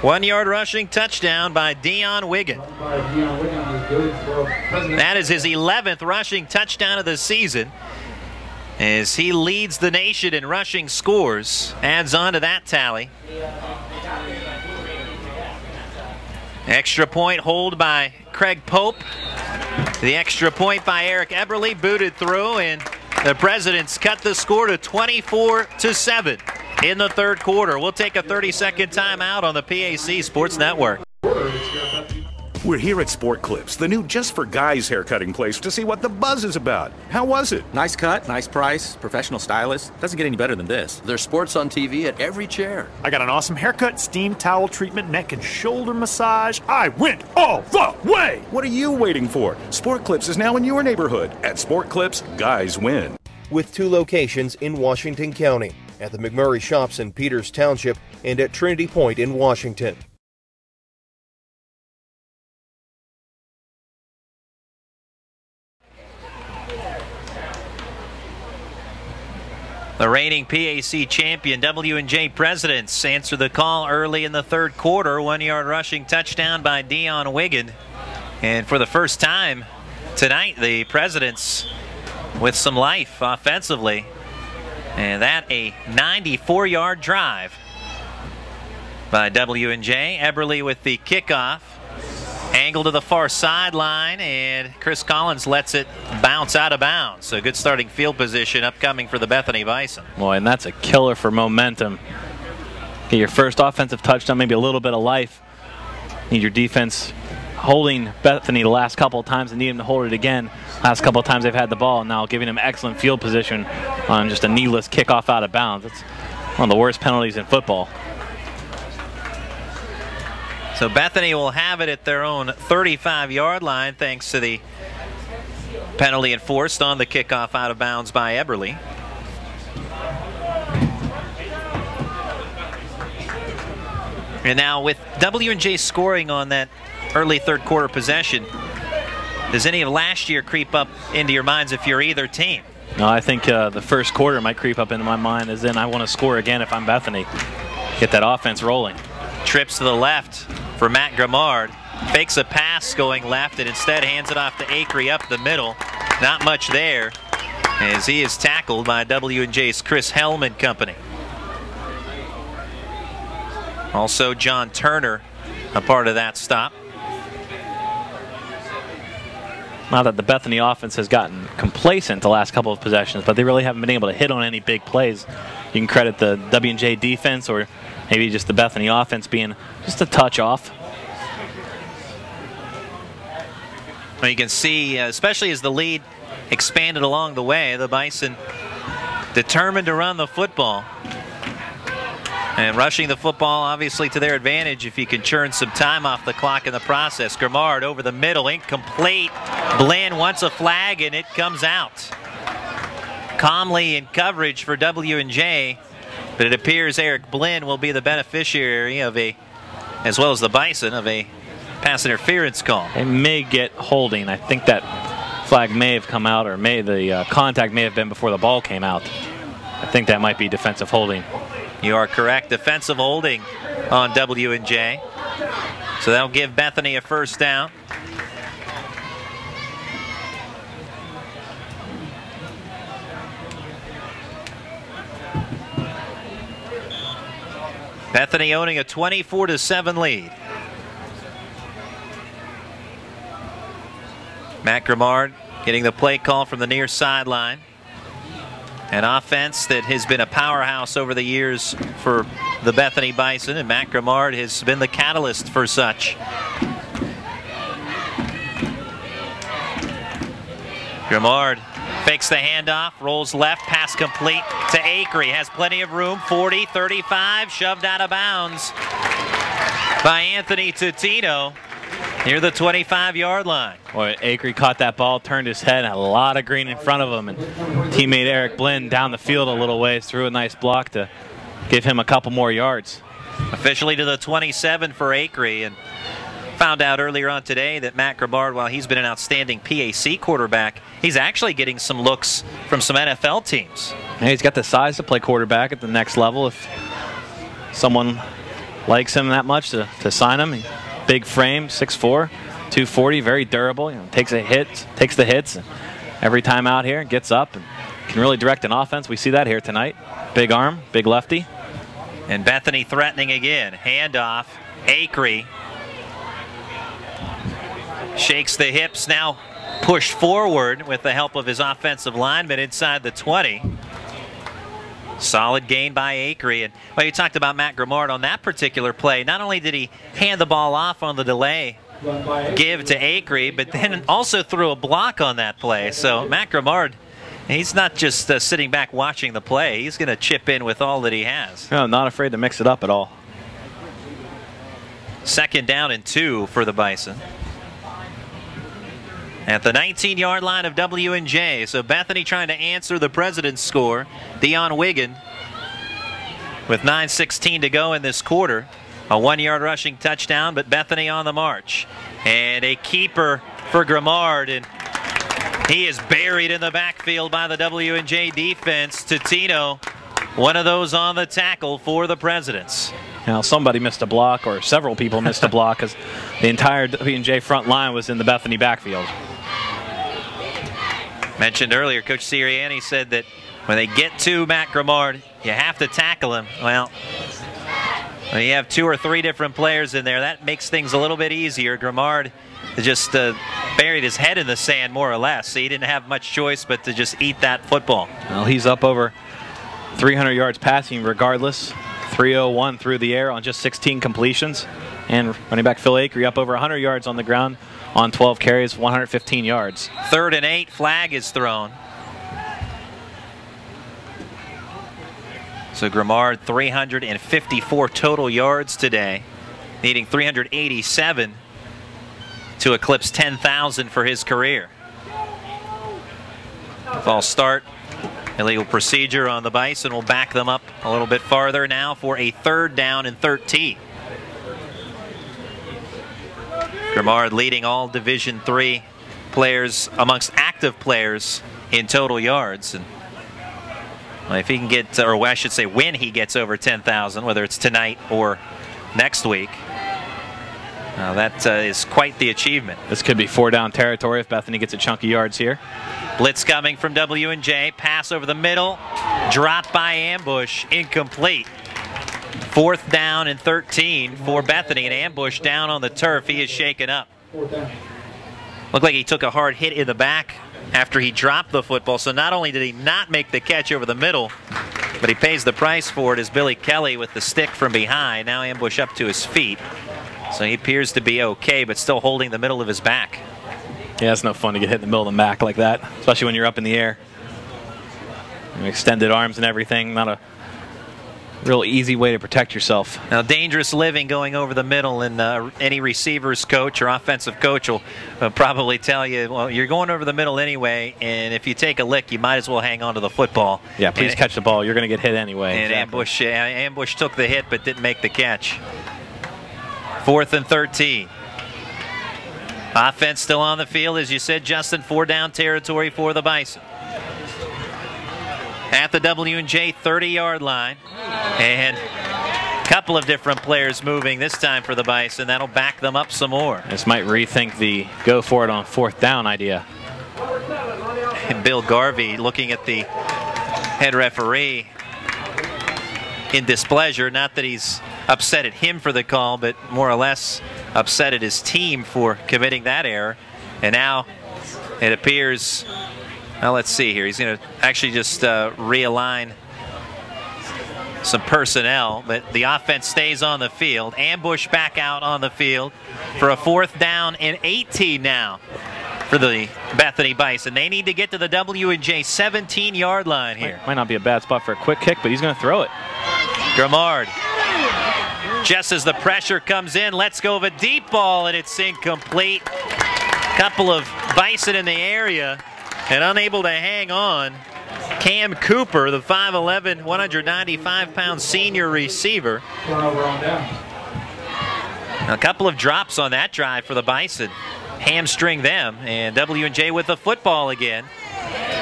1-yard rushing touchdown by Dion Wiggin. That is his 11th rushing touchdown of the season, as he leads the nation in rushing scores. Adds on to that tally. Extra point hold by Craig Pope. The extra point by Eric Eberle booted through, and the Presidents cut the score to 24-7 in the third quarter. We'll take a 30-second timeout on the PAC Sports Network. We're here at Sport Clips, the new just for guys haircutting place, to see what the buzz is about. How was it? Nice cut, nice price, professional stylist. Doesn't get any better than this. There's sports on TV at every chair. I got an awesome haircut, steam towel treatment, neck and shoulder massage. I went all the way! What are you waiting for? Sport Clips is now in your neighborhood. At Sport Clips, guys win. With 2 locations in Washington County, at the McMurray Shops in Peters Township and at Trinity Point in Washington. The reigning PAC champion W&J Presidents answer the call early in the third quarter. 1-yard rushing touchdown by Dion Wiggin. And for the first time tonight, the Presidents with some life offensively. And that a 94-yard drive by W&J. Eberle with the kickoff. Angle to the far sideline, and Chris Collins lets it bounce out of bounds. So good starting field position upcoming for the Bethany Bison. Boy, and that's a killer for momentum. Get your first offensive touchdown, maybe a little bit of life. Need your defense holding Bethany the last couple of times and need them to hold it again. Last couple of times they've had the ball, now giving them excellent field position on just a needless kickoff out of bounds. That's one of the worst penalties in football. So Bethany will have it at their own 35-yard line thanks to the penalty enforced on the kickoff out of bounds by Eberle. And now with W&J scoring on that early third quarter possession, does any of last year creep up into your minds if you're either team? No, I think the first quarter might creep up into my mind, as in I want to score again if I'm Bethany. Get that offense rolling. Trips to the left for Matt Grimard. Fakes a pass going left and instead hands it off to Acree up the middle. Not much there as he is tackled by W&J's Chris Helm and company. Also John Turner a part of that stop. Not that the Bethany offense has gotten complacent the last couple of possessions, but they really haven't been able to hit on any big plays. You can credit the W&J defense or maybe just the Bethany offense being just a touch off. Well, you can see, especially as the lead expanded along the way, the Bison determined to run the football. And rushing the football, obviously, to their advantage if you can churn some time off the clock in the process. Grimard over the middle, incomplete. Blinn wants a flag, and it comes out. Calmly in coverage for W&J, but it appears Eric Blinn will be the beneficiary of a, as well as the Bison, of a pass interference call. They may get holding. I think that flag may have come out, or the contact may have been before the ball came out. I think that might be defensive holding. You are correct. Defensive holding on W&J. So that'll give Bethany a first down. Bethany owning a 24-7 lead. Matt Grimard getting the play call from the near sideline. An offense that has been a powerhouse over the years for the Bethany Bison, and Matt Grimard has been the catalyst for such. Grimard fakes the handoff, rolls left, pass complete to Acree. Has plenty of room, 40, 35, shoved out of bounds by Anthony Tutino near the 25-yard line. Boy, Acree caught that ball, turned his head, had a lot of green in front of him, and teammate Eric Blinn down the field a little ways, threw a nice block to give him a couple more yards. Officially to the 27 for Acree, and found out earlier on today that Matt Grimard, while he's been an outstanding PAC quarterback, he's actually getting some looks from some NFL teams. Yeah, he's got the size to play quarterback at the next level if someone likes him that much to sign him. Big frame, 6'4", 240, very durable. Takes the hits and every time out here, gets up and can really direct an offense. We see that here tonight. Big arm, big lefty. And Bethany threatening again. Handoff. Acree shakes the hips, now pushed forward with the help of his offensive lineman inside the 20. Solid gain by Acree. And well, you talked about Matt Grimard on that particular play. Not only did he hand the ball off on the delay, give to Acree, but then also threw a block on that play. So Matt Grimard, he's not just sitting back watching the play. He's going to chip in with all that he has. No, not afraid to mix it up at all. 2nd down and 2 for the Bison. At the 19-yard line of W&J. So Bethany trying to answer the President's score. Dion Wiggin with 9:16 to go in this quarter. A 1-yard rushing touchdown, but Bethany on the march. And a keeper for Grimard, and he is buried in the backfield by the W&J defense. Totino, one of those on the tackle for the Presidents. Now somebody missed a block, or several people missed a block, because the entire W&J front line was in the Bethany backfield. Mentioned earlier, Coach Sirianni said that when they get to Matt Grimard, you have to tackle him. Well, when you have 2 or 3 different players in there, that makes things a little bit easier. Grimard just buried his head in the sand, more or less. So he didn't have much choice but to just eat that football. Well, he's up over 300 yards passing regardless. 301 through the air on just 16 completions. And running back Phil Acree up over 100 yards on the ground on 12 carries, 115 yards. 3rd and 8, flag is thrown. So Grimard, 354 total yards today, needing 387 to eclipse 10,000 for his career. False start, illegal procedure on the Bison. Will back them up a little bit farther now for a 3rd down and 13. Grimard leading all Division III players amongst active players in total yards. And if he can get, or I should say when he gets over 10,000, whether it's tonight or next week, that is quite the achievement. This could be 4-down territory if Bethany gets a chunk of yards here. Blitz coming from W&J. Pass over the middle. Dropped by Ambush. Incomplete. 4th down and 13 for Bethany. An Ambush down on the turf. He is shaken up. Looked like he took a hard hit in the back after he dropped the football. So not only did he not make the catch over the middle, but he pays the price for it as Billy Kelly with the stick from behind. Now Ambush up to his feet. So he appears to be okay, but still holding the middle of his back. Yeah, it's no fun to get hit in the middle of the back like that, especially when you're up in the air. Extended arms and everything, not a real easy way to protect yourself. Now, dangerous living going over the middle, and any receivers coach or offensive coach will probably tell you, well, you're going over the middle anyway, and if you take a lick, you might as well hang on to the football. Yeah, please catch the ball. You're going to get hit anyway. And exactly. Ambush took the hit but didn't make the catch. 4th and 13. Offense still on the field, as you said, Justin. 4-down territory for the Bison. At the W&J 30-yard line. And a couple of different players moving this time for the Bison. That'll back them up some more. This might rethink the go for it on 4th down idea. And Bill Garvey looking at the head referee in displeasure. Not that he's upset at him for the call, but more or less upset at his team for committing that error. And now it appears, well, let's see here. He's going to actually just realign some personnel, but the offense stays on the field. Ambush back out on the field for a 4th down and 18 now for the Bethany Bison. They need to get to the W&J 17-yard line here. Might not be a bad spot for a quick kick, but he's going to throw it. Grimard, just as the pressure comes in, lets go of a deep ball, and it's incomplete. Couple of Bison in the area and unable to hang on. Cam Cooper, the 5'11", 195-pound senior receiver. A couple of drops on that drive for the Bison. Hamstring them, and W&J with the football again.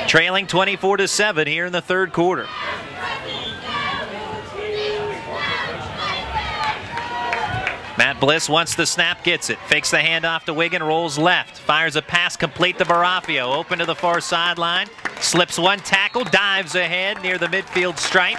Trailing 24-7 here in the 3rd quarter. Matt Bliss wants the snap, gets it. Fakes the handoff to Wiggin, rolls left. Fires a pass complete to Barafio. Open to the far sideline. Slips one tackle, dives ahead near the midfield stripe.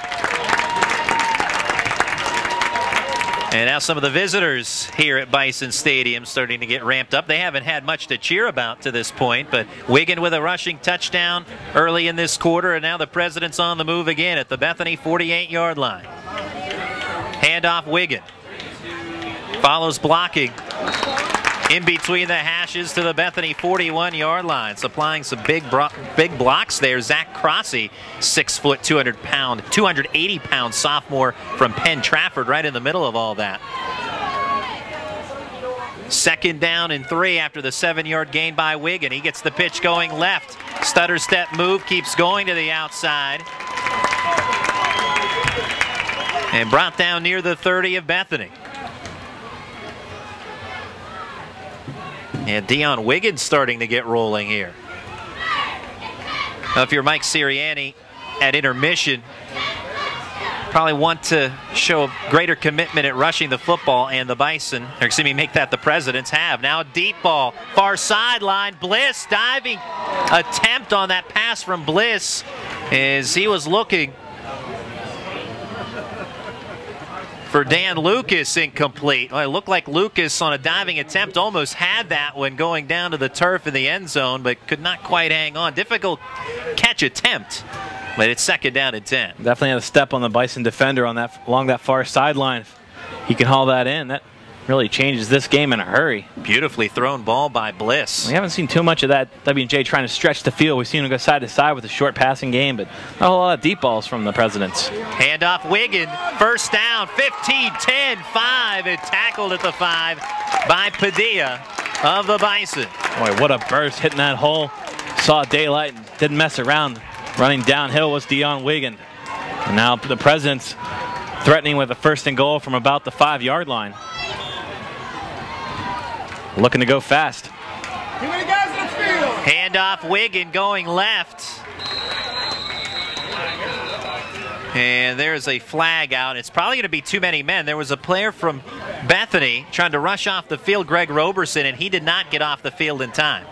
And now some of the visitors here at Bison Stadium starting to get ramped up. They haven't had much to cheer about to this point, but Wiggin with a rushing touchdown early in this quarter, and now the President's on the move again at the Bethany 48-yard line. Handoff Wiggin. Follows blocking in between the hashes to the Bethany 41-yard line. Supplying some big blocks there. Zach Crossy, 6 foot, 280-pound sophomore from Penn Trafford, right in the middle of all that. 2nd down and 3 after the 7-yard gain by Wiggin. He gets the pitch going left. Stutter step move, keeps going to the outside. And brought down near the 30 of Bethany. And Dion Wiggins starting to get rolling here. Now, if you're Mike Sirianni at intermission, probably want to show a greater commitment at rushing the football, and the Bison, or excuse me, make that the Presidents have. Now deep ball, far sideline, Bliss diving attempt on that pass from Bliss as he was looking for Dan Lucas, incomplete. Well, it looked like Lucas on a diving attempt almost had that one going down to the turf in the end zone, but could not quite hang on. Difficult catch attempt, but it's 2nd down and 10. Definitely had a step on the Bison defender on that along that far sideline. He can haul that in. That really changes this game in a hurry. Beautifully thrown ball by Bliss. We haven't seen too much of that W&J trying to stretch the field. We've seen him go side to side with a short passing game, but not a whole lot of deep balls from the Presidents. Handoff Wiggin, 1st down, 15, 10, 5, and tackled at the 5 by Padilla of the Bison. Boy, what a burst hitting that hole. Saw daylight and didn't mess around. Running downhill was Dion Wiggin. And now the Presidents threatening with a 1st and goal from about the 5-yard line. Looking to go fast. Handoff Wiggin going left. And there's a flag out. It's probably going to be too many men. There was a player from Bethany trying to rush off the field, Greg Roberson, and he did not get off the field in time.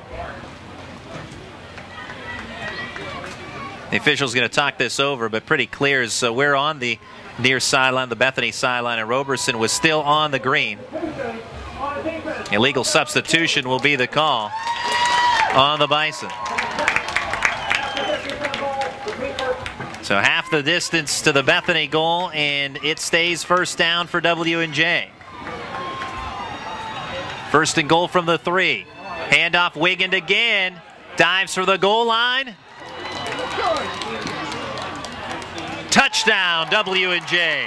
The official's going to talk this over, but pretty clear. So we're on the near sideline, the Bethany sideline, and Roberson was still on the green. Illegal substitution will be the call on the Bison. So half the distance to the Bethany goal, and it stays 1st down for W&J. 1st and goal from the 3. Handoff Wiggin again. Dives for the goal line. Touchdown, W&J.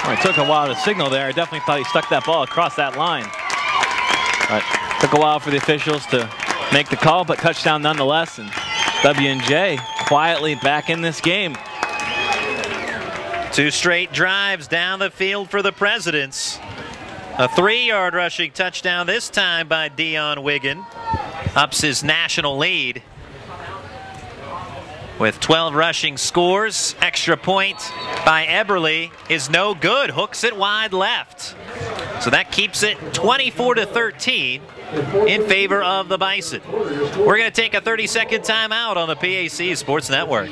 Well, it took a while to signal there. I definitely thought he stuck that ball across that line. But took a while for the officials to make the call, but touchdown nonetheless. And W&J quietly back in this game. 2 straight drives down the field for the Presidents. A 3-yard rushing touchdown this time by Dion Wiggin. Ups his national lead with 12 rushing scores. Extra point by Eberle is no good. Hooks it wide left. So that keeps it 24-13 in favor of the Bison. We're going to take a 30-second timeout on the PAC Sports Network.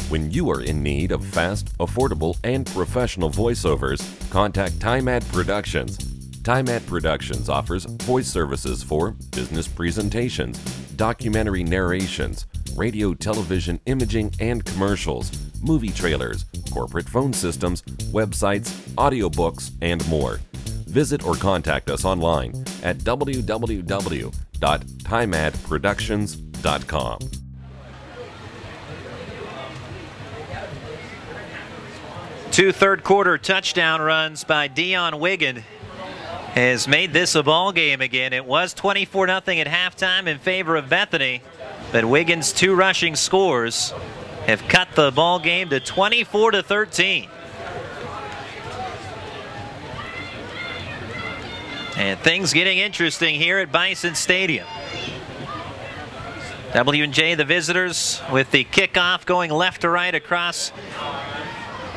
When you are in need of fast, affordable, and professional voiceovers, contact TimeAd Productions. TimeAd Productions offers voice services for business presentations, documentary narrations, radio, television, imaging, and commercials, movie trailers, corporate phone systems, websites, audiobooks, and more. Visit or contact us online at www.timeadproductions.com. Two third-quarter touchdown runs by Dion Wiggin has made this a ball game again. It was 24-0 at halftime in favor of Bethany, but Wiggins' 2 rushing scores have cut the ball game to 24-13. And things getting interesting here at Bison Stadium. W&J, the visitors, with the kickoff going left to right across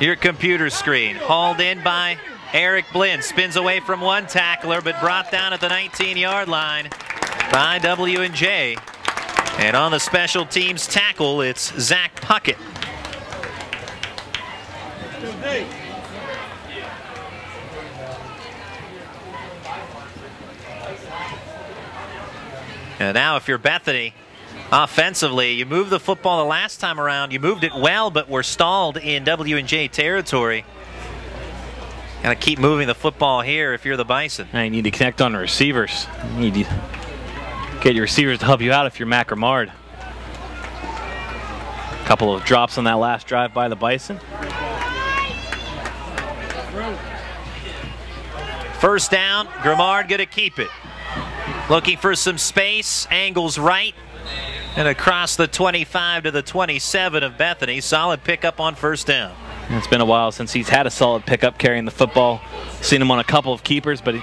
your computer screen. Hauled in by Eric Blinn spins away from one tackler, but brought down at the 19-yard line by W&J. And on the special teams tackle, it's Zach Puckett. And now if you're Bethany, offensively, you moved the football the last time around. You moved it well, but were stalled in W&J territory. Got to keep moving the football here if you're the Bison. Now you need to connect on the receivers. You need to get your receivers to help you out if you're Matt Grimard. A couple of drops on that last drive by the Bison. First down, Grimard going to keep it. Looking for some space, angles right, and across the 25 to the 27 of Bethany. Solid pickup on first down. It's been a while since he's had a solid pickup carrying the football. Seen him on a couple of keepers, but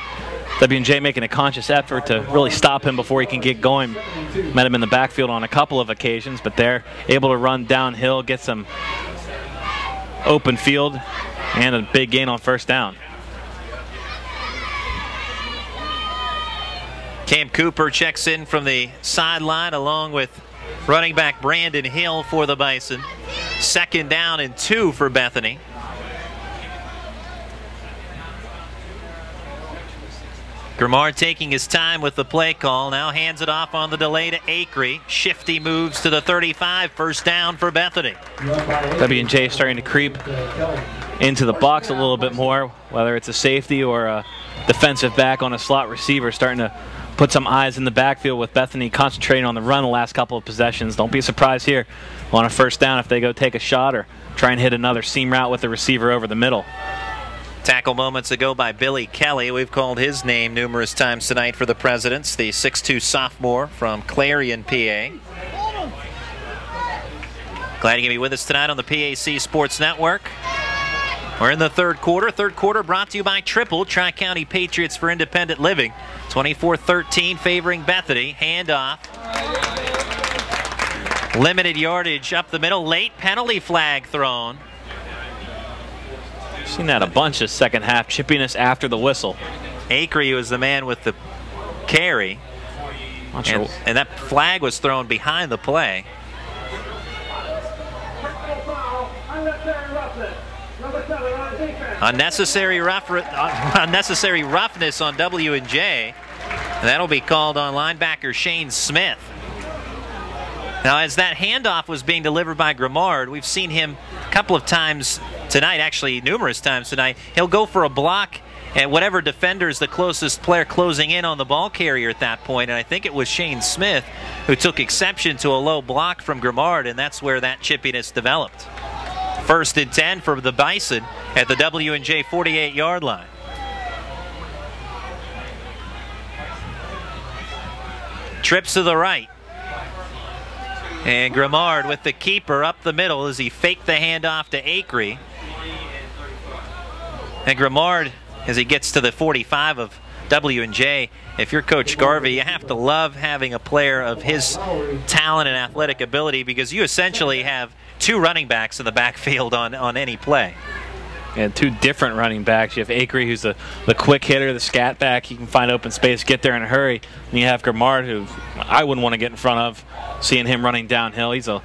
W&J making a conscious effort to really stop him before he can get going. Met him in the backfield on a couple of occasions, but they're able to run downhill, get some open field, and a big gain on first down. Cam Cooper checks in from the sideline along with running back Brandon Hill for the Bison. Second down and 2 for Bethany. Grimard taking his time with the play call. Now hands it off on the delay to Acree. Shifty moves to the 35. First down for Bethany. W&J starting to creep into the box a little bit more, whether it's a safety or a defensive back on a slot receiver, starting to put some eyes in the backfield with Bethany concentrating on the run the last couple of possessions. Don't be surprised here on a first down if they go take a shot or try and hit another seam route with the receiver over the middle. Tackle moments ago by Billy Kelly. We've called his name numerous times tonight for the Presidents, the 6'2 sophomore from Clarion, PA. Glad you can be with us tonight on the PAC Sports Network. We're in the third quarter. Third quarter brought to you by Triple, Tri-County Patriots for Independent Living. 24-13 favoring Bethany. Handoff. Limited yardage up the middle. Late penalty flag thrown. Seen that a bunch this second half. Chippiness after the whistle. Acree was the man with the carry. And that flag was thrown behind the play. Unnecessary roughness on W&J. That'll be called on linebacker Shane Smith. Now, as that handoff was being delivered by Grimard, we've seen him a couple of times tonight, actually numerous times tonight. He'll go for a block, and whatever defender is the closest player closing in on the ball carrier at that point, and I think it was Shane Smith who took exception to a low block from Grimard, and that's where that chippiness developed. First and 10 for the Bison at the W&J 48-yard line. Trips to the right. And Grimard with the keeper up the middle as he faked the handoff to Acree. And Grimard, as he gets to the 45 of W&J, if you're Coach Garvey, you have to love having a player of his talent and athletic ability, because you essentially have two running backs in the backfield on any play. And two different running backs. You have Acree, who's the quick hitter, the scat back. He can find open space, get there in a hurry. And you have Grimard, who I wouldn't want to get in front of, seeing him running downhill. He's a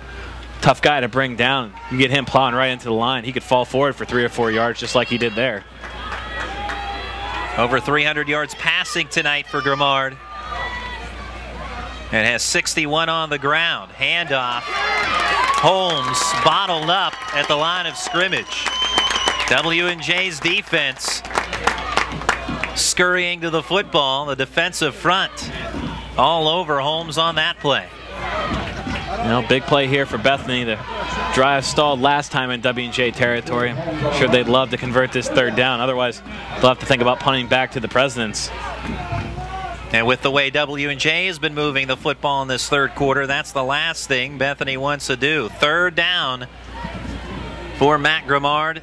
tough guy to bring down. You get him plowing right into the line, he could fall forward for 3 or 4 yards just like he did there. Over 300 yards passing tonight for Grimard. And has 61 on the ground. Handoff. Holmes bottled up at the line of scrimmage. W&J's defense scurrying to the football. The defensive front all over Holmes on that play. You know, big play here for Bethany. The drive stalled last time in W&J territory. I'm sure they'd love to convert this third down. Otherwise, they'll have to think about punting back to the Presidents. And with the way W&J has been moving the football in this third quarter, that's the last thing Bethany wants to do. Third down for Matt Grimard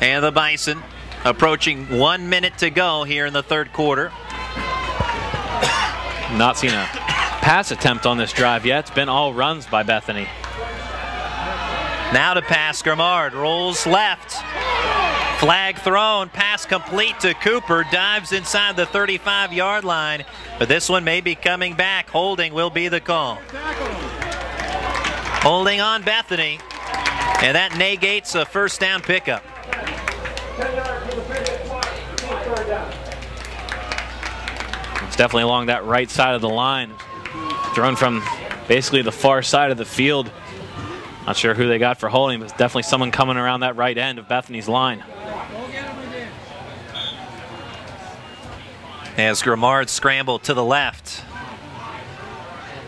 and the Bison. Approaching 1 minute to go here in the third quarter. Not seen a pass attempt on this drive yet. It's been all runs by Bethany. Now to pass, Grimard rolls left. Flag thrown, pass complete to Cooper, dives inside the 35-yard line, but this one may be coming back. Holding will be the call. Holding on Bethany, and that negates a first down pickup. It's definitely along that right side of the line. Thrown from basically the far side of the field. Not sure who they got for holding, but definitely someone coming around that right end of Bethany's line. As Grimard scrambled to the left.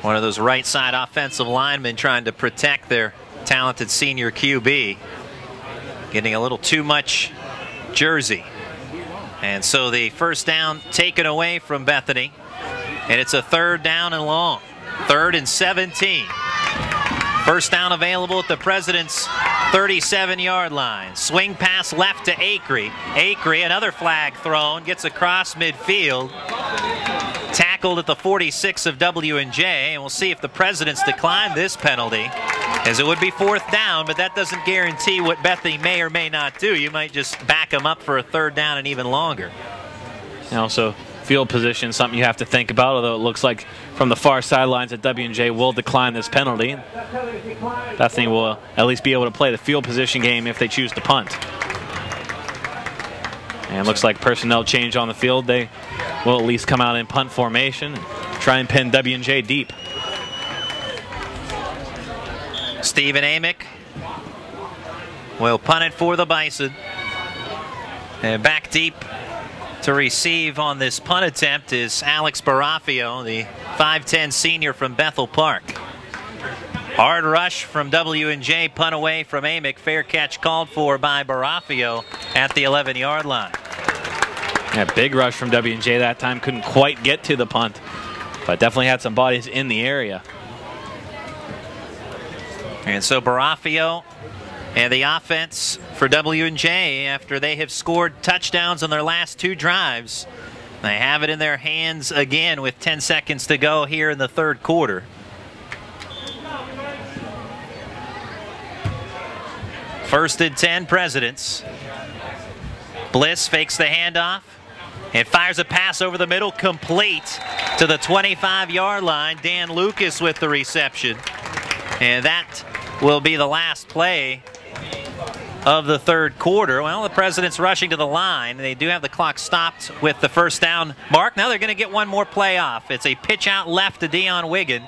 One of those right side offensive linemen trying to protect their talented senior QB. Getting a little too much jersey. And so the first down taken away from Bethany. And it's a third down and long. 3rd and 17. First down available at the President's 37-yard line. Swing pass left to Acree. Acree, another flag thrown, gets across midfield. Tackled at the 46 of W&J, and we'll see if the Presidents decline this penalty, as it would be 4th down, but that doesn't guarantee what Bethany may or may not do. You might just back them up for a 3rd down and even longer. And also, field position, something you have to think about, although it looks like from the far sidelines that W&J will decline this penalty. Bethany will at least be able to play the field position game if they choose to punt. And it looks like personnel change on the field. They will at least come out in punt formation and try and pin W&J deep. Stephen Amick will punt it for the Bison. And back deep to receive on this punt attempt is Alex Barafio, the 5'10 senior from Bethel Park. Hard rush from W&J, punt away from Amick. Fair catch called for by Barafio at the 11-yard line. Yeah, big rush from W&J that time. Couldn't quite get to the punt, but definitely had some bodies in the area. And so Barafio and the offense for W&J, after they have scored touchdowns on their last 2 drives, they have it in their hands again with 10 seconds to go here in the 3rd quarter. First and 10, Presidents. Bliss fakes the handoff and fires a pass over the middle, complete to the 25-yard line. Dan Lucas with the reception. And that will be the last play of the 3rd quarter. Well, the Presidents rushing to the line. They do have the clock stopped with the first down mark. Now they're going to get one more play off. It's a pitch out left to Dion Wiggin.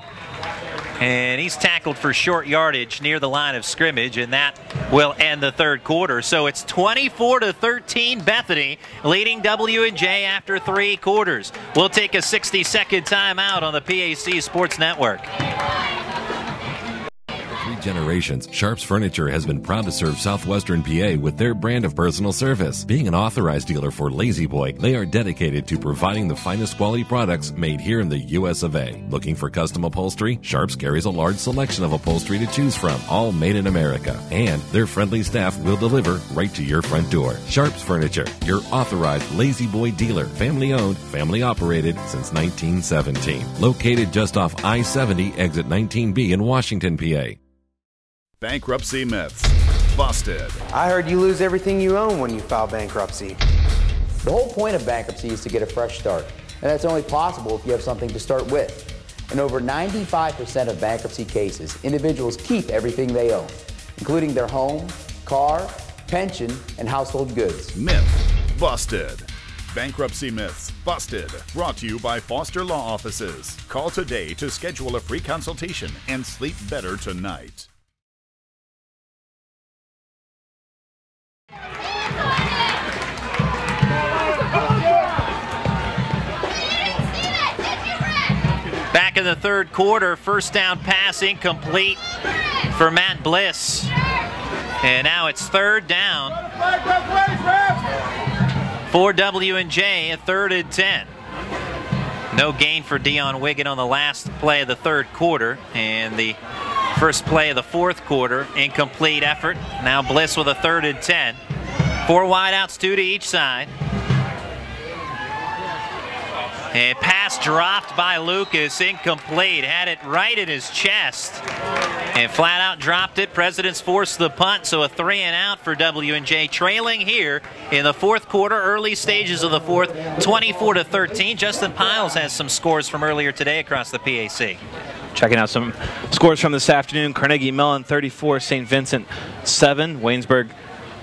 And he's tackled for short yardage near the line of scrimmage, and that will end the 3rd quarter. So it's 24-13 Bethany leading W&J after 3 quarters. We'll take a 60-second timeout on the PAC Sports Network. 3 generations, Sharps Furniture has been proud to serve southwestern PA with their brand of personal service. Being an authorized dealer for Lazy Boy, they are dedicated to providing the finest quality products made here in the US of A. Looking for custom upholstery? Sharps carries a large selection of upholstery to choose from, all made in America. And their friendly staff will deliver right to your front door. Sharps Furniture, your authorized Lazy Boy dealer. Family owned, family operated since 1917. Located just off I-70, exit 19B in Washington, PA. Bankruptcy myths busted. I heard you lose everything you own when you file bankruptcy. The whole point of bankruptcy is to get a fresh start, and that's only possible if you have something to start with. In over 95% of bankruptcy cases, individuals keep everything they own, including their home, car, pension, and household goods. Myth busted. Bankruptcy myths busted. Brought to you by Foster Law Offices. Call today to schedule a free consultation and sleep better tonight. Back in the 3rd quarter, first down pass incomplete for Matt Bliss. And now it's 3rd down for W&J at 3rd and 10. No gain for Dion Wiggin on the last play of the 3rd quarter. And the first play of the 4th quarter, incomplete effort. Now Bliss with a 3rd and 10. 4 wideouts, 2 to each side. And pass dropped by Lucas, incomplete. Had it right in his chest and flat out dropped it. Presidents forced the punt, so a 3 and out for W&J, trailing here in the fourth quarter, early stages of the fourth, 24-13. Justin Piles has some scores from earlier today across the PAC. Checking out some scores from this afternoon. Carnegie Mellon 34, St. Vincent 7. Waynesburg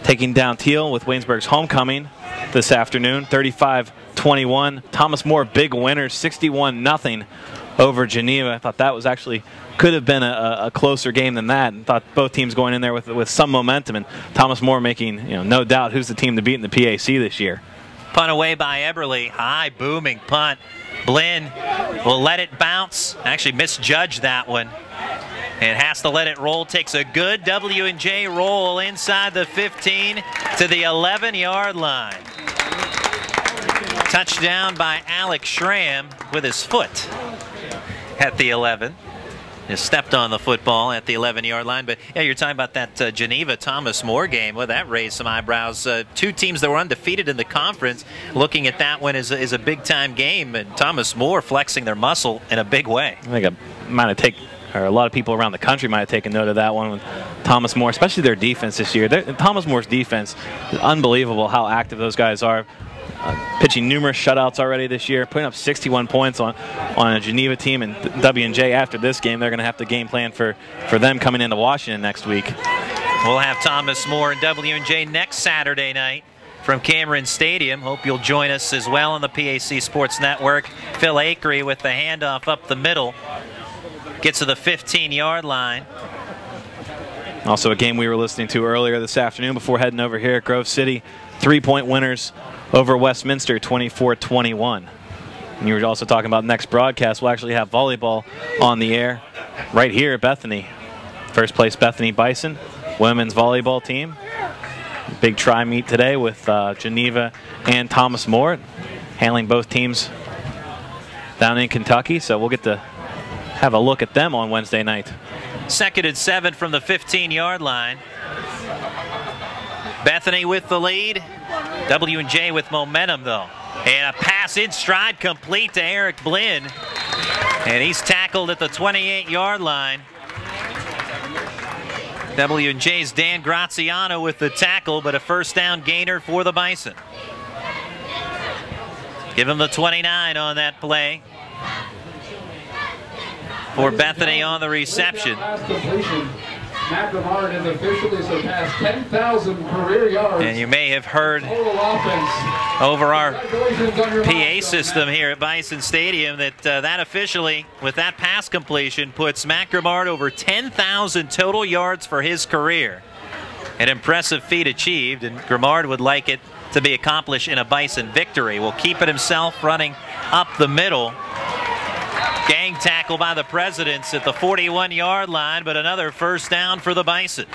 taking down Teal with Waynesburg's homecoming this afternoon, 35-21. Thomas More, big winner, 61-0 over Geneva. I thought that was actually could have been a closer game than that, and thought both teams going in there with some momentum, and Thomas More making, no doubt who's the team to beat in the PAC this year. Punt away by Eberly. High booming punt. Blinn will let it bounce. Actually misjudged that one. And has to let it roll. Takes a good W&J roll inside the 15 to the 11-yard line. Touchdown by Alex Schramm with his foot at the 11. Just stepped on the football at the 11-yard line. But yeah, you're talking about that Geneva-Thomas More game. Well, that raised some eyebrows. Two teams that were undefeated in the conference looking at that one as a big-time game. And Thomas More flexing their muscle in a big way. I think a lot of people around the country might have taken note of that one with Thomas More, especially their defense this year. Thomas More's defense is unbelievable how active those guys are. Pitching numerous shutouts already this year, putting up 61 points on a Geneva team, and W&J after this game, they're going to have to game plan for them coming into Washington next week. We'll have Thomas More and W&J next Saturday night from Cameron Stadium. Hope you'll join us as well on the PAC Sports Network. Phil Akery with the handoff up the middle. Gets to the 15-yard line. Also a game we were listening to earlier this afternoon before heading over here at Grove City. 3-point winners over Westminster, 24-21. And you were also talking about next broadcast. We'll actually have volleyball on the air right here at Bethany. First place Bethany Bison, women's volleyball team. Big tri-meet today with Geneva and Thomas More, handling both teams down in Kentucky. So we'll get to have a look at them on Wednesday night. 2nd and 7 from the 15-yard line. Bethany with the lead. W&J with momentum, though. And a pass in stride complete to Eric Blinn. And he's tackled at the 28-yard line. W&J's Dan Graziano with the tackle, but a first down gainer for the Bison. Give him the 29 on that play. For Bethany on the reception. Matt Grimard has officially surpassed 10,000 career yards. And you may have heard over our PA system here at Bison Stadium that that officially, with that pass completion, puts Matt Grimard over 10,000 total yards for his career. An impressive feat achieved, and Grimard would like it to be accomplished in a Bison victory. Will keep it himself running up the middle. Gang tackle by the Presidents at the 41-yard line, but another first down for the Bison.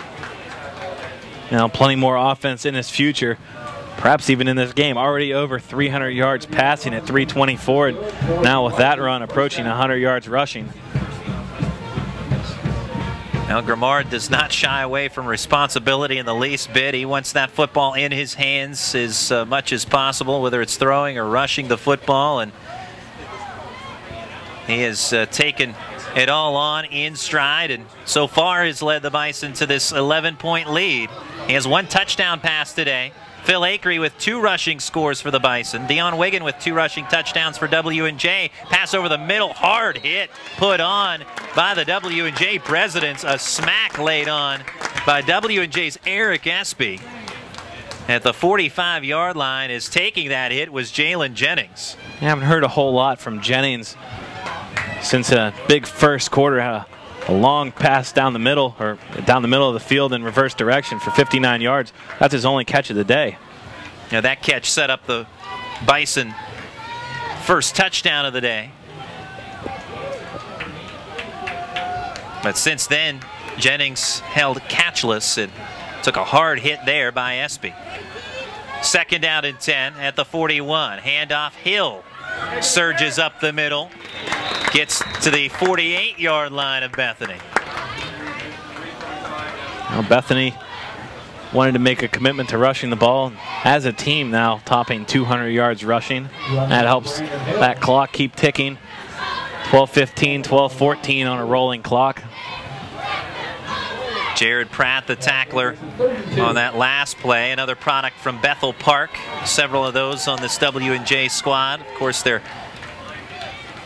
Now plenty more offense in his future, perhaps even in this game. Already over 300 yards passing at 324, and now with that run approaching 100 yards rushing. Now Grimard does not shy away from responsibility in the least bit. He wants that football in his hands as much as possible, whether it's throwing or rushing the football, and he has taken it all on in stride, and so far has led the Bison to this 11-point lead. He has one touchdown pass today. Phil Akery with 2 rushing scores for the Bison. Dion Wiggin with 2 rushing touchdowns for W&J. Pass over the middle, hard hit, put on by the W&J Presidents. A smack laid on by W&J's Eric Espy. At the 45-yard line, is taking that hit was Jalen Jennings. I haven't heard a whole lot from Jennings since a big first quarter. Had a long pass down the middle, or down the middle of the field in reverse direction for 59 yards. That's his only catch of the day. Now that catch set up the Bison first touchdown of the day. But since then, Jennings held catchless and took a hard hit there by Espy. 2nd down and 10 at the 41. Handoff, Hill surges up the middle. Gets to the 48-yard line of Bethany. Well, Bethany wanted to make a commitment to rushing the ball. As a team now topping 200 yards rushing. That helps that clock keep ticking. 12-15, 12-14 on a rolling clock. Jared Pratt, the tackler, on that last play. Another product from Bethel Park. Several of those on this W&J squad. Of course, their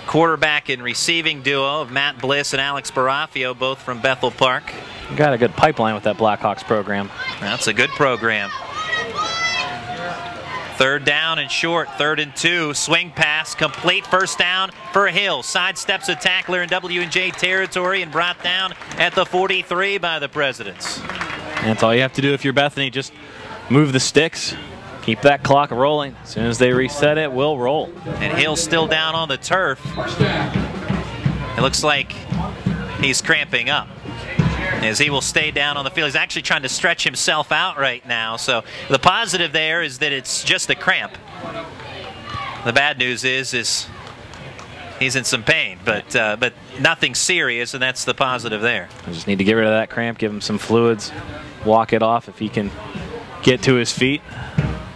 quarterback and receiving duo of Matt Bliss and Alex Barafio, both from Bethel Park. Got a good pipeline with that Blackhawks program. That's a good program. Third down and short, 3rd and 2. Swing pass, complete, first down for Hill. Sidesteps a tackler in W&J territory and brought down at the 43 by the Presidents. And that's all you have to do if you're Bethany. Just move the sticks. Keep that clock rolling. As soon as they reset it, we'll roll. And Hill's still down on the turf. It looks like he's cramping up, as he will stay down on the field. He's actually trying to stretch himself out right now. So the positive there is that it's just a cramp. The bad news is he's in some pain, but nothing serious, and that's the positive there. I just need to get rid of that cramp, give him some fluids, walk it off. If he can get to his feet,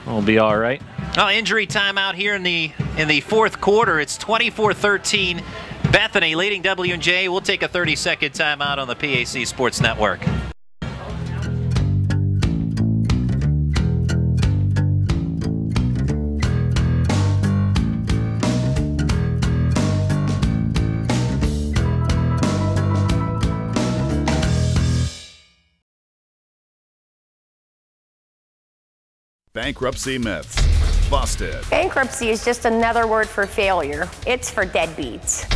we'll be all right. Well, injury timeout here in the 4th quarter. It's 24-13. Bethany leading W&J. We'll take a 30-second timeout on the PAC Sports Network. Bankruptcy myths busted. Bankruptcy is just another word for failure. It's for deadbeats.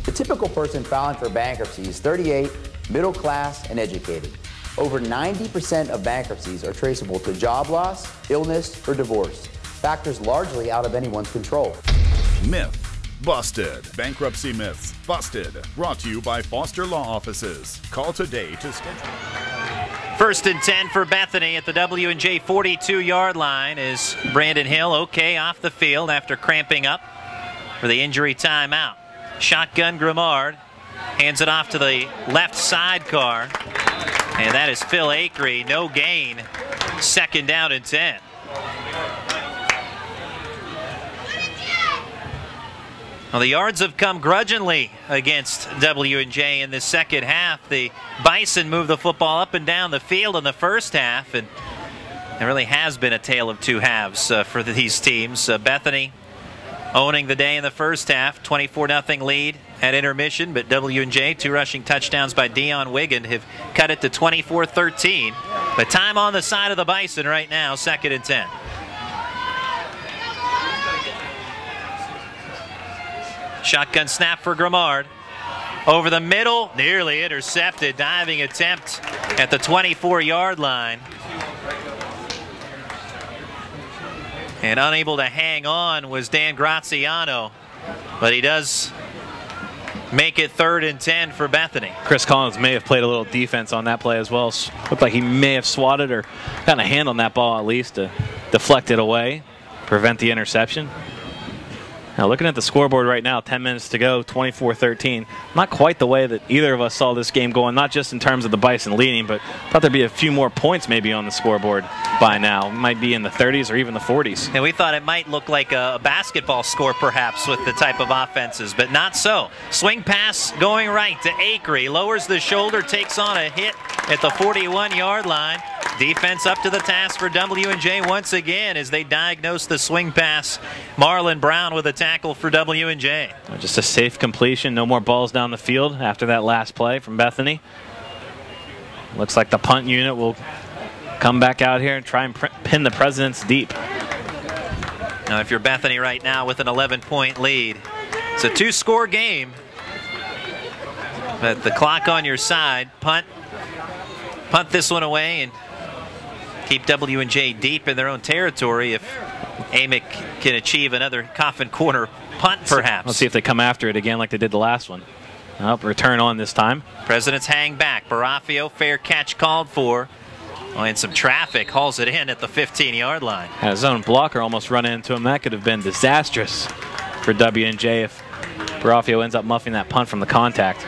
The typical person filing for bankruptcy is 38, middle class, and educated. Over 90% of bankruptcies are traceable to job loss, illness, or divorce, factors largely out of anyone's control. Myth busted. Bankruptcy myths busted. Brought to you by Foster Law Offices. Call today to schedule. 1st and 10 for Bethany at the W&J 42-yard line is Brandon Hill okay off the field after cramping up for the injury timeout. Shotgun Grimard hands it off to the left sidecar, and that is Phil Acree. No gain. 2nd down and 10. Well, the yards have come grudgingly against W&J in the second half. The Bison moved the football up and down the field in the first half, and it really has been a tale of two halves for these teams. Bethany owning the day in the first half, 24-0 lead at intermission, but W&J, 2 rushing touchdowns by Dion Wiggin, have cut it to 24-13. But time on the side of the Bison right now, 2nd and 10. Shotgun snap for Grimard. Over the middle, nearly intercepted. Diving attempt at the 24-yard line. And unable to hang on was Dan Graziano. But he does make it 3rd and 10 for Bethany. Chris Collins may have played a little defense on that play as well. Looked like he may have swatted or gotten a hand on that ball at least to deflect it away, prevent the interception. Now looking at the scoreboard right now, 10 minutes to go, 24-13. Not quite the way that either of us saw this game going, not just in terms of the Bison leading, but thought there'd be a few more points maybe on the scoreboard by now. It might be in the 30s or even the 40s. And we thought it might look like a basketball score perhaps with the type of offenses, but not so. Swing pass going right to Acree. Lowers the shoulder, takes on a hit at the 41-yard line. Defense up to the task for W&J once again as they diagnose the swing pass. Marlon Brown with a tackle for W&J. Just a safe completion. No more balls down the field after that last play from Bethany. Looks like the punt unit will come back out here and try and pin the Presidents deep. Now if you're Bethany right now with an 11-point lead, it's a 2-score game. But the clock on your side, punt this one away and keep W&J deep in their own territory if Amick can achieve another coffin corner punt perhaps. Let's see if they come after it again like they did the last one. Return on this time. Presidents hang back. Barafio, fair catch called for. Oh, and some traffic hauls it in at the 15-yard line. Had his own blocker almost run into him. That could have been disastrous for W&J if Barafio ends up muffing that punt from the contact.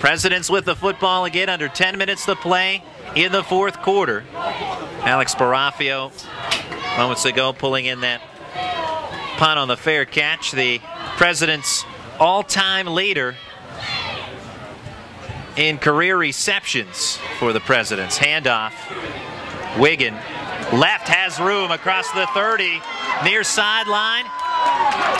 Presidents with the football again, under 10 minutes to play in the fourth quarter. Alex Barafio, moments ago, pulling in that punt on the fair catch. The President's all-time leader in career receptions for the Presidents. Handoff. Wiggin. Left has room across the 30. Near sideline.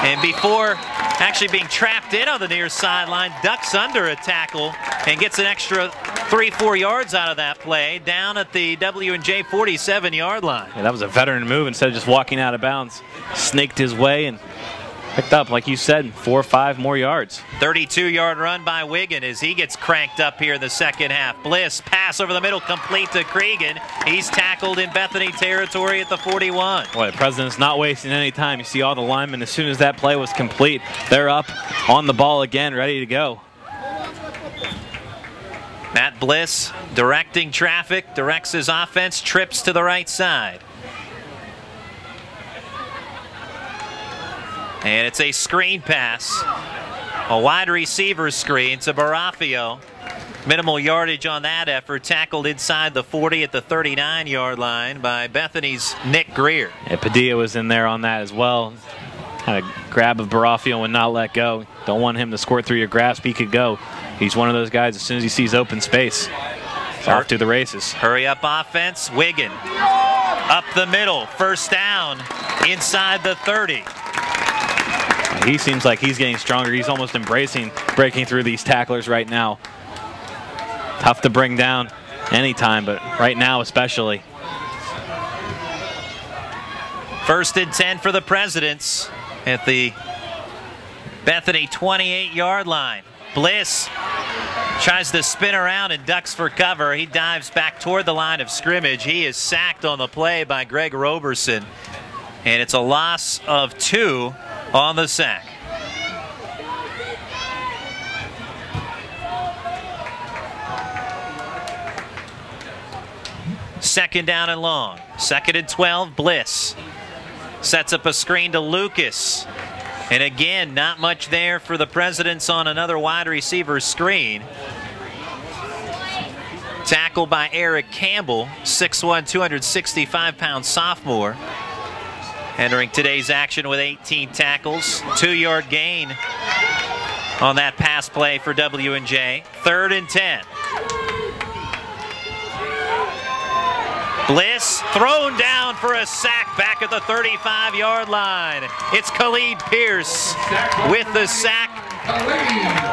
And before actually being trapped in on the near sideline, ducks under a tackle and gets an extra 3-4 yards out of that play down at the W&J 47-yard line. Yeah, that was a veteran move. Instead of just walking out of bounds, snaked his way and picked up, like you said, 4 or 5 more yards. 32-yard run by Wiggin as he gets cranked up here in the second half. Bliss, pass over the middle, complete to Cregan. He's tackled in Bethany territory at the 41. Boy, the President's not wasting any time. You see all the linemen, as soon as that play was complete, they're up on the ball again, ready to go. Matt Bliss directing traffic, directs his offense, trips to the right side. And it's a screen pass, a wide receiver screen to Barafio. Minimal yardage on that effort, tackled inside the 40 at the 39-yard line by Bethany's Nick Greer. Yeah, Padilla was in there on that as well. Had a grab of Barafio and not let go. Don't want him to squirt through your grasp. He could go. He's one of those guys, as soon as he sees open space, off to the races. Hurry up offense, Wiggin. Up the middle, first down, inside the 30. He seems like he's getting stronger. He's almost embracing breaking through these tacklers right now. Tough to bring down anytime, but right now especially. 1st and 10 for the Presidents at the Bethany 28-yard line. Bliss tries to spin around and ducks for cover. He dives back toward the line of scrimmage. He is sacked on the play by Greg Roberson, and it's a loss of 2 on the sack. Second down and long. 2nd and 12, Bliss. Sets up a screen to Lucas. And again, not much there for the Presidents on another wide receiver screen. Tackled by Eric Campbell, 6'1", 265-pound sophomore. Entering today's action with 18 tackles. 2-yard gain on that pass play for W&J. 3rd and 10. Bliss thrown down for a sack back at the 35-yard line. It's Khalid Pierce with the sack.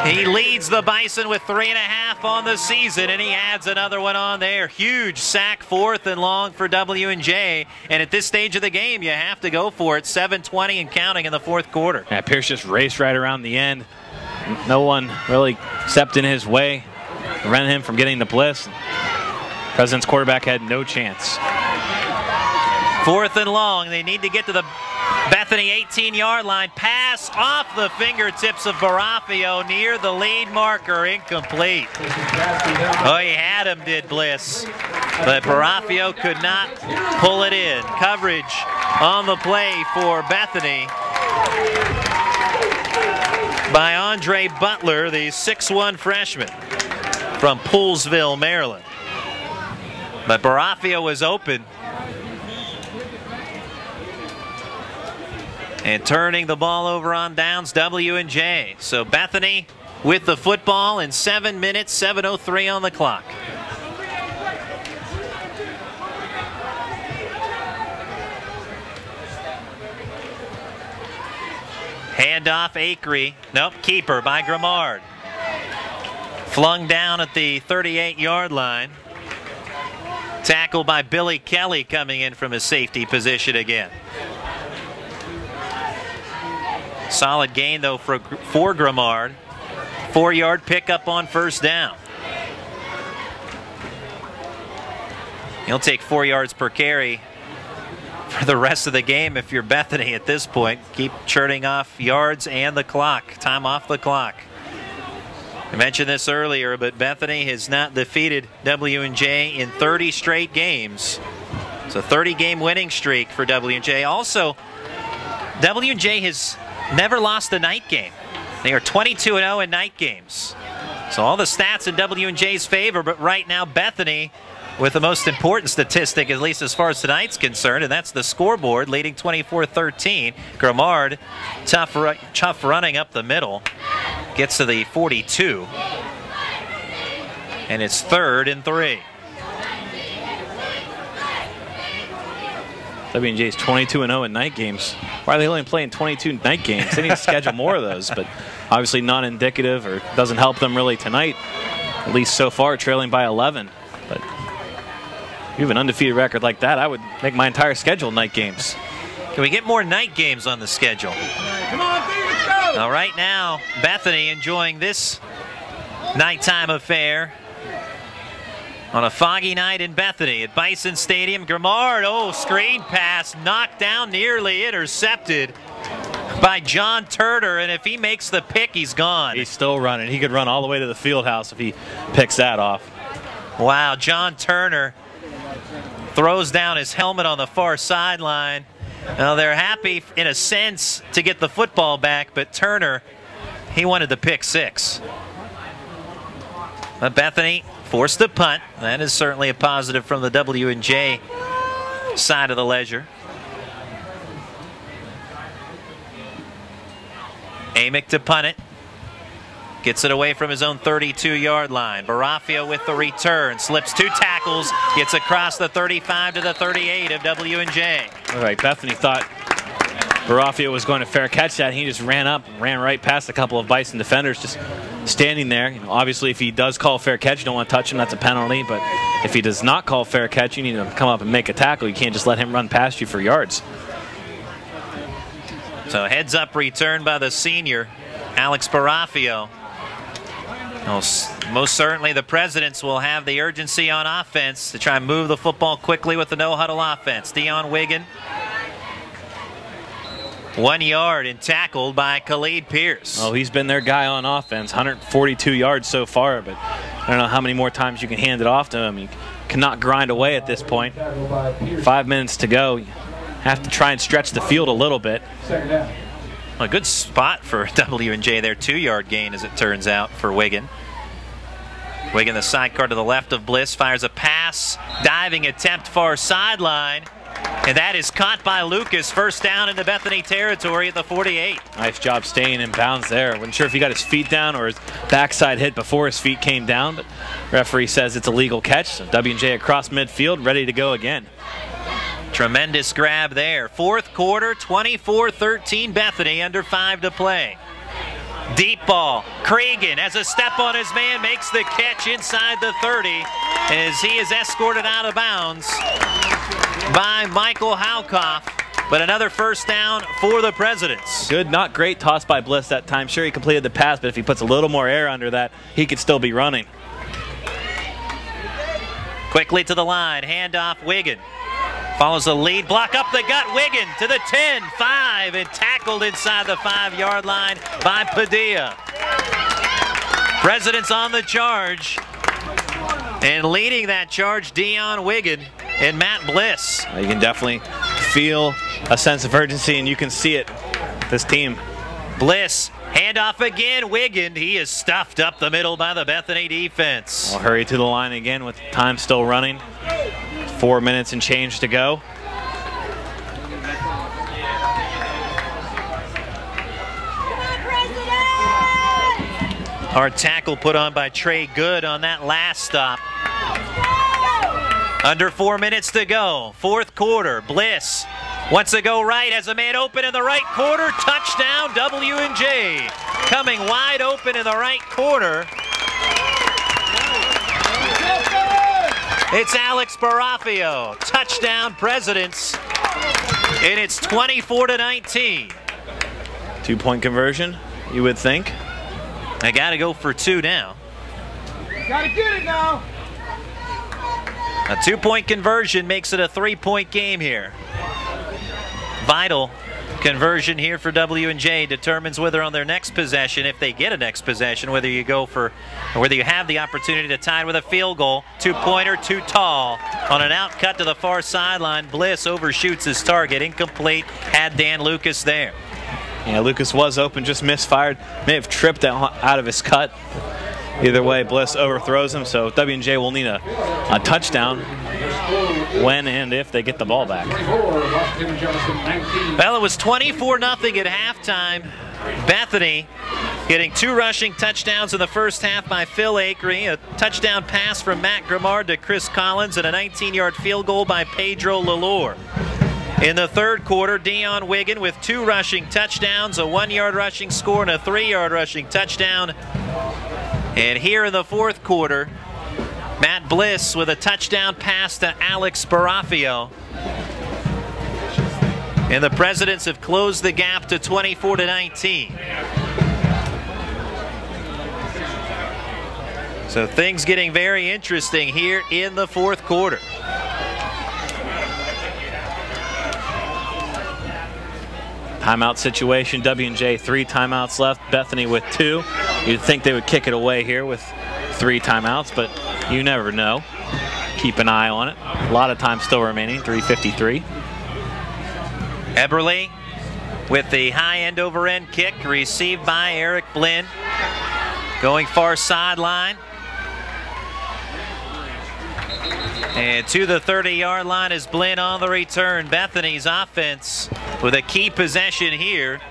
He leads the Bison with 3.5 on the season, and he adds another one on there. Huge sack, 4th and long for W&J. And at this stage of the game, you have to go for it. 7:20 and counting in the fourth quarter. Yeah, Pierce just raced right around the end. No one really stepped in his way, prevented him from getting the Bliss. President's quarterback had no chance. 4th and long. They need to get to the Bethany 18-yard line. Pass off the fingertips of Barafio near the lead marker. Incomplete. Oh, he had him, did Bliss. But Barafio could not pull it in. Coverage on the play for Bethany by Andre Butler, the 6'1" freshman from Poolesville, Maryland. But Barafio was open. And turning the ball over on downs, W&J. So Bethany with the football in 7 minutes, 7:03 on the clock. Handoff, Acree. Nope, keeper by Grimard. Flung down at the 38-yard line. Tackle by Billy Kelly coming in from his safety position again. Solid gain, though, for Grimard. 4-yard pickup on first down. He'll take 4 yards per carry for the rest of the game if you're Bethany at this point. Keep churning off yards and the clock. Time off the clock. I mentioned this earlier, but Bethany has not defeated W&J in 30 straight games. It's a 30-game winning streak for W&J. Also, W&J has never lost a night game. They are 22-0 in night games. So all the stats in W&J's favor, but right now Bethany with the most important statistic, at least as far as tonight's concerned, and that's the scoreboard, leading 24-13. Grimard, tough running up the middle, gets to the 42, and it's 3rd and 3. W&J's 22-0 in night games. Why are they only playing 22 night games? They need to schedule more of those, but obviously not indicative or doesn't help them really tonight, at least so far, trailing by 11. But if you have an undefeated record like that, I would make my entire schedule night games. Can we get more night games on the schedule? Come on, let's go! All right, now Bethany enjoying this nighttime affair on a foggy night in Bethany at Bison Stadium. Grimard, oh, screen pass, knocked down, nearly intercepted by John Turner, and if he makes the pick, he's gone. He's still running. He could run all the way to the field house if he picks that off. Wow, John Turner throws down his helmet on the far sideline. Now, they're happy, in a sense, to get the football back, but Turner, he wanted the pick 6. But Bethany forced a punt. That is certainly a positive from the W&J side of the ledger. Amick to punt it. Gets it away from his own 32-yard line. Barafia with the return. Slips 2 tackles. Gets across the 35 to the 38 of W&J. All right, Bethany thought Barafia was going to fair catch that. He just ran up, ran right past a couple of Bison defenders just standing there. You know, obviously, if he does call fair catch, you don't want to touch him. That's a penalty. But if he does not call fair catch, you need to come up and make a tackle. You can't just let him run past you for yards. So heads-up return by the senior, Alex Barafio. Most certainly the Presidents will have the urgency on offense to try and move the football quickly with the no-huddle offense. Dion Wiggin, 1 yard and tackled by Khalid Pierce. Oh, he's been their guy on offense, 142 yards so far, but I don't know how many more times you can hand it off to him. You cannot grind away at this point. 5 minutes to go. You have to try and stretch the field a little bit. A good spot for W&J there. 2-yard gain, as it turns out, for Wiggin. Wiggin, the sidecar to the left of Bliss, fires a pass. Diving attempt far sideline. And that is caught by Lucas. First down in the Bethany territory at the 48. Nice job staying in bounds there. Wasn't sure if he got his feet down or his backside hit before his feet came down, but referee says it's a legal catch. So W&J across midfield, ready to go again. Tremendous grab there. Fourth quarter, 24-13 Bethany, under 5 to play. Deep ball. Cregan has a step on his man, makes the catch inside the 30 as he is escorted out of bounds by Michael Howkoff. But another first down for the Presidents. Good, not great toss by Bliss that time. Sure, he completed the pass, but if he puts a little more air under that, he could still be running. Quickly to the line, handoff Wiggin. Follows the lead, block up the gut, Wiggin to the 10, 5, and tackled inside the 5-yard line by Padilla. Presidents on the charge, and leading that charge, Dion Wiggin and Matt Bliss. You can definitely feel a sense of urgency, and you can see it, this team. Bliss, handoff again, Wiggin. He is stuffed up the middle by the Bethany defense. I'll hurry to the line again with time still running. 4 minutes and change to go. Hard tackle put on by Trey Good on that last stop. Under 4 minutes to go. Fourth quarter. Bliss wants to go right, has a man open in the right corner. Touchdown, W&J. Coming wide open in the right corner. It's Alex Barafio. Touchdown, Presidents. And it's 24-19. 2-point conversion, you would think. I got to go for 2 now. Got to get it now. A 2-point conversion makes it a 3-point game here. Vital conversion here for W&J determines whether on their next possession, if they get a next possession, whether you go for, or whether you have the opportunity to tie it with a field goal. 2-pointer, too tall. On an out cut to the far sideline, Bliss overshoots his target. Incomplete, had Dan Lucas there. Yeah, Lucas was open, just misfired. May have tripped out of his cut. Either way, Bliss overthrows him, so W&J will need a touchdown when and if they get the ball back. Well, it was 24-0 at halftime. Bethany getting 2 rushing touchdowns in the first half by Phil Akery, a touchdown pass from Matt Grimard to Chris Collins, and a 19-yard field goal by Pedro Lalore. In the third quarter, Dion Wiggin with 2 rushing touchdowns, a 1-yard rushing score, and a 3-yard rushing touchdown. And here in the fourth quarter, Matt Bliss with a touchdown pass to Alex Barafio. And the Presidents have closed the gap to 24-19. So things getting very interesting here in the fourth quarter. Timeout situation, W&J 3 timeouts left, Bethany with 2. You'd think they would kick it away here with 3 timeouts, but you never know. Keep an eye on it. A lot of time still remaining, 3:53. Eberle with the high end over end kick received by Eric Blinn. Going far sideline. And to the 30-yard line is Blinn on the return. Bethany's offense with a key possession here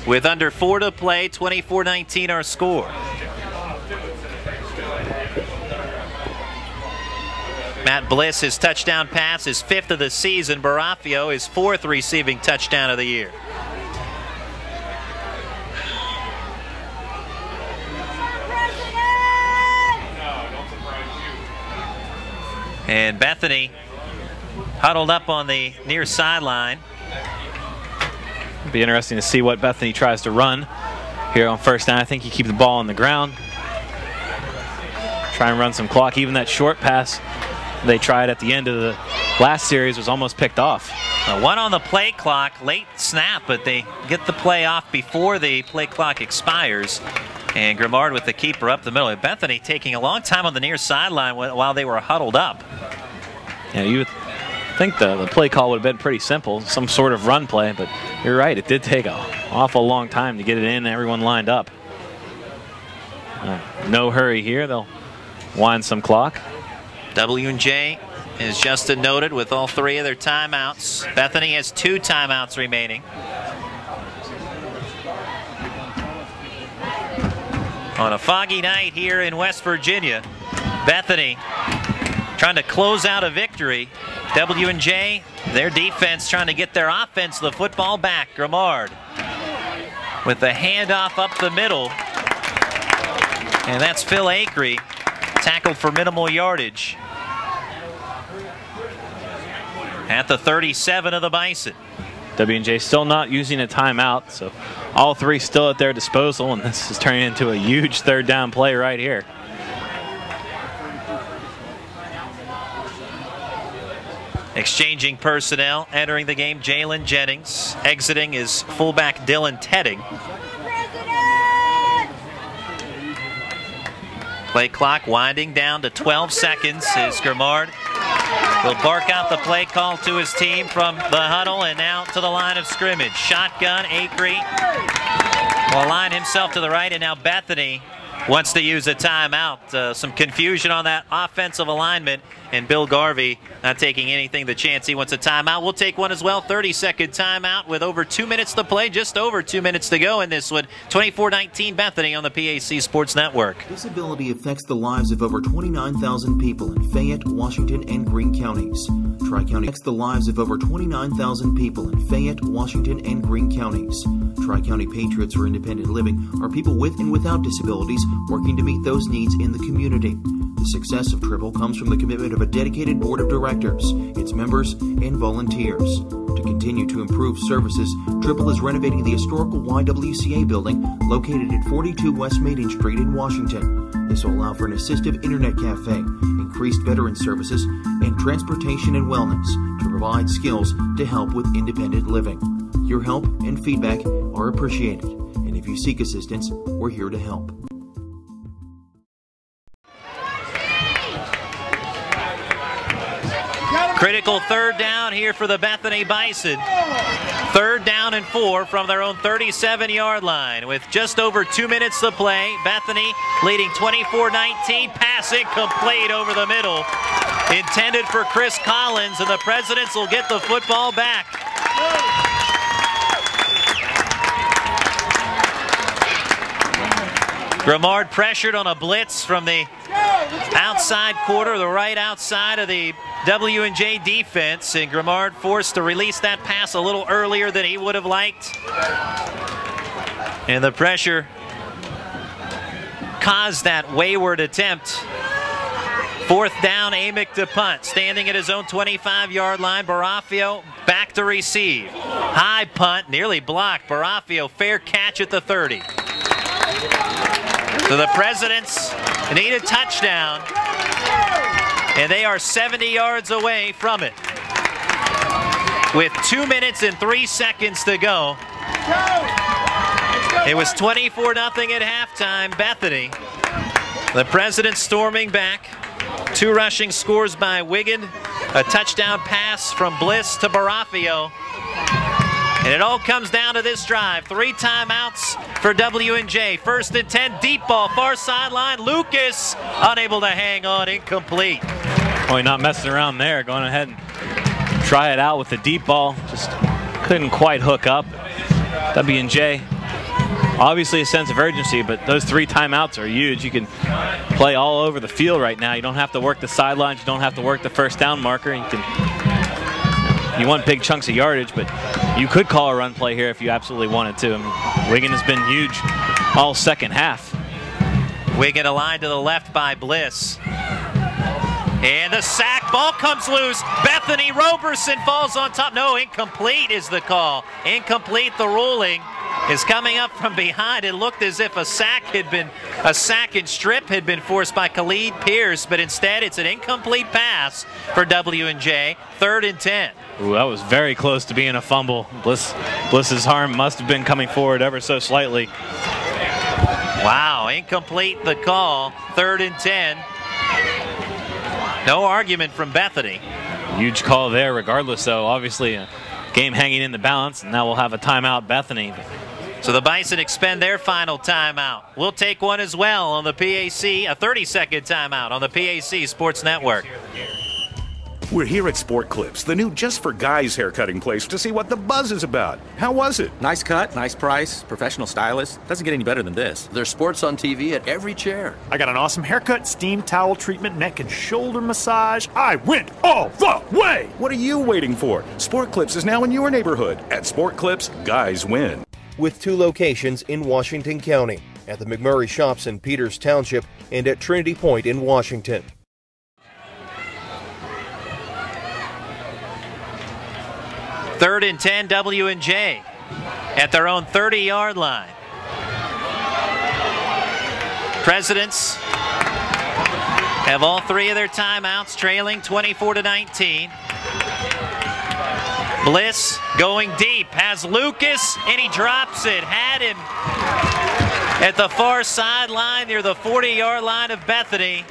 with under 4 to play, 24-19 our score. Matt Bliss, his touchdown pass, his 5th of the season. Barafio, his 4th receiving touchdown of the year. And Bethany huddled up on the near sideline. It'll be interesting to see what Bethany tries to run here on first down. I think you keep the ball on the ground. Try and run some clock. Even that short pass they tried at the end of the last series was almost picked off. 1 on the play clock, late snap, but they get the play off before the play clock expires. And Grimard with the keeper up the middle. Bethany taking a long time on the near sideline while they were huddled up. Yeah, you would think the play call would have been pretty simple, some sort of run play, but you're right, it did take an awful long time to get it in and everyone lined up. No hurry here, they'll wind some clock. W&J, as Justin noted, with all 3 of their timeouts. Bethany has 2 timeouts remaining. On a foggy night here in West Virginia, Bethany trying to close out a victory. W&J, their defense trying to get their offense the football back. Grimard with the handoff up the middle. And that's Phil Akery, tackled for minimal yardage at the 37 of the Bison. W&J still not using a timeout, so all 3 still at their disposal, and this is turning into a huge 3rd down play right here. Exchanging personnel, entering the game, Jalen Jennings. Exiting is fullback Dylan Tedding. Play clock winding down to 12 seconds as Grimard will bark out the play call to his team from the huddle and now to the line of scrimmage. Shotgun, Akery will align himself to the right, and now Bethany wants to use a timeout. Some confusion on that offensive alignment, and Bill Garvey not taking anything the chance. He wants a timeout. We'll take one as well. 30-second timeout with over 2 minutes to play, just over 2 minutes to go in this one. 24-19 Bethany on the PAC Sports Network. Disability affects the lives of over 29,000 people in Fayette, Washington, and Greene counties. Tri-County affects the lives of over 29,000 people in Fayette, Washington, and Greene counties. Tri-County Patriots for Independent Living are people with and without disabilities working to meet those needs in the community. The success of Triple comes from the commitment of a dedicated board of directors, its members, and volunteers. To continue to improve services, Triple is renovating the historical YWCA building located at 42 West Main Street in Washington. This will allow for an assistive internet cafe, increased veteran services, and transportation and wellness to provide skills to help with independent living. Your help and feedback are appreciated, and if you seek assistance, we're here to help. Critical third down here for the Bethany Bison. 3rd down and 4 from their own 37-yard line. With just over 2 minutes to play, Bethany leading 24-19. Pass incomplete over the middle. Intended for Chris Collins, and the Presidents will get the football back. Grimard pressured on a blitz from the outside quarter, the right outside of the W&J defense, and Grimard forced to release that pass a little earlier than he would have liked. And the pressure caused that wayward attempt. 4th down, Amick to punt. Standing at his own 25-yard line, Barafio back to receive. High punt, nearly blocked. Barafio, fair catch at the 30. So the Presidents need a touchdown, and they are 70 yards away from it. With 2 minutes and 3 seconds to go. It was 24-0 at halftime, Bethany. The Presidents storming back. 2 rushing scores by Wiggin, a touchdown pass from Bliss to Barafio. And it all comes down to this drive. 3 timeouts for W&J. 1st and 10, deep ball, far sideline. Lucas unable to hang on, incomplete. Boy, not messing around there. Going ahead and try it out with the deep ball. Just couldn't quite hook up. W&J, obviously a sense of urgency, but those 3 timeouts are huge. You can play all over the field right now. You don't have to work the sidelines. You don't have to work the 1st down marker. You want big chunks of yardage, but you could call a run play here if you absolutely wanted to. I mean, Wiggin has been huge all second half. Wiggin aligned to the left by Bliss. And the sack, ball comes loose. Bethany Roberson falls on top. No, incomplete is the call. Incomplete, the ruling is coming up from behind. It looked as if a sack and strip had been forced by Khalid Pierce, but instead it's an incomplete pass for W&J. 3rd and 10. Ooh, that was very close to being a fumble. Bliss's arm must have been coming forward ever so slightly. Wow, incomplete the call. 3rd and 10. No argument from Bethany. Huge call there regardless, though. Obviously a game hanging in the balance, and now we'll have a timeout, Bethany. So the Bison expend their final timeout. We'll take one as well on the PAC, a 30-second timeout on the PAC Sports Network. We're here at Sport Clips, the new just for guys haircutting place, to see what the buzz is about. How was it? Nice cut, nice price, professional stylist. Doesn't get any better than this. There's sports on TV at every chair. I got an awesome haircut, steam towel treatment, neck and shoulder massage. I went all the way! What are you waiting for? Sport Clips is now in your neighborhood. At Sport Clips, guys win. With 2 locations in Washington County, at the McMurray Shops in Peters Township and at Trinity Point in Washington. Third and 10, W&J at their own 30-yard line. Presidents have all 3 of their timeouts, trailing 24-19. Bliss going deep, has Lucas, and he drops it. Had him at the far sideline near the 40-yard line of Bethany,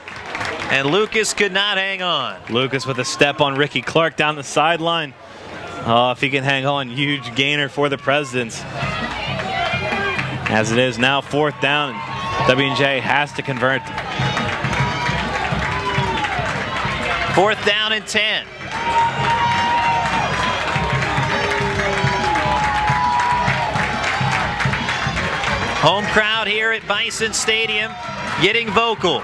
and Lucas could not hang on. Lucas with a step on Ricky Clark down the sideline. Oh, if he can hang on, huge gainer for the Presidents. As it is now 4th down, W&J has to convert. 4th down and 10. Home crowd here at Bison Stadium getting vocal.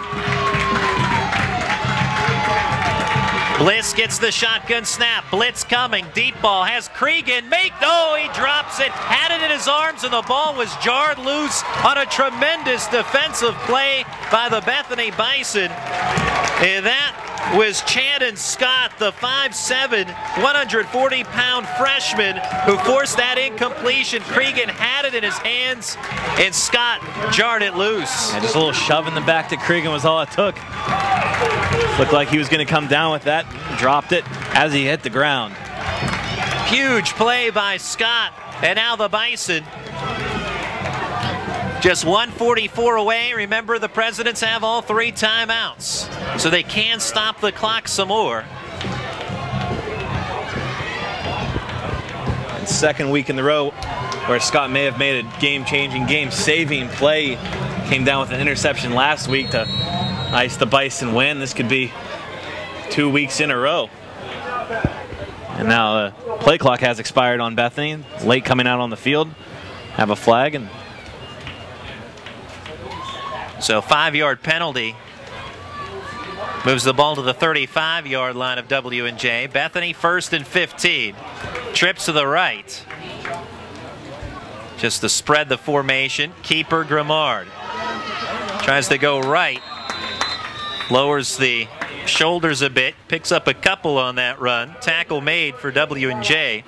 Bliss gets the shotgun snap. Blitz coming. Deep ball has Cregan. He drops it. Had it in his arms, and the ball was jarred loose on a tremendous defensive play by the Bethany Bison. And that was Chanton Scott, the 5'7", 140-pound freshman who forced that incompletion. Cregan had it in his hands, and Scott jarred it loose. And just a little shove in the back to Cregan was all it took. Looked like he was going to come down with that. Dropped it as he hit the ground. Huge play by Scott, and now the Bison just 1:44 away. Remember, the Presidents have all 3 timeouts, so they can stop the clock some more. And second week in the row where Scott may have made a game-changing, game-saving play. Came down with an interception last week to ice the Bison win. This could be 2 weeks in a row. And now the play clock has expired on Bethany. Late coming out on the field. Have a flag. And so 5-yard penalty. Moves the ball to the 35-yard line of W&J. Bethany 1st and 15. Trips to the right. Just to spread the formation. Keeper Grimard. Tries to go right. Lowers the shoulders a bit. Picks up a couple on that run. Tackle made for W&J.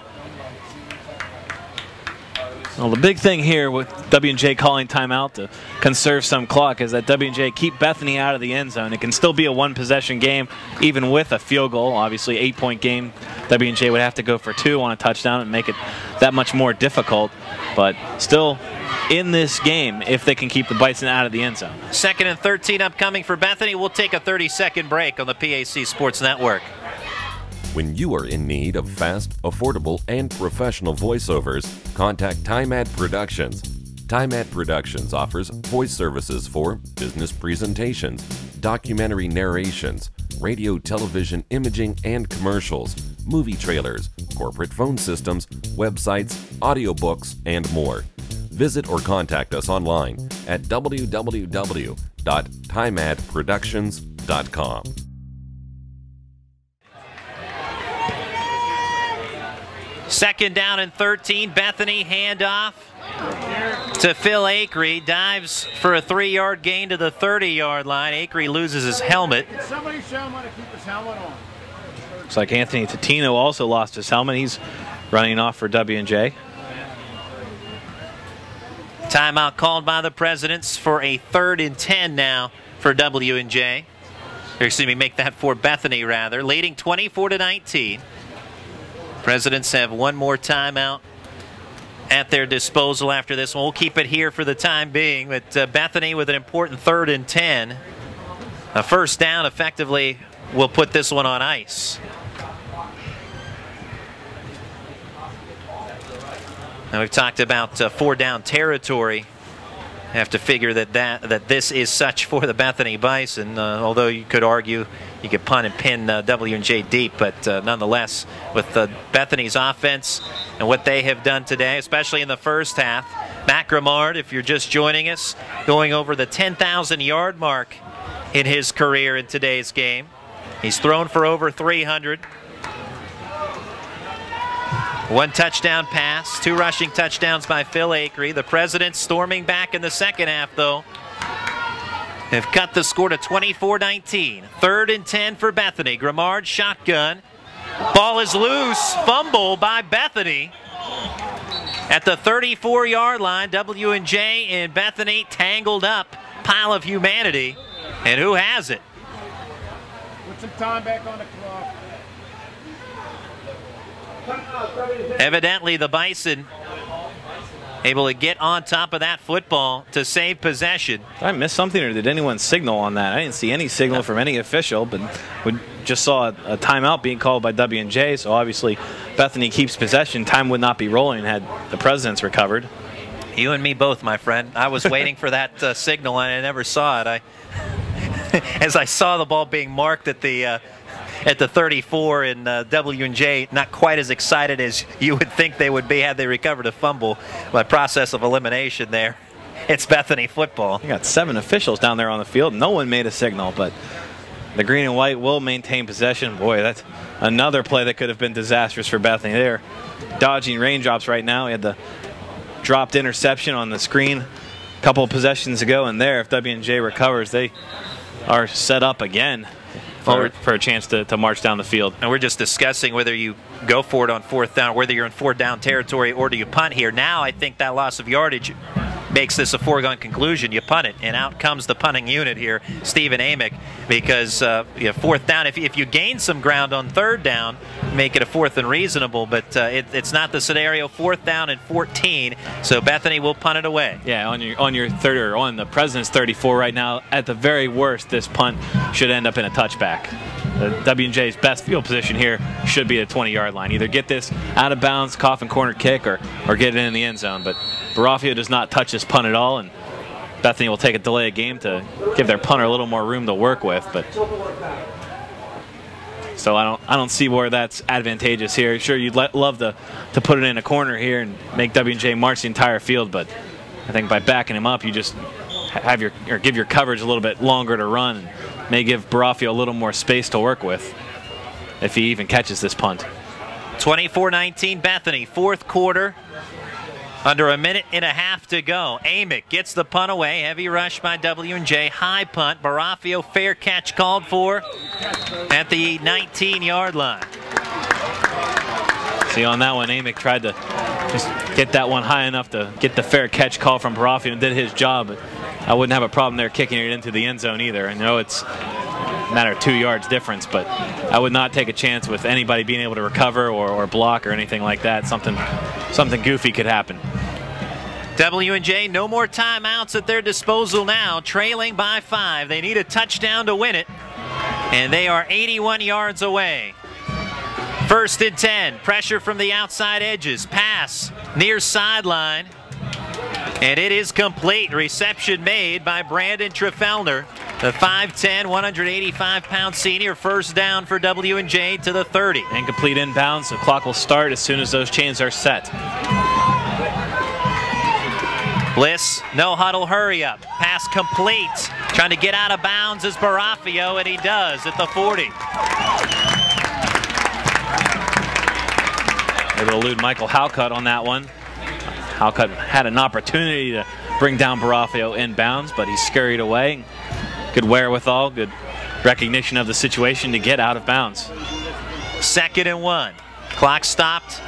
Well, the big thing here with W&J calling timeout to conserve some clock is that W&J keep Bethany out of the end zone. It can still be a one-possession game, even with a field goal. Obviously, 8-point game. W&J would have to go for 2 on a touchdown and make it that much more difficult. But still in this game if they can keep the Bison out of the end zone. 2nd and 13 upcoming for Bethany. We'll take a 30-second break on the PAC Sports Network. When you are in need of fast, affordable, and professional voiceovers, contact Time Ad Productions. Time Ad Productions offers voice services for business presentations, documentary narrations, radio, television, imaging, and commercials, movie trailers, corporate phone systems, websites, audiobooks, and more. Visit or contact us online at www.timeadproductions.com. Second down and 13. Bethany handoff to Phil Acree. Dives for a 3-yard gain to the 30-yard line. Acree loses his helmet. Somebody show him how to keep his helmet on. Looks like Anthony Tatino also lost his helmet. He's running off for W&J. Timeout called by the Presidents for a 3rd and 10 now for W&J. Or excuse me, make that for Bethany rather. Leading 24-19. Presidents have one more timeout at their disposal after this one. We'll keep it here for the time being, but Bethany with an important 3rd and 10. A first down effectively will put this one on ice. Now we've talked about 4-down territory. Have to figure that this is such for the Bethany Bison, although you could argue you could punt and pin W&J deep, but nonetheless, with Bethany's offense and what they have done today, especially in the first half, Matt Grimard, if you're just joining us, going over the 10,000-yard mark in his career in today's game. He's thrown for over 300. 1 touchdown pass, 2 rushing touchdowns by Phil Acree. The Presidents storming back in the second half, though, have cut the score to 24-19. 3rd and 10 for Bethany. Grimard shotgun. Ball is loose. Fumble by Bethany. At the 34-yard line, W&J and Bethany tangled up. Pile of humanity. And who has it? Put some time back on the clock. Evidently, the Bison able to get on top of that football to save possession. Did I miss something, or did anyone signal on that? I didn't see any signal from any official, but we just saw a timeout being called by W&J, so obviously Bethany keeps possession. Time would not be rolling had the Presidents recovered. You and me both, my friend. I was waiting for that signal, and I never saw it. As I saw the ball being marked at the 34, and W&J not quite as excited as you would think they would be had they recovered a fumble by process of elimination there. It's Bethany football. You got 7 officials down there on the field. No one made a signal, but the green and white will maintain possession. Boy, that's another play that could have been disastrous for Bethany. They're dodging raindrops right now. We had the dropped interception on the screen a couple of possessions ago, and there, if W&J recovers, they are set up again for a chance to march down the field. And we're just discussing whether you go for it on 4th down, whether you're in 4th down territory, or do you punt here. Now I think that loss of yardage makes this a foregone conclusion. You punt it, and out comes the punting unit here, Stephen Amick, because 4th down, if you gain some ground on 3rd down, make it a 4th and reasonable, but it's not the scenario. 4th down and 14, so Bethany will punt it away. Yeah, on your third, or on the President's 34 right now, at the very worst, this punt should end up in a touchback. W&J's best field position here should be the 20-yard line. Either get this out of bounds, coffin corner kick, or get it in the end zone. But Barafio does not touch this punt at all, and Bethany will take a delay of game to give their punter a little more room to work with. But so I don't see where that's advantageous here. Sure, you'd love to put it in a corner here and make W&J march the entire field, but I think by backing him up, you just have give your coverage a little bit longer to run, and may give Barafio a little more space to work with if he even catches this punt. 24-19 Bethany, fourth quarter. Under a minute and a half to go. Amick gets the punt away. Heavy rush by W&J. High punt. Barafio, fair catch called for at the 19-yard line. See, on that one, Amick tried to just get that one high enough to get the fair catch call from Barafio and did his job. But I wouldn't have a problem there kicking it into the end zone either. I know it's a matter of 2 yards difference, but I would not take a chance with anybody being able to recover or block or anything like that. Something goofy could happen. W&J, no more timeouts at their disposal now, trailing by 5. They need a touchdown to win it, and they are 81 yards away. First and 10, pressure from the outside edges, pass near sideline, and it is complete. Reception made by Brandon Trefellner, the 5'10", 185-pound senior. First down for W&J to the 30. Incomplete inbounds. The clock will start as soon as those chains are set. Bliss, no huddle, hurry up. Pass complete. Trying to get out of bounds is Barafio, and he does at the 40. Able to elude Michael Halcutt on that one. Halcutt had an opportunity to bring down Barafio inbounds, but he scurried away. Good wherewithal, good recognition of the situation to get out of bounds. 2nd and 1. Clock stopped.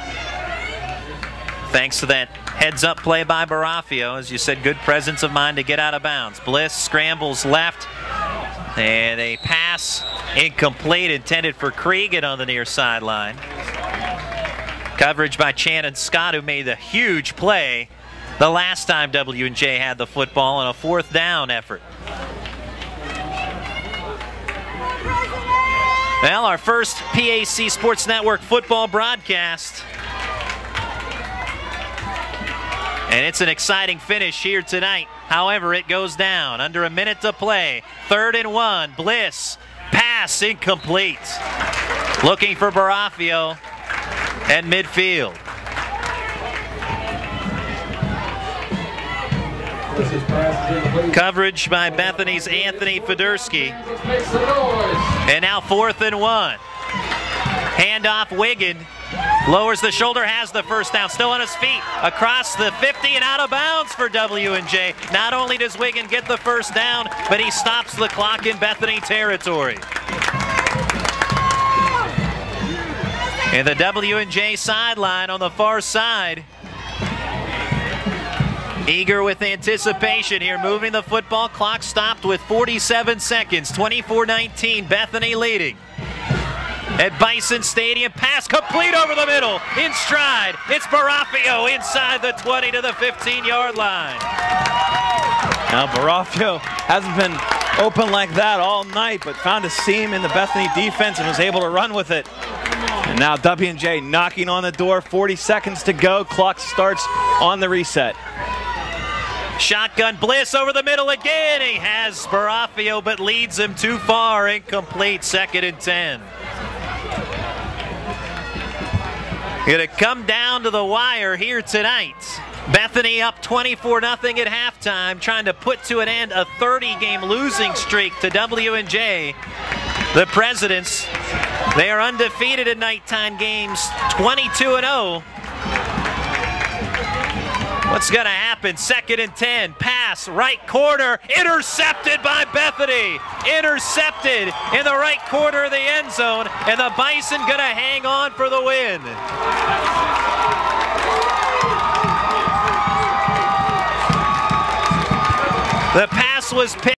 Thanks to that heads-up play by Barafio. As you said, good presence of mind to get out of bounds. Bliss scrambles left, and a pass incomplete, intended for Cregan on the near sideline. Coverage by Shannon Scott, who made the huge play the last time W&J had the football on a 4th down effort. Well, our first PAC Sports Network football broadcast. And it's an exciting finish here tonight. However, it goes down. Under a minute to play. 3rd and 1. Bliss. Pass incomplete. Looking for Barafio at midfield. Coverage by Bethany's Anthony Fedursky. And now 4th and 1. Handoff Wiggin. Lowers the shoulder, has the first down, still on his feet, across the 50 and out of bounds for W&J. Not only does Wiggin get the first down, but he stops the clock in Bethany territory. And the W&J sideline on the far side, eager with anticipation here, moving the football. Clock stopped with 47 seconds, 24-19, Bethany leading. At Bison Stadium, pass complete over the middle, in stride. It's Barafio inside the 20 to the 15-yard line. Now Barafio hasn't been open like that all night, but found a seam in the Bethany defense and was able to run with it. And now W&J knocking on the door, 40 seconds to go. Clock starts on the reset. Shotgun Bliss over the middle again. He has Barafio, but leads him too far. Incomplete, 2nd and 10. Going to come down to the wire here tonight. Bethany up 24-0 at halftime, trying to put to an end a 30-game losing streak to W&J. The Presidents, they are undefeated in nighttime games, 22-0. What's going to happen? 2nd and 10, pass, right corner, intercepted by Bethany. Intercepted in the right corner of the end zone, and the Bison going to hang on for the win. The pass was picked.